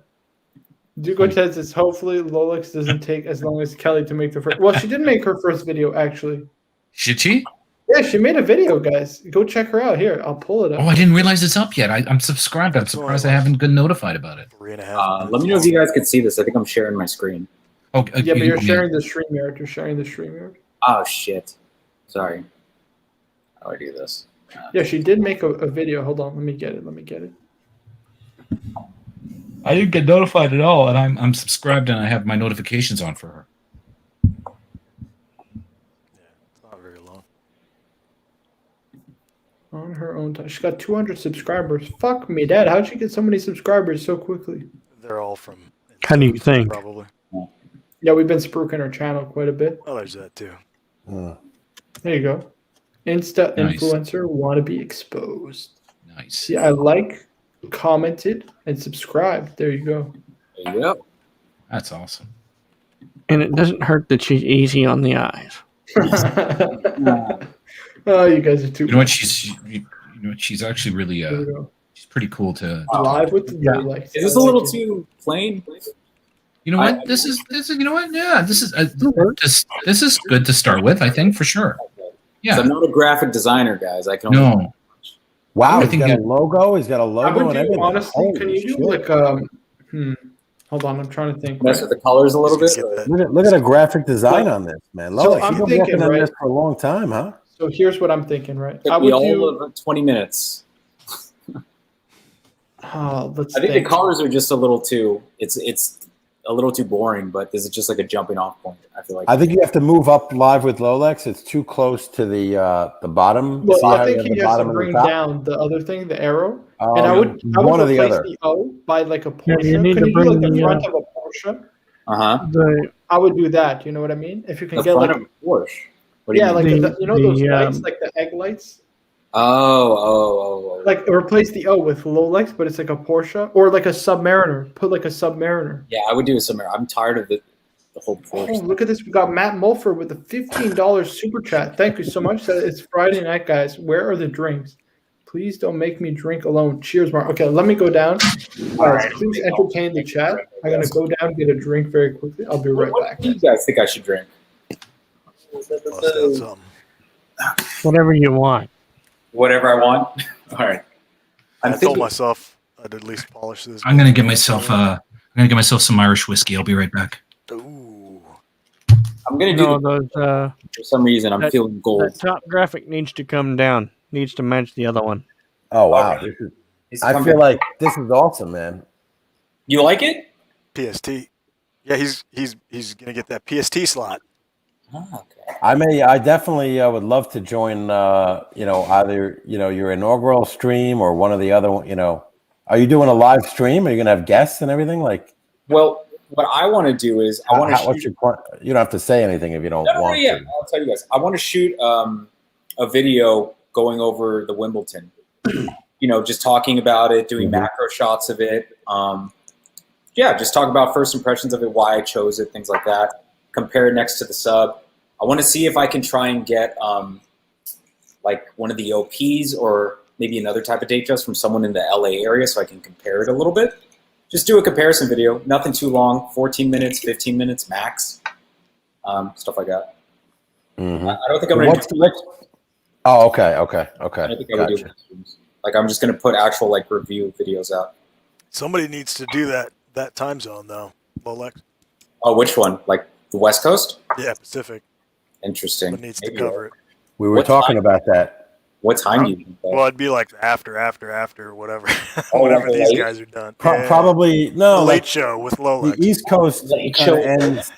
Duco Ted says, hopefully Lolix doesn't take as long as Kelly to make the first. Well, she did make her first video, actually. Should she? Yeah, she made a video, guys. Go check her out. Here, I'll pull it up. Oh, I didn't realize it's up yet. I'm subscribed. I'm surprised I haven't been notified about it. 3.5 Let me know if you guys could see this. I think I'm sharing my screen. Oh, Yeah, but you're okay. sharing the StreamYard. You're sharing the StreamYard. Oh shit! Sorry. How do I do this? Yeah, she did make a video. Hold on. Let me get it. I didn't get notified at all, and I'm subscribed and I have my notifications on for her. It's not very long. On her own time. She's got 200 subscribers. Fuck me, Dad. How'd she get so many subscribers so quickly? They're all from. How do you think? Probably. Yeah, we've been spruiking her channel quite a bit. Oh, there's that too. There you go. Insta Nice. influencer want to be exposed. Nice. See, I like, commented, and subscribed. There you go. There you go. That's awesome. And it doesn't hurt that she's easy on the eyes. Oh, you guys are too. You know what? She's actually really There we go. she's pretty cool to. Live with the Yeah. Rolex. Is this a little too plain? You know what? This is you know what? Yeah, this is good to start with. I think for sure. 'Cause Yeah. I'm not a graphic designer, guys. I can only No. Wow, I he's think got a it- logo. He's got a I logo would and do, everything. honestly, can you do Holy shit. like hold on, I'm trying to think. mess with the colors a little bit. Get that. Look at a graphic design on this, man. So Lois, I'm you've been thinking, working on right? this for a long time, huh? So here's what I'm thinking, right? I Took me would all do. of 20 minutes. Let's I think think. the colors are just a little too. It's a little too boring, but this is just like a jumping off point. I feel like. I think you have to move up live with Lolex. It's too close to the bottom. Well, See I how think have he the has to bottom and the bring top? down the other thing, the arrow, and I would one or the replace other. the O by like a Yeah, Porsche. you need Can to you do like bring the the, front of a Porsche? The I would do that. You know what I mean? If you can get front like, of a Porsche. What do you yeah, mean? like The- those the, lights, like the egg lights. Oh. Like replace the O with Rolex, but it's like a Porsche or like a Submariner. Put like a Submariner. Yeah, I would do a summer. I'm tired of the whole Oh, Porsche. look at this! We got Matt Mulford with a $15 super chat. Thank you so much. So it's Friday night, guys. Where are the drinks? Please don't make me drink alone. Cheers, Mark. Okay, let me go down. Guys, please entertain the chat. I'm gonna go down and get a drink very quickly. I'll be right What back. do you guys think I should drink? Bust out something. Whatever you want. Whatever I want. All right. I I'm told thinking. myself I'd at least polish this. I'm gonna get myself some Irish whiskey. I'll be right back. Ooh. I'm gonna You do. know, those, For some reason, I'm that- feeling gold. that top graphic needs to come down. Needs to match the other one. Oh wow, Okay. this is, I feel like this is awesome, man. You like it? PST. Yeah, he's gonna get that PST slot. Oh, okay. I definitely would love to join. Either your inaugural stream or one of the other. Are you doing a live stream? Are you gonna have guests and everything? Like, Well, what I want to do is I want to What's shoot. your point? You don't have to say anything if you don't No, want yeah, to. I'll tell you guys. I want to shoot a video going over the Wimbledon. Just talking about it, doing macro shots of it. Just talk about first impressions of it, why I chose it, things like that. Compare it next to the sub. I want to see if I can try and get like one of the OPs or maybe another type of date dress from someone in the LA area so I can compare it a little bit. Just do a comparison video, nothing too long, 14 minutes, 15 minutes max, stuff like that. Mm-hmm. I don't think I'm going to do Oh, okay. I don't think I would do it. Like I'm just going to put actual like review videos out. Somebody needs to do that time zone though, Lolex. Oh, which one? Like the West Coast? Yeah, Pacific. Interesting. What needs to Maybe cover it? We were What talking time? about that. What time do you think that? Well, it'd be like after, whatever, Oh, whatever like these late? guys are done. Probably The no. late Like, show with the Lolex. East Coast Late kind show. of ends.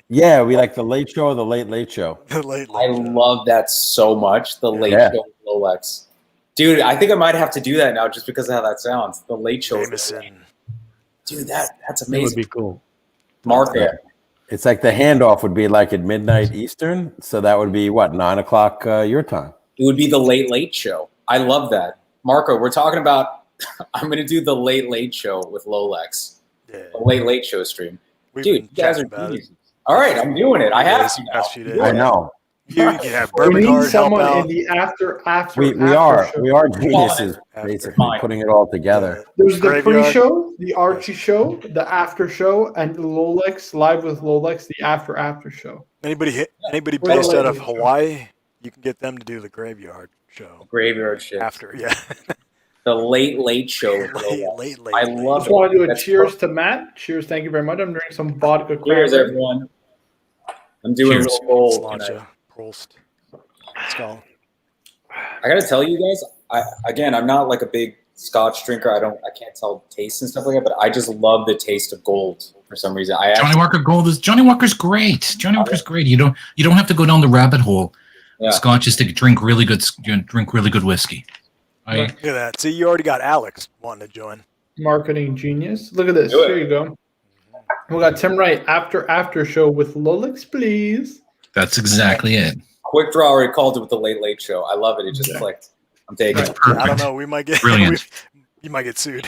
Yeah, we like the late show or the late show. The late I show. love that so much. The late Yeah. show with Lolex. Dude, I think I might have to do that now just because of how that sounds. The late show. with Lolex. Jameson. Dude, that's That would amazing. be cool. Marco. Yeah. It's like the handoff would be like at midnight Eastern, so that would be what 9 o'clock your time. It would be the late show. I love that. Marco, we're talking about I'm going to do the late show with Lolex. Yeah. The late show stream. We've Dude, been you guys are chatting about it. geniuses. All right, I'm doing it. I have to now. Past few days. I know. You can have We Bourbon need Guard help someone in out. the after We show. are geniuses After. basically Fine. putting it all together. There's the Graveyard. pre-show, the Archie show, the after show, and the Lolex live with Lolex, the after show. Anybody Or based the out of late show. Hawaii, you can get them to do the Graveyard show Graveyard shit. after. Yeah. The late show with Lolex. late. I love Just want to do a That's cheers perfect. to Matt. Cheers, thank you very much. I'm drinking some vodka. Cheers, cranberry. everyone. I'm doing Cheers. real gold tonight. Sláinte. Prost. Skull. I gotta tell you guys, I'm not like a big Scotch drinker. I can't tell taste and stuff like that, but I just love the taste of gold for some reason. Johnny Walker's great. Johnny Walker's great. You don't have to go down the rabbit hole. Yeah. Scotch is to drink really good whiskey. Look at that. See, you already got Alex wanting to join. Marketing genius. Look at this. Do it. Here you go. We got Tim Wright after show with Lolex, please. That's exactly it. Quick Draw already called it with the late show. I love it. It just clicked. I'm taking it. Perfect. I don't know. We might get Brilliant. you might get sued.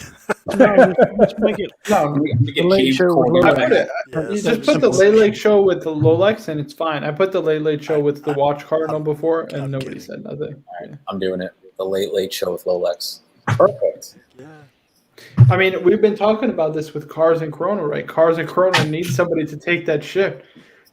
No, just make it No, the late show with I Lolex. put it. Yeah, You so just put the Late show with the Lolex, and it's fine. I put the Late show with the Watch Cardinal before, and I'm nobody kidding. said nothing. All right, I'm doing it. The late show with Lolex. Perfect. Yeah. I mean, we've been talking about this with Cars and Corona, right? Cars and Corona need somebody to take that shift.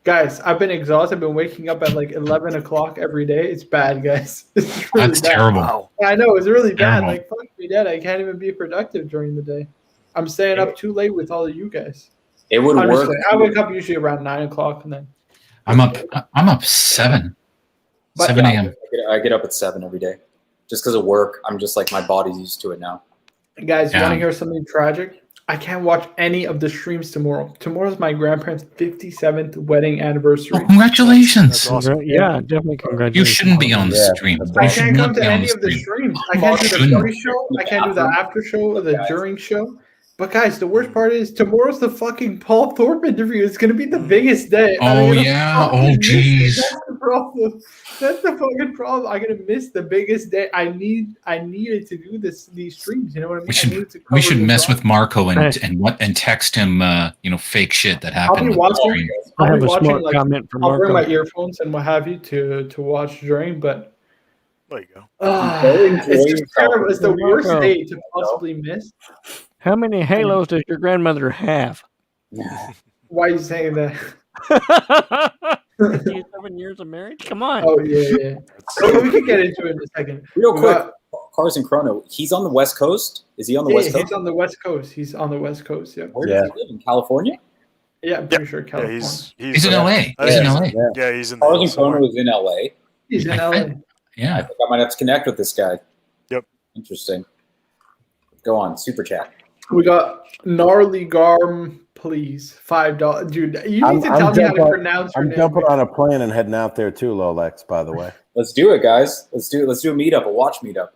Guys, I've been exhausted. I've been waking up at like 11 o'clock every day. It's bad, guys. It's really That's bad. terrible. Wow. I know, it's really bad. Terrible. Like, fuck me dead. I can't even be productive during the day. I'm staying up too late with all of you guys. It would I'm just work. saying, I wake up usually around 9 o'clock, and then I'm up 7 But- 7 a.m. I get up at 7 every day. Just because of work, I'm just like my body's used to it now. guys, you Yeah. want to hear something tragic? I can't watch any of the streams tomorrow. Tomorrow's my grandparents' 57th wedding anniversary. Oh, congratulations! That's awesome. Yeah, definitely congratulations. You shouldn't be on the Yeah. stream. I You I should can't come not to be on any the of the stream. streams. I can't do the Goodness. pre-show. I can't do the after show or the during show. But guys, the worst part is tomorrow's the fucking Paul Thorpe interview. It's gonna be the biggest day. Oh, I'm gonna yeah. fucking Oh, miss it. jeez. That's the problem. That's the fucking problem. I'm gonna miss the biggest day. I needed to do these streams. You know what I mean? We should- I needed to We cover should this mess up. with Marco Hey. and text him fake shit that I'll happened be on the watching. stream. I I'll have be a watching. smart Like, comment from I'll bring my Marco. earphones and what have you to watch during. But There you go. it's just terrible. It's the worst Marco. day to possibly miss. How many halos does your grandmother have? Why are you saying that? 57 years of marriage? Come on. Oh yeah. Okay, we can get into it in a second. Real We quick, got- Cars and Chrono. He's on the West Coast. Is he on the Yeah, West Coast? he's on the West Coast. He's on the West Coast. Yeah. Where does he live? In California? Yeah, I'm pretty sure Yeah, California. He's in LA. He's in LA. Yeah, he's in the Cars hills and somewhere. Chrono is in LA. He's in I- LA. I Yeah. think I might have to connect with this guy. Yep. Interesting. Go on, super chat. We got gnarly garm, please. $5. Dude, you need I'm- to I'm tell me how to jumping- pronounce her I'm name. jumping on a plane and heading out there too, Lolex, by the way. Let's do it, guys. Let's do a meetup, a watch meetup.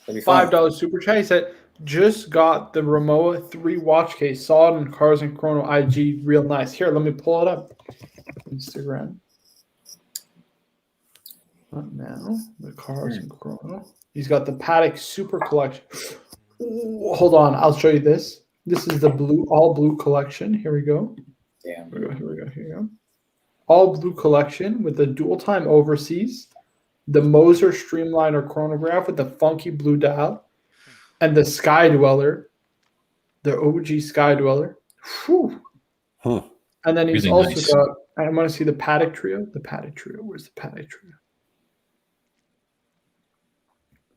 That'd be fun. $5 super chat. He said, just got the Ramoa 3 watch case. Saw it in Cars and Chrono IG. Real nice. Here, let me pull it up. Instagram. Not now. The Cars and Chrono. He's got the Paddock Super Collection. Ooh, hold on. I'll show you this. This is the all blue collection. Here we go. Damn. Here we go. All blue collection with the dual time overseas, the Moser Streamliner chronograph with the funky blue dial, and the Sky Dweller, the OG Sky Dweller. Whew. And then he's Really also nice. got, I want to see the Paddock Trio. The Paddock Trio. Where's the Paddock Trio?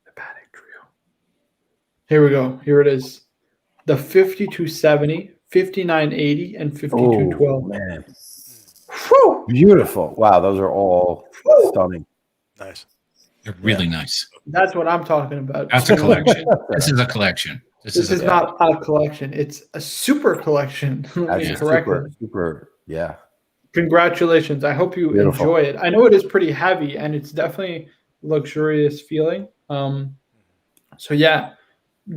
The Paddock Trio. Here we go. Here it is. The 5270, 5980, and 5212. Oh, man. Whew. Beautiful. Wow, those are all stunning. Nice. They're really nice. That's what I'm talking about. That's a collection. This is a collection. This is not a collection. It's a super collection. Let me That's correct super, it. super, yeah. Congratulations. I hope you Beautiful. enjoy it. I know it is pretty heavy and it's definitely luxurious feeling. So yeah,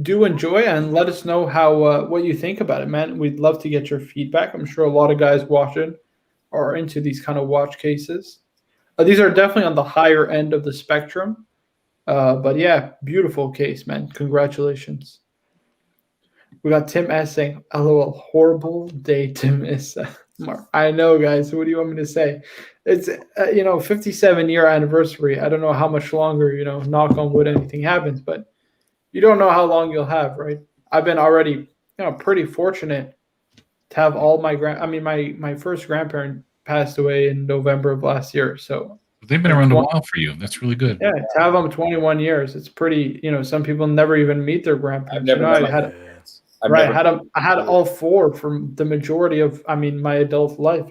do enjoy and let us know how what you think about it, man. We'd love to get your feedback. I'm sure a lot of guys watching are into these kind of watch cases. These are definitely on the higher end of the spectrum. But yeah, beautiful case, man. Congratulations. We got Tim S saying, LOL, horrible day to miss. I know, guys. What do you want me to say? It's, 57-year anniversary. I don't know how much longer, knock on wood, anything happens, but you don't know how long you'll have, right? I've been already, pretty fortunate to have all my my first grandparent passed away in November of last year. So They've been around a while for you. That's really good. yeah, to have them 21 years, it's pretty. Some people never even meet their grandparents. I had all four for the majority of, my adult life.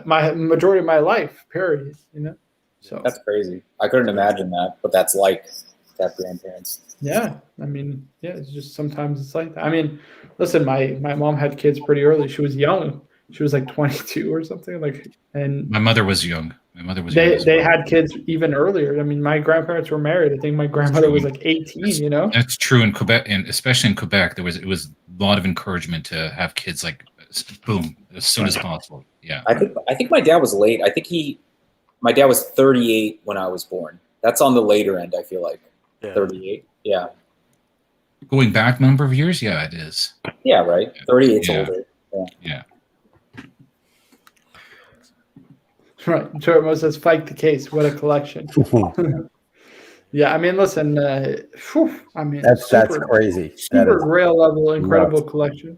My majority of my life. Period. So That's crazy. I couldn't imagine that, but that's like to have grandparents. yeah, it's just sometimes it's like that. Listen, my mom had kids pretty early. She was young. She was like 22 or something. And My mother was young. They had kids even earlier. My grandparents were married. I think my grandmother was like 18. That's true in Quebec, and especially in Quebec, it was a lot of encouragement to have kids boom as soon as possible. Yeah. I think my dad was late. I think my dad was 38 when I was born. That's on the later end. I feel like 38. Yeah. Going back a number of years, yeah, it is. Yeah, right. 38's Yeah. older. Yeah. Right. Turbo says, "Fight the case. What a collection." Yeah, listen. That's crazy. Super grail level, incredible collection.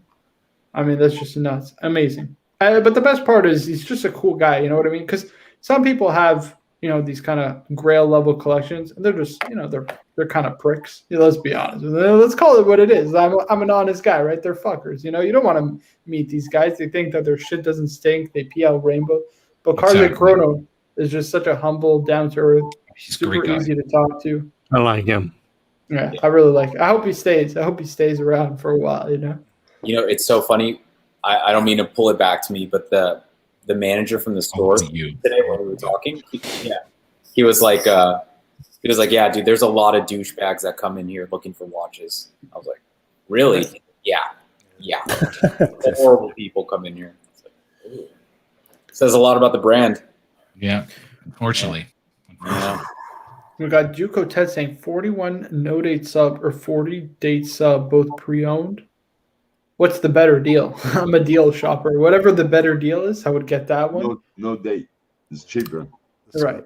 That's just nuts. Amazing. But the best part is he's just a cool guy. You know what I mean? Because some people have these kind of grail level collections, and they're just they're kind of pricks. Let's be honest. Let's call it what it is. I'm an honest guy, right? They're fuckers. You don't want to meet these guys. They think that their shit doesn't stink. They pee out rainbow. But Cardinal Chrono is just such a humble, down to earth, super easy to talk to. I like him. Yeah, I really like it. I hope he stays. Around for a while. It's so funny. I don't mean to pull it back to me, but the manager from the store today when we were talking, he was like, yeah, dude, there's a lot of douchebags that come in here looking for watches. I was like, really? Yeah. Horrible people come in here. Says a lot about the brand. Yeah, unfortunately. Yeah. We got Juco Ted saying 41 no date sub or 40 date sub, both pre-owned. What's the better deal? I'm a deal shopper. Whatever the better deal is, I would get that one. No date. It's cheaper. Right.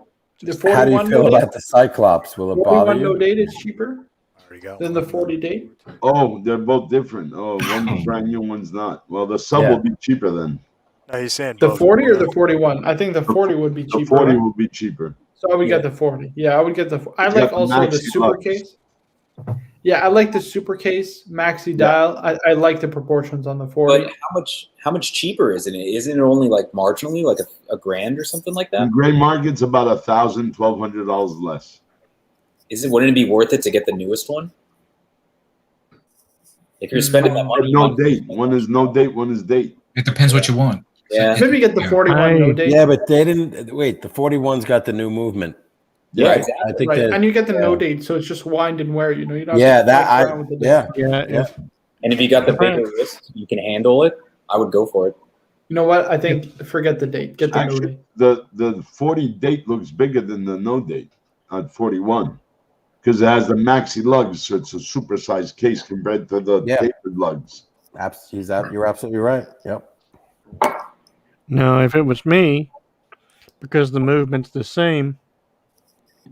How do you feel about the Cyclops? Will it bother 41 you? no date is cheaper There we go. than the 40 date. Oh, they're both different. Oh, one's brand new, one's not. Well, the sub will be cheaper then. No, he's saying The both. 40 or the 41? I think the 40 would be cheaper. The 40 right? will be cheaper. So I would get the 40. Yeah, I would get the. I You like got the also the maxi super box. case. Yeah, I like the super case, maxi dial. I like the proportions on the 40. But how much cheaper isn't it? Isn't it only like marginally, like a grand or something like that? In gray market's about $1,000, $1,200 less. Wouldn't it be worth it to get the newest one? If you're spending that money, No date. One is no date. One is date. It depends what you want. Yeah. Maybe get the 41 no date. Yeah, but they didn't. Wait, the 41's got the new movement. Yeah, Right. exactly. I think Right, that, and you get the yeah. no date, so it's just wind and wear. You know, you don't Yeah, have to that flex I around with the yeah. date. Yeah, Yeah. And if you got the Right. bigger wrist, you can handle it. I would go for it. You know what? I think forget the date. Get the no Actually, date. the 40 date looks bigger than the no date at 41 because it has the maxi lugs, so it's a supersized case compared to the Yeah. tapered lugs. You're absolutely right. Yep. Now, if it was me, because the movement's the same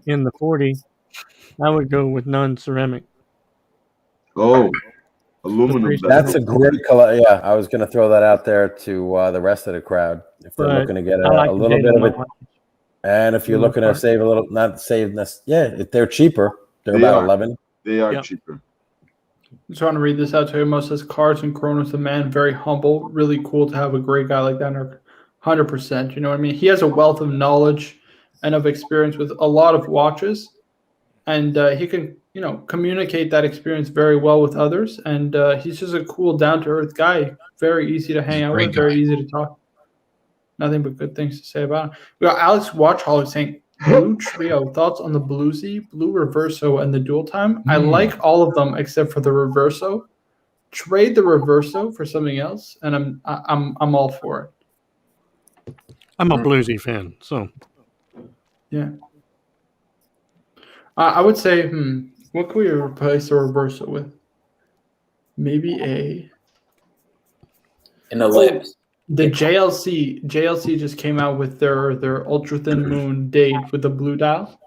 in the 40, I would go with non-ceramic. Oh, The aluminum. That's a great color. Yeah, I was going to throw that out there to the rest of the crowd if they're But looking to get I like a the little date bit on of my it. And if you're looking to save a little, not save this, yeah, if they're cheaper. They're They about are. 11. They are Yep. cheaper. Just want to read this out to him. It says Cards and Kronos, the man, very humble, really cool to have a great guy like that. 100%. You know what I mean? He has a wealth of knowledge and of experience with a lot of watches, and he can, you know, communicate that experience very well with others. And he's just a cool, down to earth guy. Very easy to hang He's a out great with. Very guy. easy to talk. Nothing but good things to say about him. We got Alex Watchholic saying Blue Trio, thoughts on the Bluesy, Blue Reverso, and the Dual Time? I like all of them except for the Reverso. Trade the Reverso for something else, and I'm all for it. I'm a bluesy fan, so Yeah. I would say, what can we replace the Reverso with? Maybe And the lips. the JLC just came out with their ultra thin moon date with the blue dial.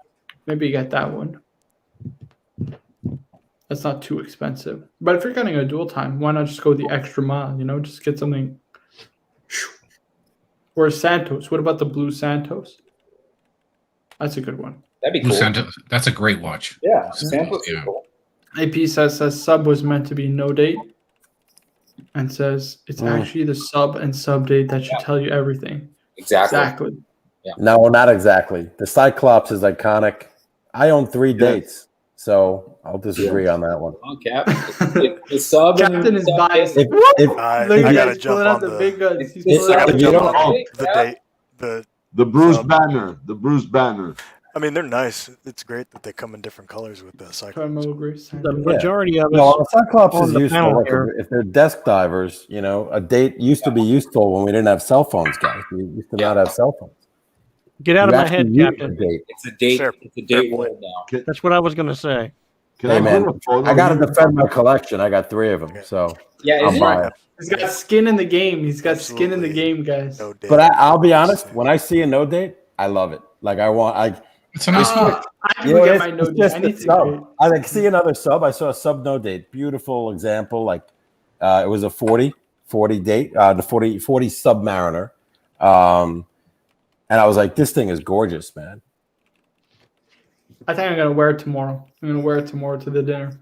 Maybe you get that one. That's not too expensive. But if you're getting a dual time, why not just go the extra mile? You know, just get something. Or Santos. What about the blue Santos? That's a good one. That'd be Blue cool. Santa, that's a great watch. Yeah, Santos is Yeah. cool. AP says sub was meant to be no date, and says it's actually the sub and sub date that should tell you everything. Exactly. No, not exactly. The Cyclops is iconic. I own 3 dates, so I'll disagree on that one. Oh, Cap. The sub and Captain is sub biased. date. I Look at gotta he's jump pulling out on the big guns. He's It's pulling out sub the and big sub guns. date, the Cap. date. The Bruce Sub. Banner. The Bruce Banner. I mean, they're nice. It's great that they come in different colors with the cycle. Carmo agrees. the majority of us No, Cyclops on is the useful panel if here. if they're desk divers. You know, a date used to be useful when we didn't have cell phones, guys. We used to not have cell phones. Get out of You my actually head, use Captain. a date. It's a date. Fair- It's a fair date point. world now. That's what I was going to say. Can Hey, I man, do a photo I got to here? defend my collection. I got 3 of them, so Yeah, I'll is it? buy it. He's got skin in the game. He's got skin in the Absolutely. game, guys. No date. But I'll be honest. When I see a no date, I love it. Like It's a nice watch. I you can know, get it's, my it's note. just I a need to sub. create. I like see another sub. I saw a sub no date. Beautiful example. Like it was a 40 date, the 40 Submariner. And I was like, this thing is gorgeous, man. I think I'm gonna wear it tomorrow. I'm gonna wear it tomorrow to the dinner.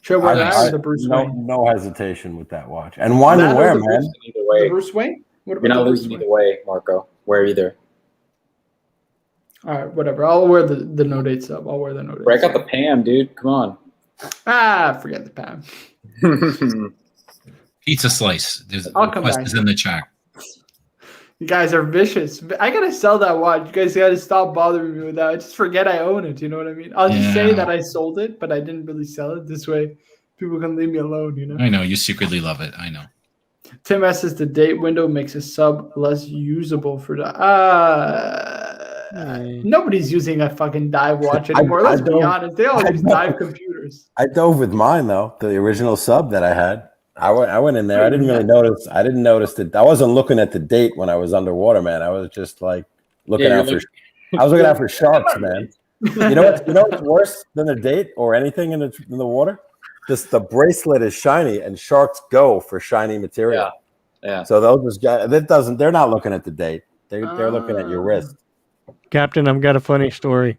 Should I wear that or the Bruce Wayne? No hesitation with that watch. And wine That and or wear, the man. Bruce- Either The way, Bruce Wayne? What you're not the Bruce losing Wayne? either way, Marco. Wear either. All right, whatever. I'll wear the no date sub. I'll wear the no date. Break out sub. the Pam, dude. Come Forget the Pam. on. Pizza slice. There's I'll come request back. is in the chat. You guys are vicious. I gotta sell that watch. You guys gotta stop bothering me with that. I just forget I own it. You know what I mean? I'll just say Yeah. that I sold it, but I didn't really sell it. This way, people can leave me alone. You know. I know you secretly love it. I know. Tim S says the date window makes a sub less usable for the. Nobody's using a fucking dive watch anymore. Let's be honest. They all use dive computers. I dove with mine though, the original sub that I had. I went in there. I didn't really notice. I didn't notice that. I wasn't looking at the date when I was underwater, man. I was just like looking out for. I was looking out for sharks, man. You know what's worse than a date or anything in the water? Just the bracelet is shiny, and sharks go for shiny material. Yeah. So they'll just get that doesn't. They're not looking at the date. They're looking at your wrist. Captain, I've got a funny story.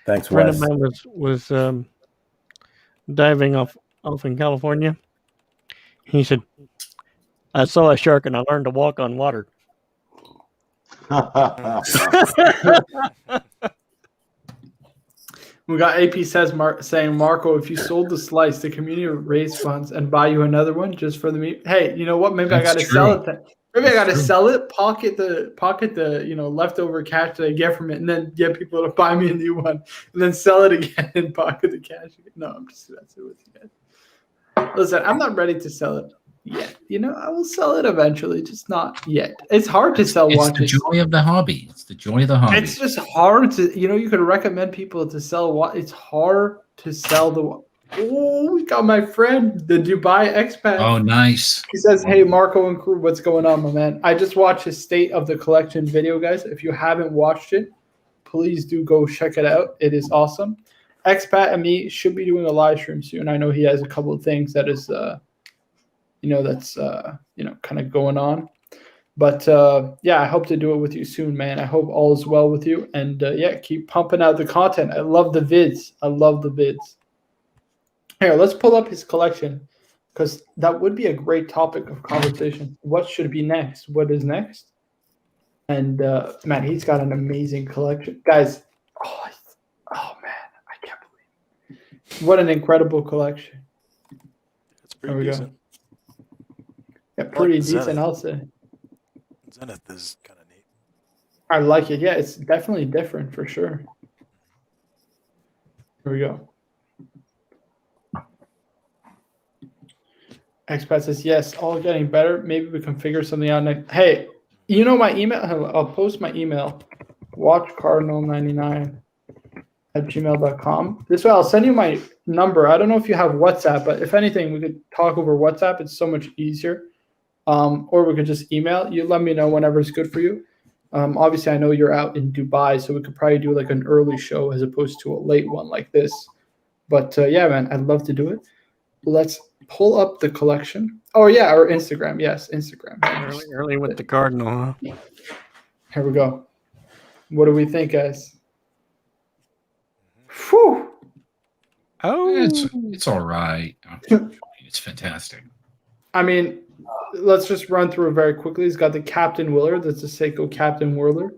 Thanks, A friend Wes. of mine was diving off in California. He said, "I saw a shark and I learned to walk on water." We got AP says saying Marco, if you sold the slice, the community would raise funds and buy you another one just for the meat. Hey, you know what? Maybe I That's gotta true. sell it then. Maybe I got to True. sell it, pocket the leftover cash that I get from it, and then get people to buy me a new one, and then sell it again and pocket the cash again. No, I'm just messing with you guys. Listen, I'm not ready to sell it yet. I will sell it eventually, just not yet. It's hard to sell It's watches. the joy of the hobby. It's the joy of the hobby. It's just hard to, you could recommend people to sell what. It's hard to sell the. Oh, we got my friend, the Dubai expat. Oh, nice. He says, "Hey, Marco and crew, what's going on, my man? I just watched his State of the Collection video, guys. If you haven't watched it, please do go check it out. It is awesome. Expat and me should be doing a live stream soon. I know he has a couple of things that is, kind of going on. But yeah, I hope to do it with you soon, man. I hope all is well with you. And keep pumping out the content. I love the vids. Here, let's pull up his collection because that would be a great topic of conversation. What should be next? What is next? And man, he's got an amazing collection, guys. Oh man, I can't believe what an incredible collection. It's pretty decent. Yeah, pretty like decent, Zenith. I'll say. Zenith is kind of neat. I like it. Yeah, it's definitely different for sure. Here we go. Expat says, yes, all getting better. Maybe we can figure something out next. Hey, you know my email? I'll post my email. watchcardinal99@gmail.com. This way, I'll send you my number. I don't know if you have WhatsApp, but if anything, we could talk over WhatsApp. It's so much easier. Or we could just email. You let me know whenever it's good for you. Obviously, I know you're out in Dubai, so we could probably do like an early show as opposed to a late one like this. But yeah, man, I'd love to do it. Let's pull up the collection. Oh yeah, or Instagram. Yes, Instagram. Early with the Cardinal, huh? Here we go. What do we think, guys? Whew. Oh, It's all right. It's fantastic. I mean, let's just run through it very quickly. He's got the Captain Willard. That's a Seiko Captain Willard.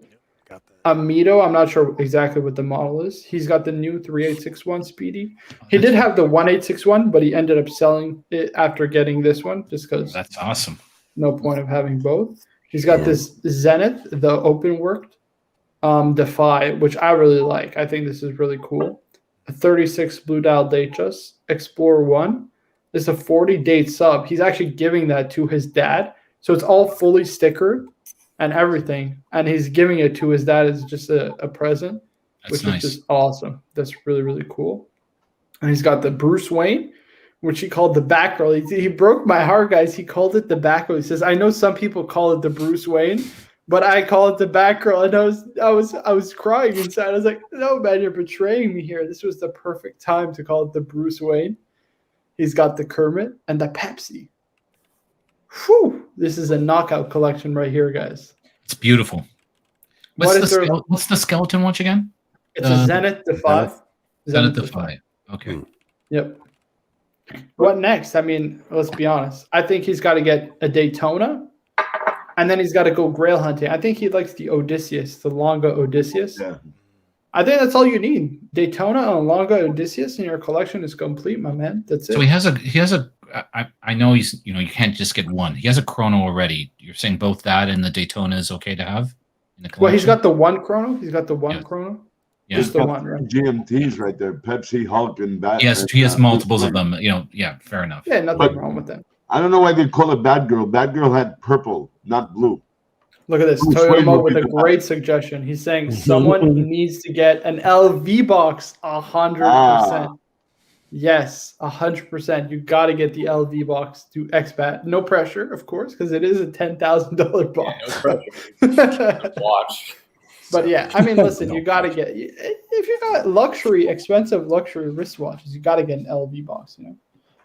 Got that. Amito, I'm not sure exactly what the model is. He's got the new 3861 Speedy. He did have the 1861, but he ended up selling it after getting this one just because That's awesome. no point of having both. He's got this Zenith, the open worked Defy, which I really like. I think this is really cool. A 36 Blue Dial Datejust, Explorer 1. This is a 40 date sub. He's actually giving that to his dad. So it's all fully stickered and everything. And he's giving it to his dad as just a present, That's which nice. is just awesome. That's really, really cool. And he's got the Bruce Wayne, which he called the Batgirl. He broke my heart, guys. He called it the Batgirl. He says, I know some people call it the Bruce Wayne, but I call it the Batgirl. And I was crying inside. I was like, no, man, you're betraying me here. This was the perfect time to call it the Bruce Wayne. He's got the Kermit and the Pepsi. Whew. This is a knockout collection right here, guys. It's beautiful. What's the skeleton watch again? It's a Zenith Defy. Zenith Defy. Okay. Yep. What next? I mean, let's be honest. I think he's got to get a Daytona, and then he's got to go grail hunting. I think he likes the Odysseus, the Longa Odysseus. Yeah. I think that's all you need. Daytona and Longa Odysseus, and your collection is complete, my man. That's it. So he has a. I know he's. You can't just get one. He has a chrono already. You're saying both that and the Daytona is okay to have in the collection. Well, he's got the one chrono. He's got the one Yeah. chrono. Yeah. Just the one, right? GMTs right there. Pepsi, Hulk, and Bat. Yes, he has multiples of them. Yeah, fair enough. Yeah, nothing But- wrong with that. I don't know why they call it Batgirl. Batgirl had purple, not blue. Look at this. Bruce Wayne Toyomo would with be a the great suggestion. He's saying someone needs to get an LV box 100%. Yes, 100%. You got to get the LV box to expat. No pressure, of course, because it is a $10,000 box. Watch. But yeah, I mean, listen, you got to get, if you got expensive luxury wristwatches, you got to get an LV box,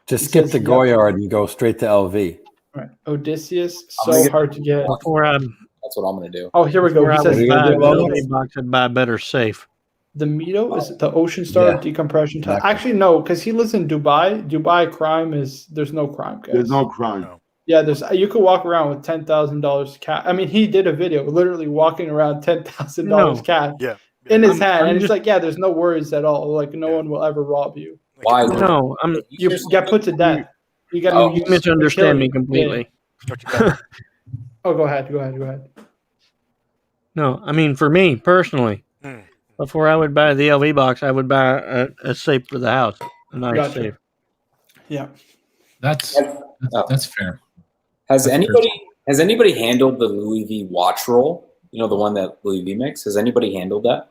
Just skip the Yeah. Goyard and go straight to LV. Right. Odysseus, I'm gonna so get- hard to get. Before I That's what I'm gonna do. Oh, here we go. before He I says would What are you buy gonna a do, Lola? LV box, I'd buy better safe. the Mito is it the Ocean Star Yeah. decompression time. Exactly. Actually, no, because he lives in Dubai. Dubai crime there's no crime, guys. There's no crime. No. Yeah, you could walk around with $10,000 cash. I mean, he did a video literally walking around $10,000 No. cash Yeah. in his I'm- hand, I'm and he's just- like, "Yeah, there's no worries at all. Like, no Yeah. one will ever rob you. Why? No, You get put to death. You got Oh, you misunderstand me completely. Start your back. Oh, go ahead. Go ahead. No, I mean for me personally, Hmm. before I would buy the LV box, I would buy a safe for the house, a nice Gotcha. safe. Yeah. That's fair. Has That's anybody handled the Louis V watch roll? You know, the one that Louis V makes. Has anybody handled that?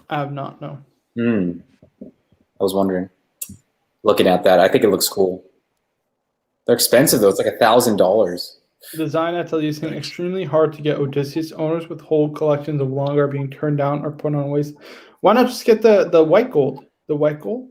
I have not. No. I was wondering. Looking at that, I think it looks cool. They're expensive though. It's like $1,000. Design ateliers seem extremely hard to get. Odysseus owners with whole collections of long are being turned down or put on waste. Why not just get the white gold? The white gold.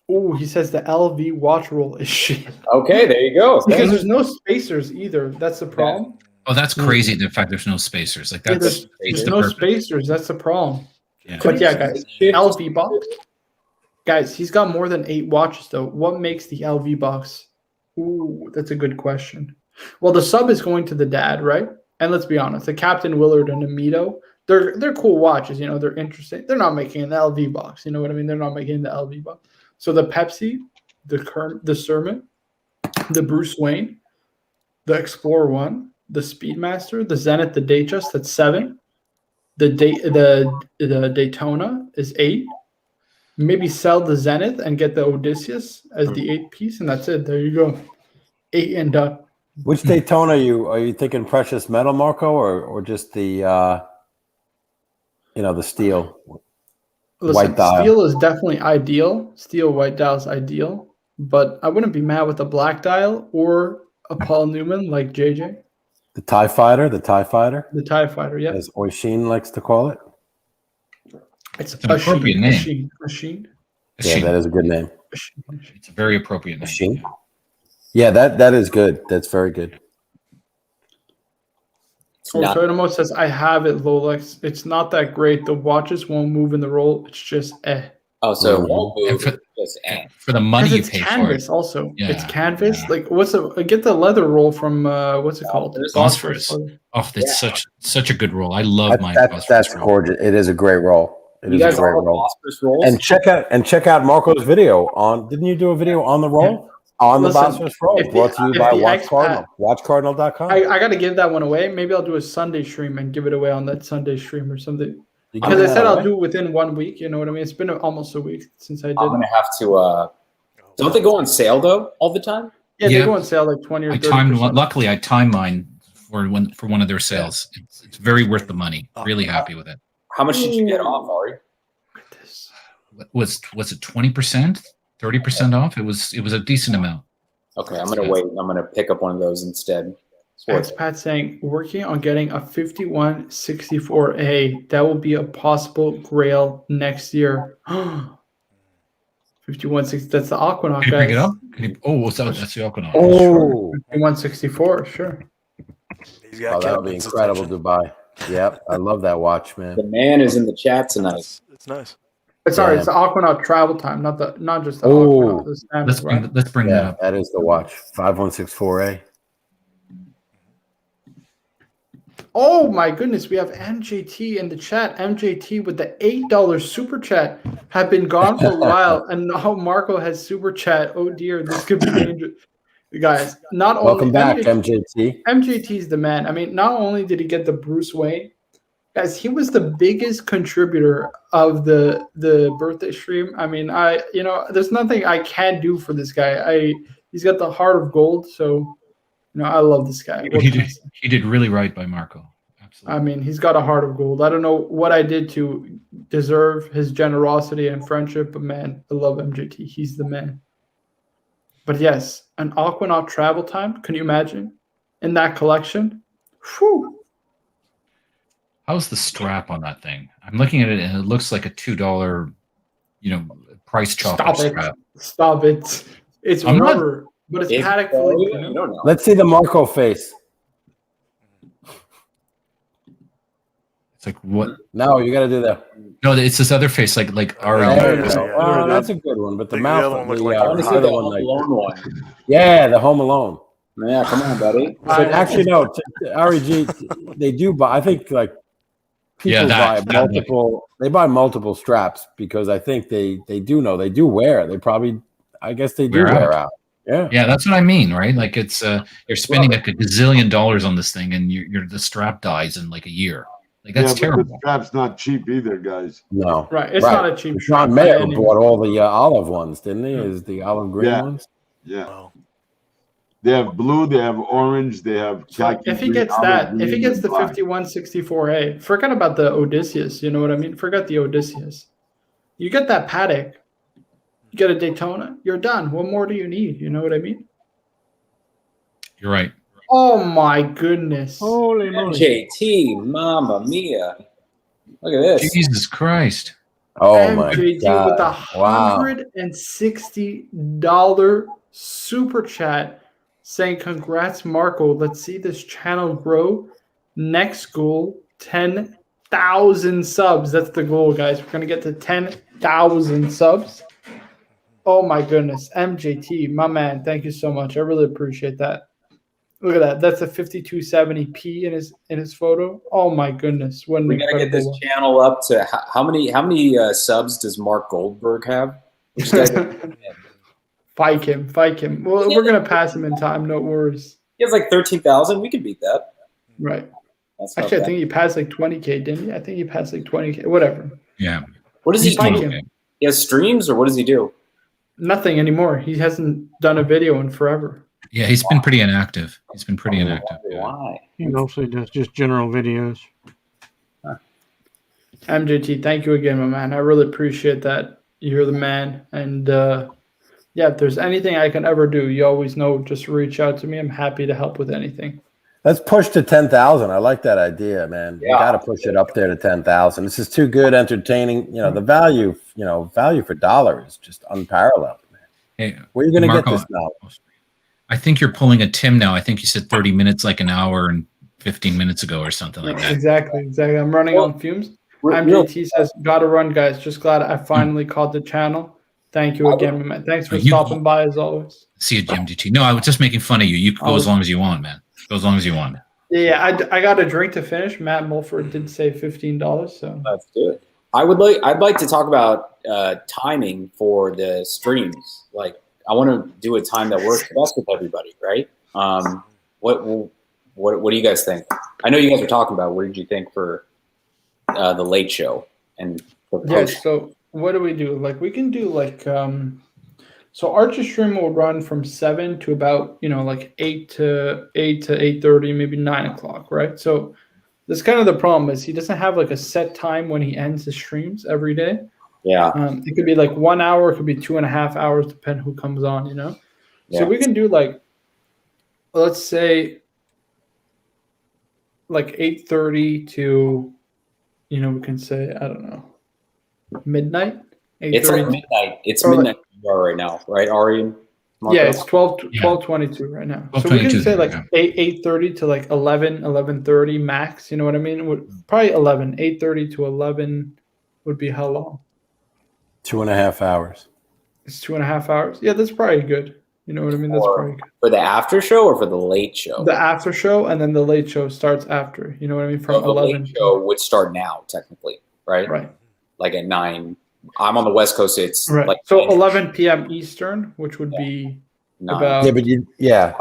Oh, he says the LV watch roll is shit. Okay, there you go. Because there's no spacers either. That's the problem. Oh, that's crazy. The fact there's no spacers. Like that's there's no spacers. That's the problem. Yeah. But yeah, guys, LV box. Guys, he's got more than 8 watches though. What makes the LV box? Ooh, that's a good question. Well, the sub is going to the dad, right? And let's be honest, the Captain Willard and the Mito, they're cool watches. You know, they're interesting. They're not making an LV box. You know what I mean? They're not making the LV box. So the Pepsi, the Sermon, the Bruce Wayne, the Explorer 1, the Speedmaster, the Zenith, the Datejust, that's 7. The Daytona is 8. Maybe sell the Zenith and get the Odysseus as the 8th piece, and that's it. There you go. 8 and done. Which Daytona are you thinking precious metal, Marco, or just the the steel? Listen, white dial. steel is definitely ideal. Steel white dial is ideal, but I wouldn't be mad with a black dial or a Paul Newman like JJ. The TIE Fighter. The TIE Fighter, yeah. As Oishin likes to call it. It's an appropriate name. Machine. Yeah, that is a good name. It's a very appropriate name. Machine. Yeah, that is good. That's very good. Toyotomo says, I have it, Lolex. It's not that great. The watches won't move in the roll. It's just Oh, so it won't move. Just for the money you it's pay canvas for it. also. Yeah, it's canvas. Like get the leather roll from what's it called? Phosphorus. Oh, it's such a good roll. I love my that's roll. gorgeous. It is a great roll. It You is guys a great all roll. phosphorus rolls? And check out Marco's video on. Didn't you do a video on the roll? On the phosphorus roll, brought to you by Watch Cardinal. WatchCardinal.com. I got to give that one away. Maybe I'll do a Sunday stream and give it away on that Sunday stream or something. Because I said I'll do it within 1 week. You know what I mean? It's been almost a week since I did. I'm gonna have to. Don't they go on sale though all the time? Yeah, they go on sale like 20 or 30%. Luckily, I timed mine for one of their sales. It's very worth the money. Really happy with it. How much did you get off, Ari? Was it 20%, 30% off? It was a decent amount. Okay, I'm gonna wait. I'm gonna pick up one of those instead. Expat saying working on getting a 5164A. That will be a possible grail next year. 5160. That's the Aquanaut. Can you bring it up? That's the Aquanaut. Oh, 5164. Sure. That'll be incredible, Dubai. Yep, I love that watch, man. The man is in the chat tonight. It's nice. Sorry, it's the Aquanaut travel time, not just the Aquanaut. Let's bring that up. That is the watch. 5164A. Oh my goodness, we have MJT in the chat. MJT with the $8 super chat have been gone for a while, and now Marco has super chat. Oh dear, this could be dangerous. Guys, Welcome back, MJT. MJT's the man. I mean, not only did he get the Bruce Wayne, guys, he was the biggest contributor of the birthday stream. I mean, there's nothing I can't do for this guy. He's got the heart of gold, so I love this guy. He did really right by Marco. Absolutely. I mean, he's got a heart of gold. I don't know what I did to deserve his generosity and friendship, but man, I love MJT. He's the man. But yes, an Aquanaut travel time. Can you imagine in that collection? Whew. How's the strap on that thing? I'm looking at it and it looks like a $2, price chopper strap. Stop it. It's rubber, but it's paddock fully. Let's see the Marco face. It's like what? No, you got to do that. No, it's this other face, like Ari. Oh, that's a good one, but the mouth. I want to see the Home Alone one. Yeah, the Home Alone. Yeah, come on, buddy. Actually, no, REG, they do buy. I think people buy multiple. They buy multiple straps because I think they do wear. They probably, I guess they do wear out. Yeah. Yeah, that's what I mean, right? Like it's you're spending like a gazillion dollars on this thing, and you're the strap dies in like a year. Like that's yeah, but the terrible. strap's not cheap either, guys. No. Right. It's not a cheap Sean strap by Mayer any bought means. all the olive ones, didn't he? Is the olive green Yeah. ones? Yeah. Wow. They have blue, they have orange, they have So like, khaki. if he green, gets olive that, if he green, gets and the black. 5164A, forget about the Odysseus. You know what I mean? Forget the Odysseus. You get that paddock, you get a Daytona, you're done. What more do you need? You know what I mean? You're right. Oh my goodness. Holy moly! MJT, Mamma Mia! Look at this. Jesus Christ. Oh my MJT god! with a Wow. $160 super chat saying, "Congrats, Marco. Let's see this channel grow. Next goal, 10,000 subs. That's the goal, guys. We're gonna get to 10,000 subs. Oh my goodness, MJT, my man. Thank you so much. I really appreciate that. Look at that. That's a 5270p in his photo. Oh my goodness, what an We gotta get this incredible channel up to how many subs does Mark Goldberg have? This guy- one. Fight him. Well, we're gonna pass him in time. No worries. He has like 13,000. We can beat that. Right. That's not Actually, I bad. think he passed like 20K, didn't he? I think he passed like 20K. Whatever. Yeah. What does he He's doing do? okay. He has streams, or what does he do? Nothing anymore. He hasn't done a video in forever. Yeah, he's been pretty inactive. He's been pretty inactive. Yeah. Why? He mostly does just general videos. MJT, thank you again, my man. I really appreciate that. You're the man. And yeah, if there's anything I can ever do, you always know, just reach out to me. I'm happy to help with anything. Let's push to 10,000. I like that idea, man. You Yeah. got to push it up there to 10,000. This is too good, entertaining. You know, the value for dollar is just unparalleled, man. Hey, Where are you going to get Marco, this now? I think you're pulling a Tim now. I think you said 30 minutes like an hour and 15 minutes ago or something like that. Exactly. I'm running on fumes. MJT says, gotta run, guys. Just glad I finally caught the channel. Thank you again, my man. Thanks for stopping by as always. See you, MDT. No, I was just making fun of you. You can go as long as you want, man. Go as long as you want. Yeah, I got a drink to finish. Matt Mulford did say $15, so Let's do it. I'd like to talk about timing for the streams. Like, I want to do a time that works best with everybody, right? What do you guys think? I know you guys were talking about. What did you think for the late show and the post? yeah. So what do we do? Like we can do like so Archer's stream will run from 7 to about like 8 to 8:30, maybe 9 o'clock, right? So that's kind of the problem is he doesn't have like a set time when he ends his streams every day. Yeah. It could be like 1 hour, it could be 2.5 hours, depending who comes on, Yeah. So we can do like, let's say, like 8:30 to, we can say, I don't know, midnight. It's like 8:30. midnight. It's Or like- midnight right now, right, Ari? Marco? Yeah, it's 12, Yeah. 12:22 right now. So we can 12:22, say like yeah. 8:30 to like 11:30 max. You know what I mean? Probably 11. 8:30 to 11 would be how long? 2.5 hours. It's 2.5 hours. Yeah, that's probably good. You know what I mean? That's Or- probably good. For the after show or for the late show? The after show and then the late show starts after. You know what I mean? So From the 11. late show would start now, technically, right? Right. Like at 9. I'm on the West Coast. It's Right. like So 9, 11 p.m. Eastern, which would be 9. about Yeah, but 8.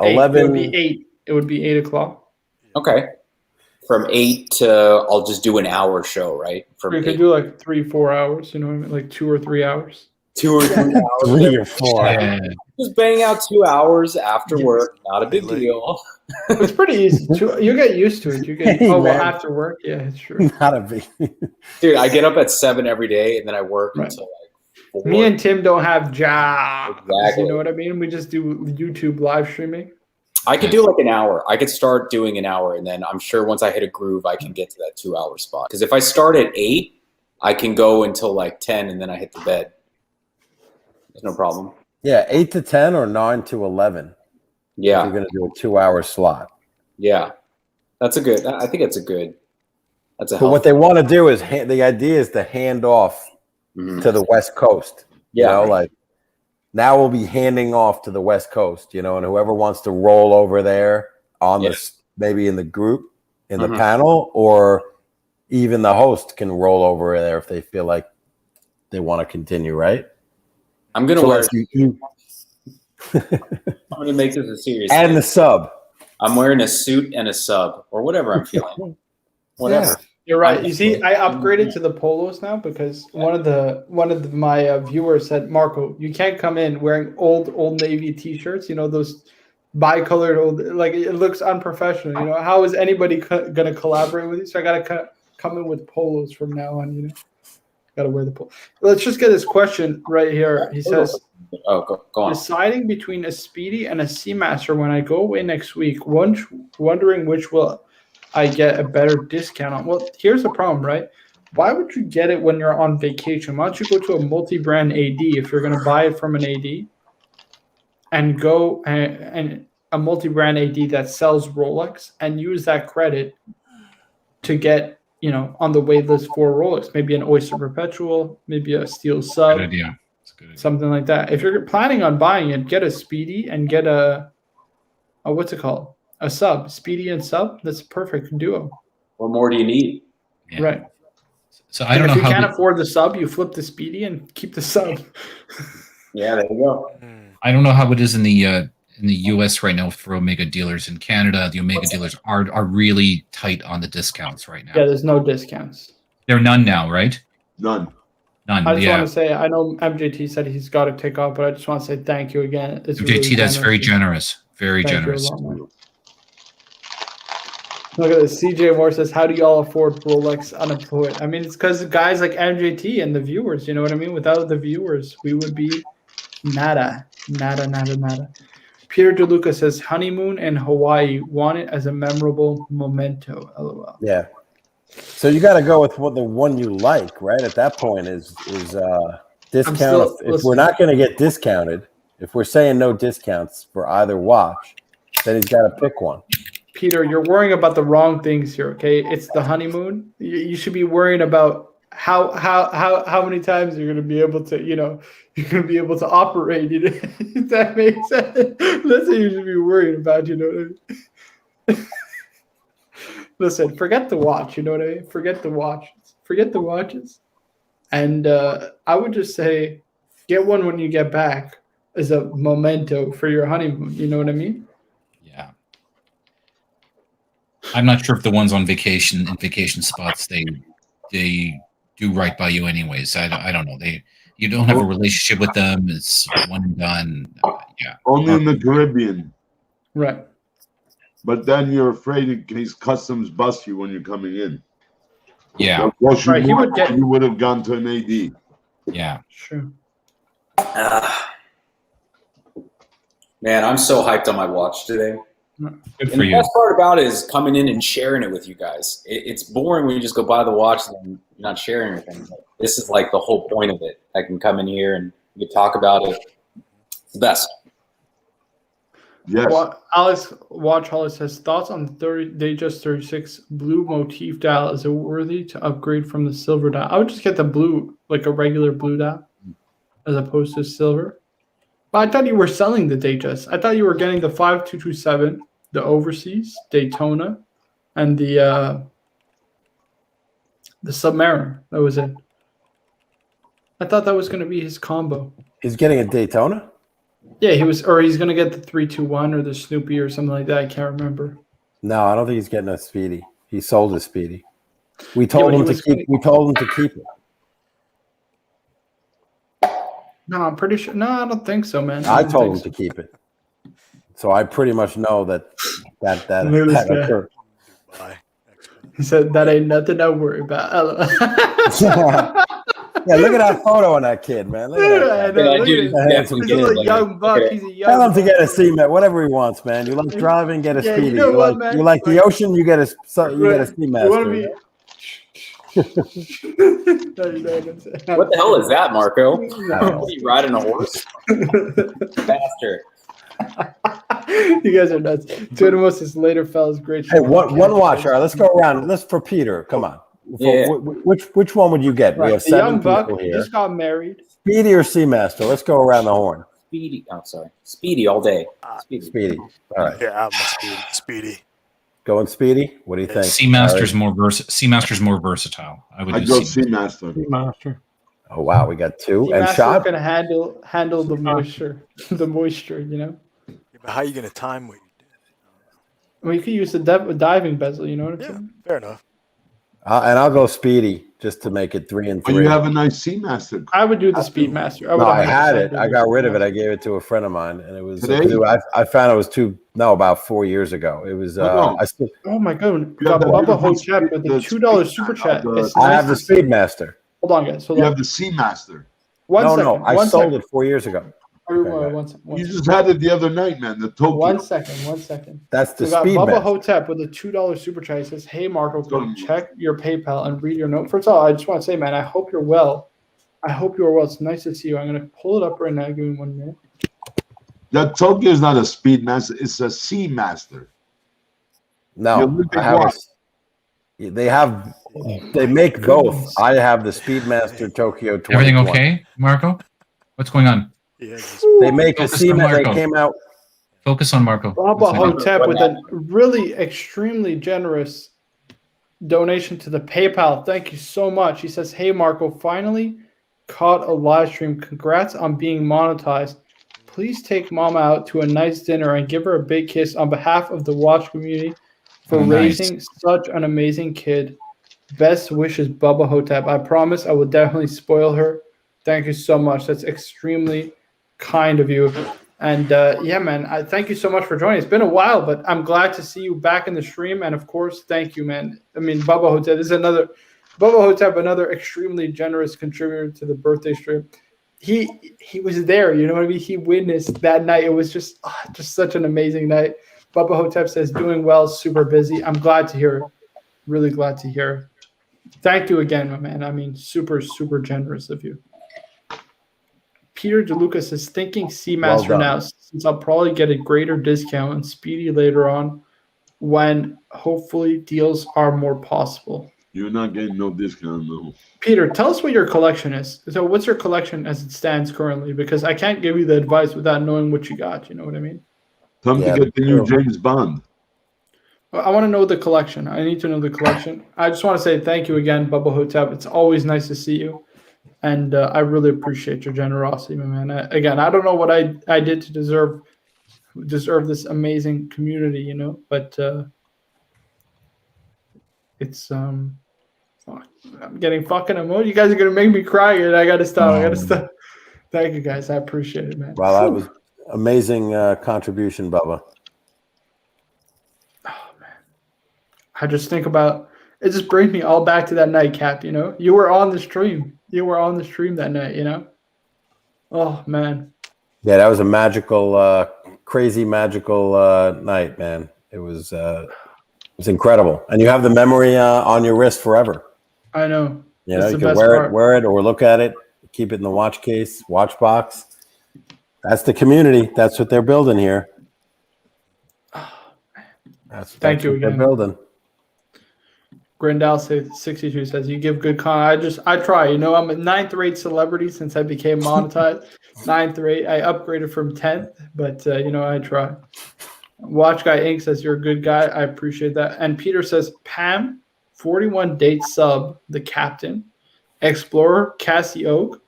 It 11. would be 8. It would be 8 o'clock. Okay. From 8 to I'll just do an hour show, right? From You could 8 do like 3-4 hours. You know what I mean? Like 2 or 3 hours. 2 or 3 hours. 3 or 4. Yeah. Just bang out 2 hours after Yes. work. Not a big Late. deal. It's pretty easy. You get used to it. You get Hey, well man. after work. Yeah, it's true. Not a big. Dude, I get up at 7 every day and then I work Right. until like 4. Me and Tim don't have jobs. Exactly. You know what I mean? We just do YouTube live streaming. I could do like an hour. I could start doing an hour, and then I'm sure once I hit a groove, I can get to that 2 hour spot. Because if I start at 8, I can go until like 10, and then I hit the bed. There's no problem. Yeah, 8 to 10 or 9 to 11. If Yeah, you're going to do a 2-hour slot. yeah. That's a good. I think it's a good. That's a. But what they want to do is the idea is to hand off Mhm. to the West Coast. Yeah. Like now we'll be handing off to the West Coast, and whoever wants to roll over there on Yeah. this, maybe in the group, in the Mhm. panel, or even the host can roll over there if they feel like they want to continue, right? I'm gonna So wear. like you I'm going to make this a serious And thing. the sub. I'm wearing a suit and a sub or whatever I'm feeling. Whatever. You're right. You see, I upgraded to the polos now because one of my viewers said, Marco, you can't come in wearing Old Navy T-shirts. You know, those bicolored old, like it looks unprofessional. You know, how is anybody gonna collaborate with you? So I gotta come in with polos from now on. You know, gotta wear the polo. Let's just get this question right here. He says, go on. deciding between a Speedy and a Seamaster when I go away next week, wondering which will I get a better discount on. Well, here's the problem, right? Why would you get it when you're on vacation? Why don't you go to a multi-brand AD if you're going to buy it from an AD and go and a multi-brand AD that sells Rolex and use that credit to get, you know, on the wait list for Rolex, maybe an Oyster Perpetual, maybe a Steel Sub, Good idea. It's a good idea. something like that. If you're planning on buying it, get a Speedy and get a what's it called? A sub, Speedy and sub. That's a perfect duo. What more do you need? Yeah. Right. So I don't know if you how can't afford the sub, you flip the Speedy and keep the sub. Yeah, there you go. I don't know how it is in the US right now for Omega dealers. In Canada, the Omega dealers are really tight on the discounts right now. Yeah, there's no discounts. There are none now, right? None. None. I just yeah. want to say, I know MJT said he's got to take off, but I just want to say thank you again. It's MJT, really that's very generous. generous. Very Thank you a generous. lot, man. Look at this. CJ Moore says, how do y'all afford Rolex unemployed? I mean, it's because guys like MJT and the viewers, you know what I mean? Without the viewers, we would be nada. Peter DeLuca says, honeymoon in Hawaii, want it as a memorable memento. LOL. Yeah. So you got to go with what the one you like, right? At that point is discount. If we're not going to get discounted, if we're saying no discounts for either watch, then he's got to pick one. Peter, you're worrying about the wrong things here, okay? It's the honeymoon. You should be worrying about how many times you're going to be able to, you know, you're going to be able to operate. You know? If that makes sense. That's what you should be worried about, you know what I mean? Listen, forget the watch, you know what I mean? Forget the watches. And I would just say get one when you get back as a memento for your honeymoon. You know what I mean? Yeah. I'm not sure if the ones on vacation in vacation spots they do right by you anyways. I don't know. You don't have a relationship with them. It's one and done. Yeah. Only in the Caribbean. Right. But then you're afraid in case customs bust you when you're coming in. Yeah. Of course, Right, you would have gone to an AD. Yeah. Sure. Man, I'm so hyped on my watch today. Good And for the you. best part about it is coming in and sharing it with you guys. It's boring when you just go buy the watch and you're not sharing anything. This is like the whole point of it. I can come in here and we can talk about it. It's the best. Yes. Watch Hollis says, thoughts on Datejust 36 blue motif dial. Is it worthy to upgrade from the silver dial? I would just get the blue, like a regular blue dial, as opposed to silver. But I thought you were selling the Datejust. I thought you were getting the 5227, the Overseas, Daytona, and the Submariner. That was it. I thought that was going to be his combo. He's getting a Daytona? Yeah, he's going to get the 321 or the Snoopy or something like that. I can't remember. No, I don't think he's getting a Speedy. He sold his Speedy. We told him to keep. We told him to keep it. No, I'm pretty sure. No, I don't think so, man. I told him to keep it. So I pretty much know that occurred. Bye. He said that ain't nothing to worry about. Yeah, look at that photo on that kid, man. Look at that. He's a young buck. He's a young Tell him to buck. get a C-Mat, whatever he wants, man. You like driving, get a Yeah, Speedy. you know what, man? You like the ocean, you get a C-Master. What the hell is that, Marco? Are you riding a horse? Faster. You guys are nuts. Tuimus is later fellas great. Hey, one watch. All right, let's go around. Let's for Peter. Come on. Yeah. Which one would you get? Right. We have The 7 young buck people here. just got married. Speedy or Seamaster? Let's go around the horn. Speedy. Oh, sorry. Speedy all day. Speedy. All right. Yeah, I'm Speedy. Going Speedy? What do you think? Seamaster's more versatile. I would I'd do go Seamaster. Seamaster. Seamaster. Oh wow, we got two and Seamaster shot. can handle the moisture, the moisture. You know. Yeah, but how are you going to time what you did? Well, you could use the diving bezel. You know what I'm Yeah, saying? fair enough. And I'll go speedy just to make it 3 and But 3. you have a nice Seamaster. I would do the Speedmaster. I would No, I 100% had it. do I the got rid of it. Speedmaster. I gave it to a friend of mine, and it was Today? I found it was about 4 years ago. It was No. I still Oh my god, we You have got the Bubba beautiful Hotep with the speed- $2 the super speed- chat. the- It's I nice have the to see- Speedmaster. Hold on, guys. Hold You on. have the Seamaster. One No, second. I one sold second. it 4 years ago. Everyone, Okay, got it. one second. You just had it the other night, man. The Tokyo. 1 second. 1 second. That's the We got Bubba Speedmaster. Hotep with a $2 super chat. He says, "Hey Marco, can you check your PayPal and read your note?" First of all, I just want to say, man, I hope you're well. I hope you're well. It's nice to see you. I'm gonna pull it up right now. Give me 1 minute. That Tokyo is not a Speedmaster. It's a Seamaster. The No, Olympic I have watch. they make both. I have the Speedmaster Tokyo 2020. Everything okay, Marco? What's going on? Yeah, just, They make a Focus on Seamaster. They Marco. came out. Focus on Marco. Bubba What's going on? Hotep with a really extremely generous donation to the PayPal. Thank you so much. He says, "Hey Marco, finally caught a live stream. Congrats on being monetized. Please take Mama out to a nice dinner and give her a big kiss on behalf of the watch community for Oh, nice. raising such an amazing kid. Best wishes, Bubba Hotep. I promise I will definitely spoil her. Thank you so much. That's extremely kind of you." And yeah, man, I thank you so much for joining. It's been a while, but I'm glad to see you back in the stream. And of course, thank you, man. I mean, Bubba Hotep is another extremely generous contributor to the birthday stream. He was there, you know what I mean? He witnessed that night. It was just such an amazing night. Bubba Hotep says, "Doing well, super busy." I'm glad to hear it. Really glad to hear it. Thank you again, my man. I mean, super, super generous of you. Peter DeLuca says, "Thinking Seamaster Well done. now, since I'll probably get a greater discount and Speedy later on when hopefully deals are more possible." You're not getting no discount, no. Peter, tell us what your collection is. So what's your collection as it stands currently? Because I can't give you the advice without knowing what you got. You know what I mean? Time Yeah, to get the new true. James Bond. I want to know the collection. I need to know the collection. I just want to say thank you again, Bubba Hotep. It's always nice to see you. And I really appreciate your generosity, my man. Again, I don't know what I did to deserve this amazing community, you know, but it's fuck, I'm getting fucking emotional. You guys are gonna make me cry, and I gotta stop. I gotta stop. Thank you, guys. I appreciate it, man. Well, that was amazing contribution, Bubba. I just think about it. Just brings me all back to that night, Cap. You know, you were on the stream. You were on the stream that night. You know. Oh man. Yeah, that was a magical, crazy magical night, man. It was incredible, and you have the memory on your wrist forever. I know. You know, That's you the can best wear part. it, or look at it, keep it in the watch case, watch box. That's the community. That's what they're building here. Thank you what they're again. building. Grindal 62 says, "You give good content." I try. You know, I'm a 9th rate celebrity since I became monetized. 9th rate. I upgraded from 10th, but you know, I try. Watch Guy Inc. says, "You're a good guy." I appreciate that. And Peter says, "Pam, 41 date sub, the captain, Explorer, Cassie Oak."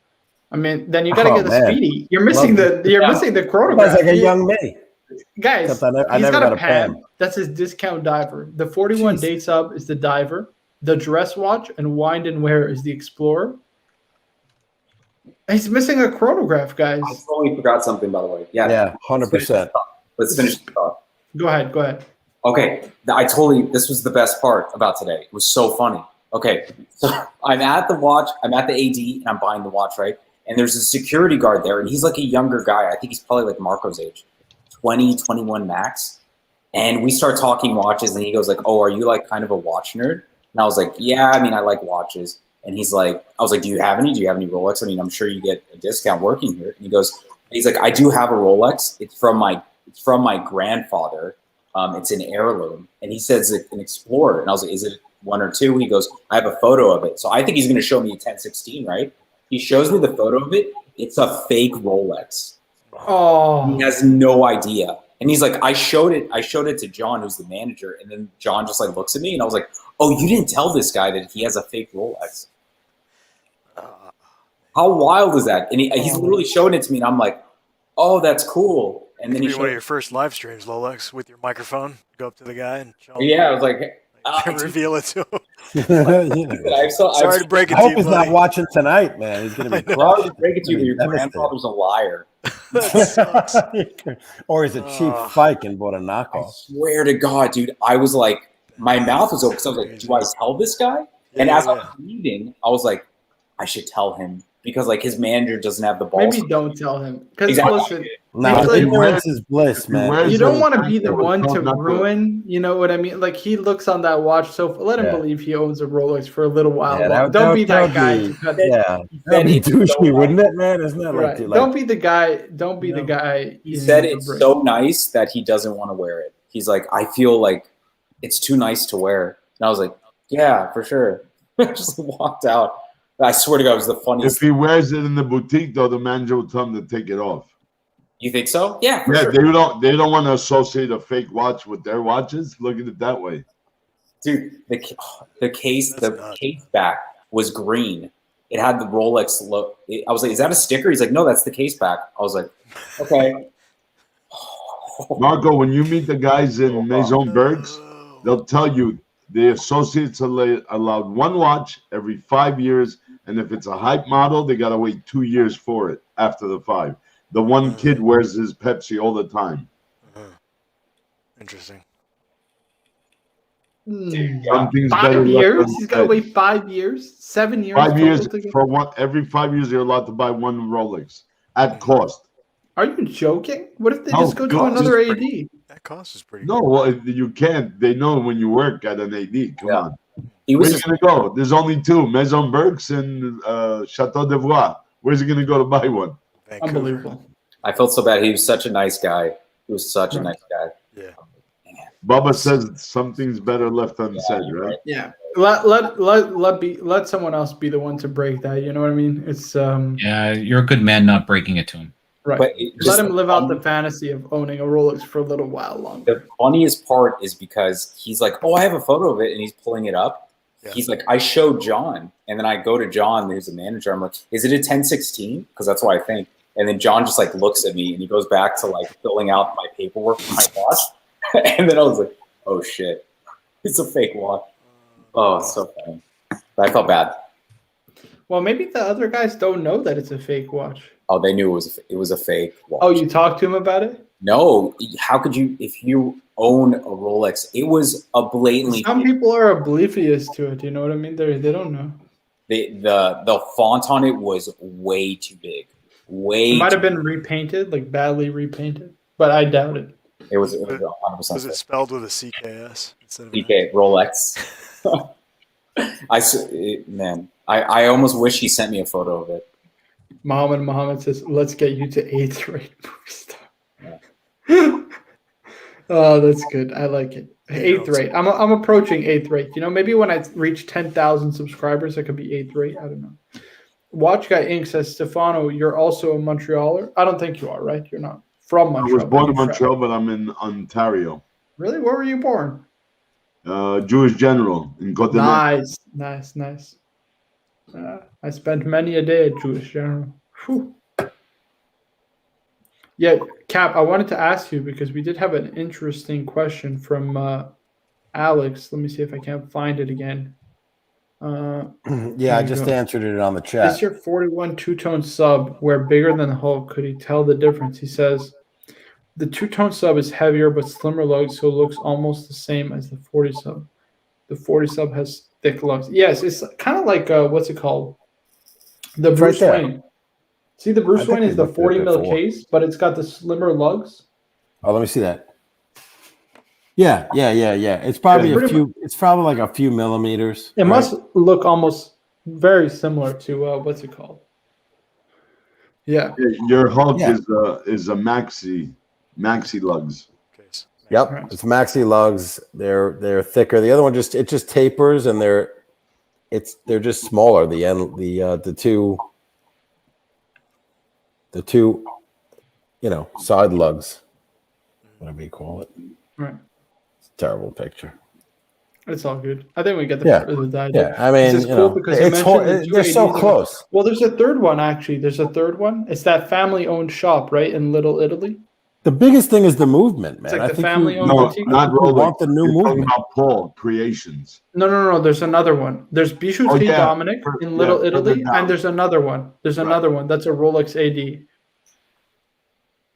I mean, then you got to Oh, get the man. Speedy. You're missing missing the chronograph. Sounds like a young me. Guys, Except I he's never got got a a Pam. Pam. That's his discount diver. The 41 Jeez. date sub is the diver. The dress watch and wind and wear is the Explorer. He's missing a chronograph, guys. I totally forgot something, by the way. Yeah, 100%. Let's finish the thought. Go ahead. Okay, this was the best part about today. It was so funny. Okay, so I'm at the watch, I'm at the AD, and I'm buying the watch, right? And there's a security guard there, and he's like a younger guy. I think he's probably like Marco's age, 20, 21 max. And we start talking watches, and he goes like, "Oh, are you like kind of a watch nerd?" And I was like, "Yeah, I mean, I like watches." And he's like, I was like, Do you have any Rolex? I mean, I'm sure you get a discount working here. And he's like, "I do have a Rolex. It's from my grandfather. It's an heirloom." And he says it's an Explorer. And I was like, "Is it 1 or 2?" He goes, "I have a photo of it." So I think he's going to show me a 1016, right? He shows me the photo of it. It's a fake Rolex. Oh, He has no idea. And he's like, I showed it to John, who's the manager. And then John just like looks at me and I was like, "Oh, you didn't tell this guy that he has a fake Rolex." How wild is that? And he's literally showing it to me, and I'm like, "Oh, that's cool." And then Maybe he one of showed, your first live streams, Lolex, with your microphone. Go up to the guy and show him. yeah, I was like, reveal it to him. Yeah. Sorry to break it I to hope you, he's buddy. not watching tonight, man. He's gonna be Sorry crushed. to break it to you, but your Devastated. grandfather's a liar. That sucks. Or he's a cheap fike and bought a I knockoff. swear to God, dude, I was like, my mouth was open. So I was like, do I tell this guy? And as I was leaving, I was like, I should tell him because like his manager doesn't have the balls. Maybe don't tell him because Exactly. listen, No, He's like- ignorance is bliss, man. you don't want to be the one to ruin. You know what I mean? Like he looks on that watch, so let him Yeah. believe he owns a Rolex for a little while. Yeah, long. that Don't be would that guy. be- to cut Yeah, that'd be douchey, wouldn't it, man? Isn't that Right. like Don't be the guy. Don't be the No. guy. He said it's so nice that he doesn't want to wear it. He's like, I feel like it's too nice to wear. And I was like, yeah, for sure. I just walked out. I swear to God, it was the funniest. If he wears it in the boutique, though, the manager will tell him to take it off. You think so? Yeah, for Yeah, sure. they don't want to associate a fake watch with their watches. Look at it that way. Dude, the case back was green. It had the Rolex look. I was like, is that a sticker? He's like, no, that's the case back. I was like, okay. Marco, when you meet the guys in Maison Bergs, they'll tell you the associates are allowed one watch every 5 years, and if it's a hype model, they gotta wait 2 years for it after the 5. The one kid wears his Pepsi all the time. Interesting. Something's better 5 left years? He's got to unsaid. wait 5 years, 7 years. 5 years total to get- for one. Every 5 years, you're allowed to buy one Rolex at cost. Are you joking? What if they No, just go to God, another it's AD? That cost is pretty. No, well, you can't. They know when you work at an AD. Come on. He was Where's he gonna go? There's only two: Maison Bergs and Chateau de Voix. Where's he gonna go to buy one? Unbelievable. I felt so bad. He was such a nice guy. He was such a nice guy. Yeah. Bubba says something's better left unsaid, right? Yeah. Let someone else be the one to break that. You know what I mean? It's Yeah, you're a good man not breaking it to him. right. But Let him live out the fantasy of owning a Rolex for a little while longer. The funniest part is because he's like, oh, I have a photo of it, and he's pulling it up. Yeah. He's like, I showed John, and then I go to John, who's the manager. I'm like, is it a 1016? Because that's what I think. And then John just like looks at me, and he goes back to like filling out my paperwork for my watch. And then I was like, oh shit, it's a fake watch. Oh, it's so funny. But I felt bad. Well, maybe the other guys don't know that it's a fake watch. Oh, they knew it was a fake watch. Oh, you talked to him about it? No, how could you? If you own a Rolex, it was a blatantly. Some people are oblivious to it. You know what I mean? They don't know. The font on it was way too big. It might have been repainted, like badly repainted, but I doubt it. It was 100%. Was it spelled with a CKS instead of an CK Rolex? Man, I almost wish he sent me a photo of it. Muhammad says, "Let's get you to 8th rate movie star." Oh, that's good. I like it. 8th rate. I'm approaching 8th rate. You know, maybe when I reach 10,000 subscribers, I could be 8th rate. I don't know. Watch Guy Inc. says, Stefano, you're also a Montrealer? I don't think you are, right? You're not from I Montreal. was born in but you Montreal, but I'm in Ontario. Really? Where were you born? Jewish general in Côte Nice. I spent many a day at Jewish General. Whew. Yeah, Cap, I wanted to ask you because we did have an interesting question from Alex. Let me see if I can't find it again. Yeah, I just answered it on the chat. Is your 41 two-tone sub wear bigger than the Hulk? Could he tell the difference? He says the two-tone sub is heavier but slimmer lugs, so it looks almost the same as the 40 sub. The 40 sub has thick lugs. Yes, it's kind of like what's it called? The It's Bruce right there. Wayne. See, the Bruce I think Wayne we is the looked at it 40 mil before. case, but it's got the slimmer lugs. Oh, let me see that. Yeah. It's probably Yeah, a pretty few. It's probably like a few millimeters. It right? must look almost very similar to what's it called? Yeah. Your Hulk Yeah. is a maxi lugs. case. Yep, it's maxi lugs. They're thicker. The other one just tapers, and they're just smaller. The two, side lugs, whatever you call it. Right. It's a terrible picture. It's all good. I think we get the Yeah. the idea. Yeah, I mean, This is you cool know, because you it's mentioned the two they're so ADs. close. Well, there's a third one actually. There's a third one. It's that family-owned shop, right, in Little Italy. The biggest thing is the movement, man. like I the think family-owned No, boutique. not you Rolex. want the new You're talking movement. about Paul Creations. No. There's another one. There's Bijouterie yeah. Dominic in Little further Italy, down. and there's another one. There's another one. That's a Rolex AD.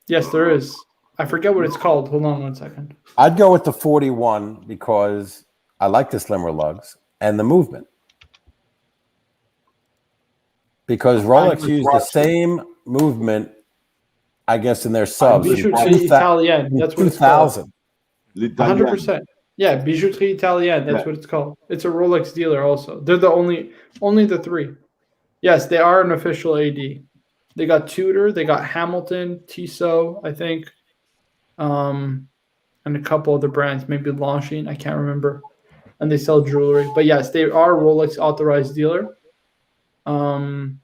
Yes, there is. I forget what it's called. Hold on 1 second. I'd go with the 41 because I like the slimmer lugs and the movement. Because Rolex used the same movement, I guess, in their subs. in Bijouterie Italienne. That's what it's called. 2000. 100%. Yeah, Bijouterie Italienne. That's what it's called. It's a Rolex dealer also. They're the only the three. Yes, they are an official AD. They got Tudor, they got Hamilton, Tissot, I think, and a couple other brands, maybe Longines, I can't remember. And they sell jewelry. But yes, they are a Rolex authorized dealer. I'm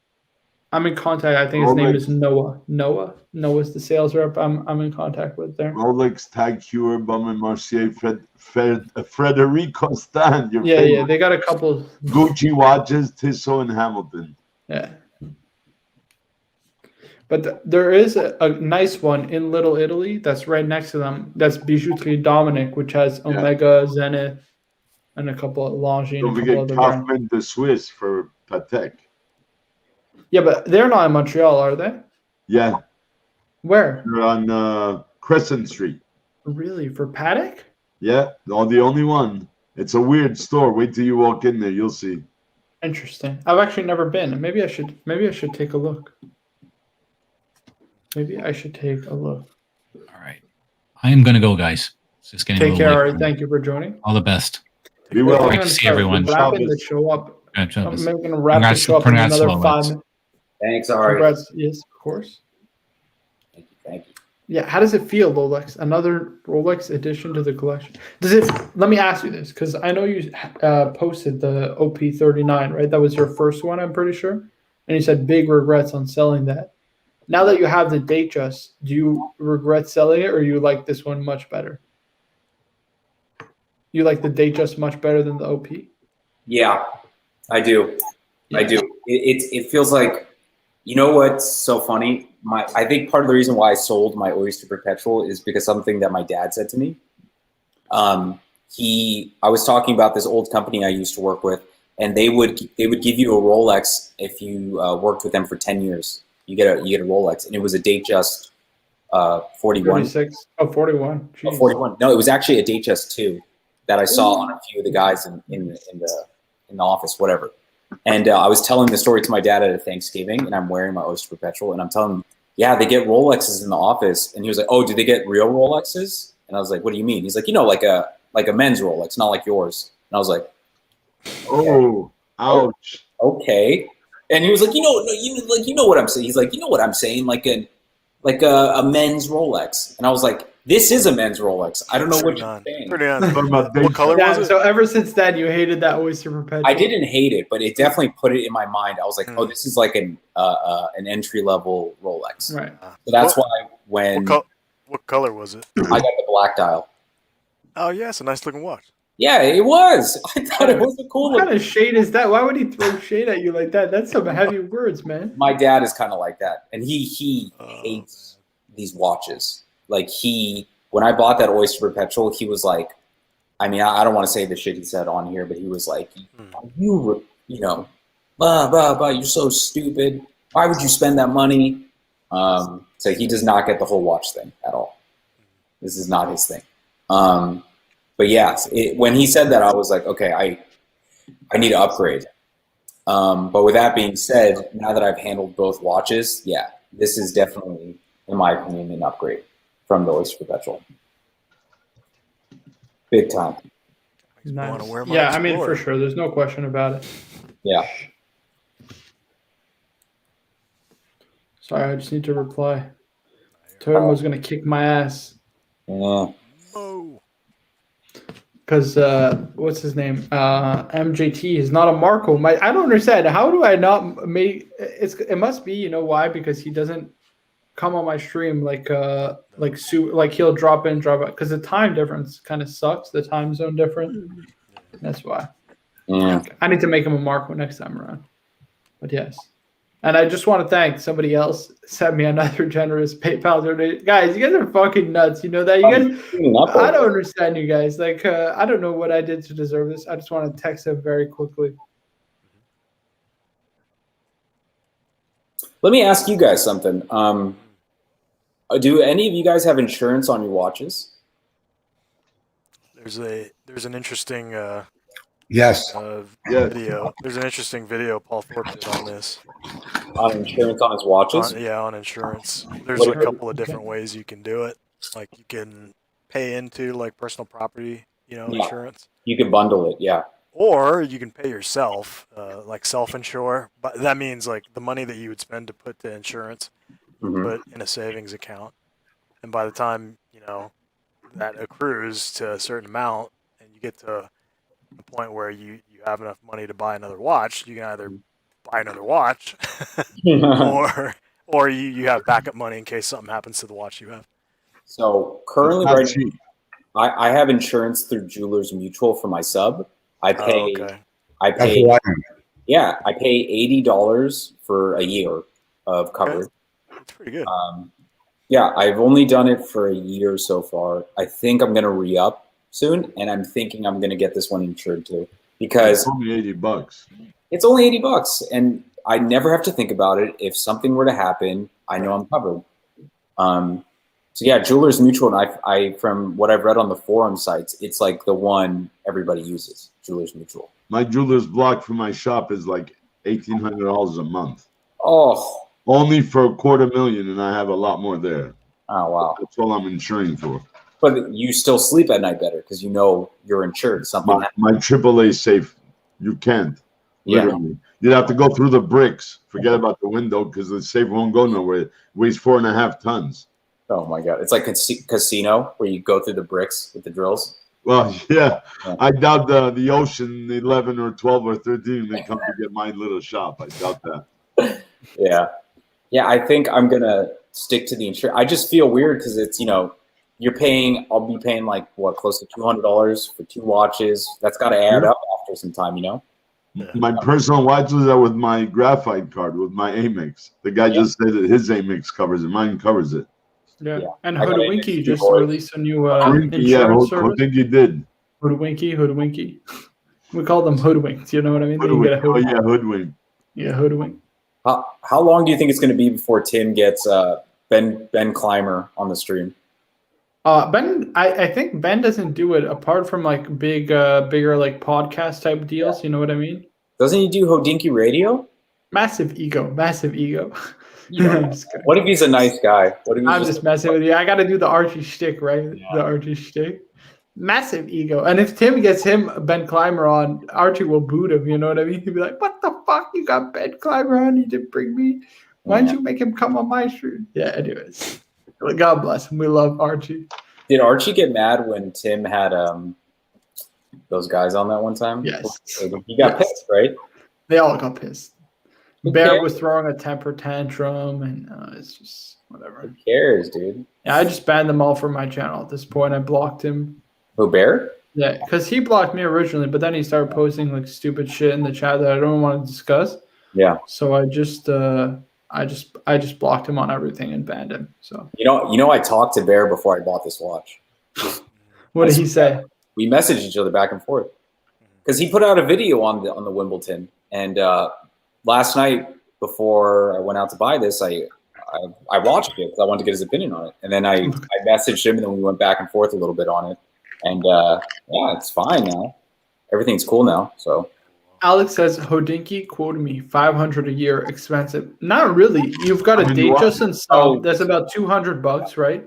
in contact. I think his name is Noah. Noah's the sales rep I'm in contact with there. Rolex, Tag Heuer, Baume & Mercier, Frederico Stan. Your Yeah, favorite. they got a couple. Gucci watches, Tissot and Hamilton. Yeah. But there is a nice one in Little Italy that's right next to them. That's Bijouterie Dominic, which has Omega, Zenith, and a couple of Longines. Don't forget Kaufman de Suisse for Patek. Yeah, but they're not in Montreal, are they? Yeah. Where? They're on Crescent Street. Really? For Patek? Yeah, the only one. It's a weird store. Wait till you walk in there, you'll see. Interesting. I've actually never been. Maybe I should take a look. Maybe I should take a look. All right. I am going to go, guys. It's just getting Take care, late. Ari. Thank you for joining. All the best. Be well. Great to see everyone. Wrapping the show up. I'm Congrats, going to wrap the show up in congrats, another Lowe's. 5 minutes. Thanks, Ari. Congrats. Yes, of course. Thank you. Yeah, how does it feel, Rolex? Another Rolex addition to the collection. Does it? Let me ask you this, because I know you posted the OP39, right? That was your first one, I'm pretty sure, and you said big regrets on selling that. Now that you have the Datejust, do you regret selling it, or you like this one much better? You like the Datejust much better than the OP? Yeah, I do. Yeah. I do. It feels like, you know what's so funny? I think part of the reason why I sold my Oyster Perpetual is because something that my dad said to me. I was talking about this old company I used to work with, and they would give you a Rolex if you worked with them for 10 years. You get a Rolex, and it was a Datejust 41. 36. Oh, 41. Oh, 41. No, it was actually a Datejust 2 that I saw on a few of the guys in the office, whatever. And I was telling the story to my dad at a Thanksgiving, and I'm wearing my Oyster Perpetual, and I'm telling him, yeah, they get Rolexes in the office. And he was like, oh, do they get real Rolexes? And I was like, what do you mean? He's like, like a men's Rolex, not like yours. And I was like, oh, ouch. Okay. And he was like, you know what I'm saying. He's like, you know what I'm saying, like a men's Rolex. And I was like, this is a men's Rolex. I don't know what you're saying. What color was it? So ever since then, you hated that Oyster Perpetual. I didn't hate it, but it definitely put it in my mind. I was like, oh, this is like an entry level Rolex. Right. So that's why when what color was it? I got the black dial. Oh yeah, it's a nice looking watch. Yeah, it was. I thought it was a cool What kind of shade is that? Why would he throw shade at you like that? That's some heavy words, man. My dad is kind of like that, and he hates these watches. Like when I bought that Oyster Perpetual, he was like, I mean, I don't want to say the shit he said on here, but he was like, blah, blah, blah, you're so stupid. Why would you spend that money? So he does not get the whole watch thing at all. This is not his thing. But yeah, when he said that, I was like, okay, I need to upgrade. But with that being said, now that I've handled both watches, yeah, this is definitely, in my opinion, an upgrade from the Oyster Perpetual. Big time. Nice. Yeah, I mean, for sure. There's no question about it. Yeah. Sorry, I just need to reply. Totem was going to kick my ass. Yeah. Because, what's his name? MJT is not a Marco. I don't understand. How do I not make it must be, you know why? Because he doesn't come on my stream like he'll drop in, drop out. Because the time difference kind of sucks. The time zone difference. That's why. Yeah. I need to make him a Marco next time around. But yes. And I just want to thank somebody else sent me another generous PayPal donation. Guys, you guys are fucking nuts. You know that? You guys, I don't understand you guys. Like, I don't know what I did to deserve this. I just want to text him very quickly. Let me ask you guys something. Do any of you guys have insurance on your watches? There's an interesting Yes. video. There's an interesting video Paul Thorpe did on this. On insurance on his watches? On insurance. There's a couple of different ways you can do it. Like you can pay into like personal property, insurance. You can bundle it, yeah. Or you can pay yourself, like self-insure. But that means like the money that you would spend to put to insurance, put in a savings account. And by the time, that accrues to a certain amount and you get to the point where you have enough money to buy another watch, you can either buy another watch or you have backup money in case something happens to the watch you have. So currently I have insurance through Jewelers Mutual for my sub. I pay $80 for a year of coverage. That's pretty good. Yeah, I've only done it for a year so far. I think I'm gonna re-up soon, and I'm thinking I'm gonna get this one insured too because it's only $80. It's only $80, and I never have to think about it. If something were to happen, I know I'm covered. So yeah, Jewelers Mutual, and I from what I've read on the forum sites, it's like the one everybody uses. Jewelers Mutual. My jeweler's block for my shop is like $1,800 a month. Oh. Only for $250,000, and I have a lot more there. Oh wow! That's all I'm insuring for. But you still sleep at night better because you know you're insured. Something. My AAA safe, you can't. Literally, yeah. You'd have to go through the bricks. Forget about the window because the safe won't go nowhere. It weighs 4.5 tons. Oh my god! It's like casino where you go through the bricks with the drills. Well, yeah. I doubt the Ocean 11 or 12 or 13 they come to get my little shop. I doubt that. Yeah, I think I'm gonna stick to the insurance. I just feel weird because it's you're paying. I'll be paying like what, close to $200 for 2 watches. That's got to add up after some time, My personal watches are with my graphite card with my Amex. The guy just said that his Amex covers it. Mine covers it. Yeah. And Hoodwinky just released a new insurance service. Hoodwinky did. Hoodwinky. We call them hoodwinks. You know what I mean? Hoodwink. Yeah, hoodwink. How long do you think it's going to be before Tim gets Ben Clymer on the stream? Ben, I think Ben doesn't do it apart from like bigger like podcast type deals. You know what I mean? Doesn't he do Hodinky Radio? Massive ego. What if he's a nice guy? I'm just messing with you. I got to do the Archie shtick, right? Yeah. The Archie shtick. Massive ego. And if Tim gets Ben Clymer on, Archie will boot him. You know what I mean? He'll be like, "What the fuck? You got Ben Clymer on? You didn't bring me. Why didn't you make him come on my stream?" Yeah. Anyways, God bless him. We love Archie. Did Archie get mad when Tim had those guys on that one time? Yes. He got pissed, right? They all got pissed. Bear was throwing a temper tantrum, and it's just whatever. Who cares, dude? Yeah, I just banned them all from my channel at this point. I blocked him. Who, Bear? Yeah, because he blocked me originally, but then he started posting like stupid shit in the chat that I don't want to discuss. Yeah. So I just blocked him on everything and banned him. So I talked to Bear before I bought this watch. What did he say? We messaged each other back and forth because he put out a video on the Wimbledon, and last night before I went out to buy this, I watched it because I wanted to get his opinion on it, and then I messaged him, and then we went back and forth a little bit on it. And it's fine now. Everything's cool now. So Alex says Hodinky quoted me $500 a year, expensive. Not really. You've got a Datejust and sub. That's about $200, right?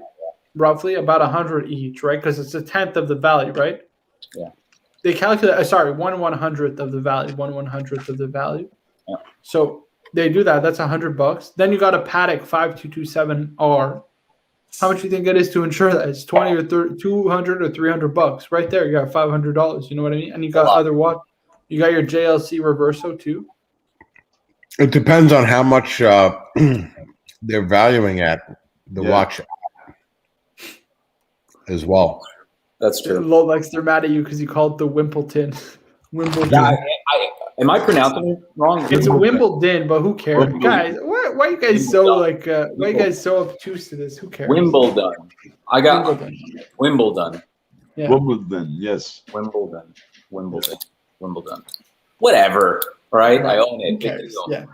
Roughly about 100 each, right? Because it's 1/10 of the value, right? Yeah. They calculate. 1/100th of the value. 1/100th of the value. Yeah. So they do that. That's $100. Then you got a Patek 5227R. How much do you think it is to insure that? It's 20 or 30, 200 or $300 right there. You got $500. You know what I mean? And you got other what? You got your JLC Reverso too. It depends on how much they're valuing at the watch as well. That's true. Lolex, they're mad at you because you called it the Wimbledon. Wimbledon. Yeah, am I pronouncing it wrong? It's Wimbledon, but who cares, Wimbledon. guys? Why are you guys so like? Why are you guys so obtuse to this? Who cares? Wimbledon. I got Wimbledon. Wimbledon. Yeah. Wimbledon, yes. Wimbledon. Whatever. Right? I own Who it. Big cares? deal. Yeah.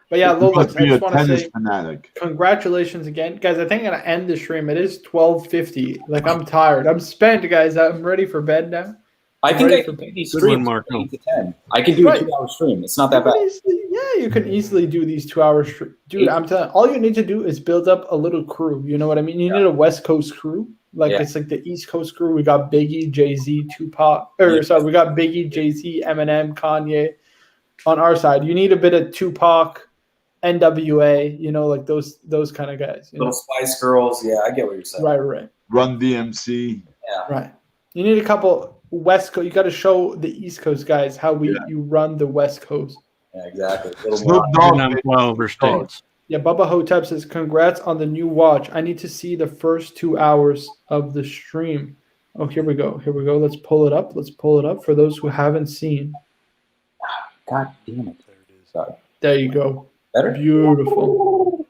But yeah, You must Lolix, I be a just want to tennis say fanatic. congratulations again, guys. I think I'm gonna end the stream. It is 12:50. Like I'm tired. I'm spent, guys. I'm ready for bed now. I think Ready I for can do bed. these Good one, streams Marco. from 8 to 10. I can do Right. a 2-hour stream. It's not that You bad. can easily, yeah, you can easily do these 2 hour stream. Dude, I'm telling all you need to do is build up a little crew. You know what I mean? You need a West Coast crew. Like Yeah. it's like the East Coast crew. We got Biggie, Jay-Z, Tupac. Or Yeah. sorry, we got Biggie, Jay-Z, Eminem, Kanye. On our side, you need a bit of Tupac, NWA. You know, like those kind of guys. You know? Little Spice Girls. Yeah, I get what you're saying. Right. Run DMC. Yeah. Right. You need a couple West Coast. You got to show the East Coast guys how you run the West Coast. Yeah, exactly. A little Snoop more. Dogg. baby. 12 states. Yeah, Bubba Hotep says, congrats on the new watch. I need to see the first 2 hours of the stream. Oh, here we go. Let's pull it up. For those who haven't seen. God damn it. There it is. Sorry. There you go. Better? Beautiful.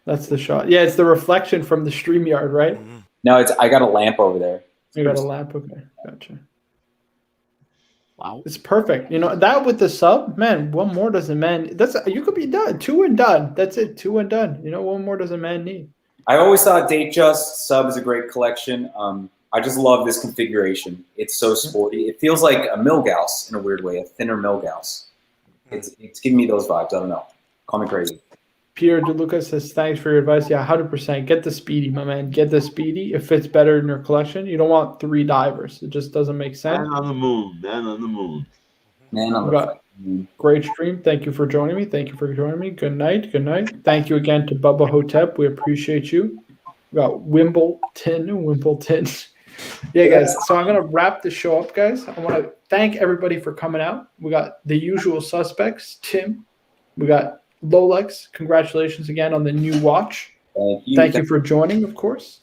That's the shot. Yeah, it's the reflection from the StreamYard, right? Mhm. No, I got a lamp over there. You got a lamp? Okay, gotcha. Wow. It's perfect. You know, that with the sub, man, one more does a man. You could be done. 2 and done. That's it. 2 and done. You know, one more does a man need. I always thought Datejust sub is a great collection. I just love this configuration. It's so sporty. It feels like a Milgauss in a weird way, a thinner Milgauss. It's giving me those vibes. I don't know. Call me crazy. Pierre DeLuca says, thanks for your advice. Yeah, 100%. Get the Speedy, my man. Get the Speedy. It fits better in your collection. You don't want 3 divers. It just doesn't make sense. Man on the moon. Man on the moon. Man, I'm We got great stream. Thank you for joining me. Good night. Thank you again to Bubba Hotep. We appreciate you. We got Wimbledon. Yeah, guys. So I'm going to wrap the show up, guys. I want to thank everybody for coming out. We got the usual suspects, Tim. We got Lolex. Congratulations again on the new watch. Thank you for joining, of course.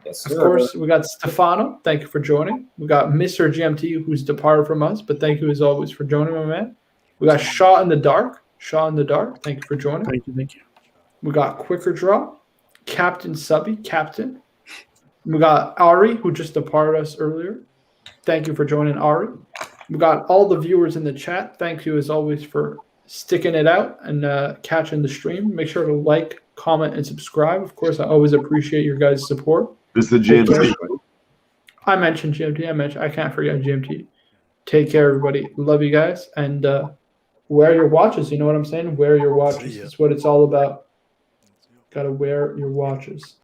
Yes, Of sir. course, we got Stefano. Thank you for joining. We got Mr. GMT, who's departed from us, but thank you as always for joining, my man. We got Shaw in the Dark. Thank you for joining. Thank you. We got Quicker Draw, Captain Subby, Captain. We got Ari, who just departed us earlier. Thank you for joining, Ari. We got all the viewers in the chat. Thank you as always for sticking it out and catching the stream. Make sure to like, comment, and subscribe. Of course, I always appreciate your guys' support. Mr. GMC. I mentioned GMT. I can't forget GMT. Take care, everybody. Love you guys. And wear your watches. You know what I'm saying? Wear your watches. See ya. It's what it's all about. Got to wear your watches.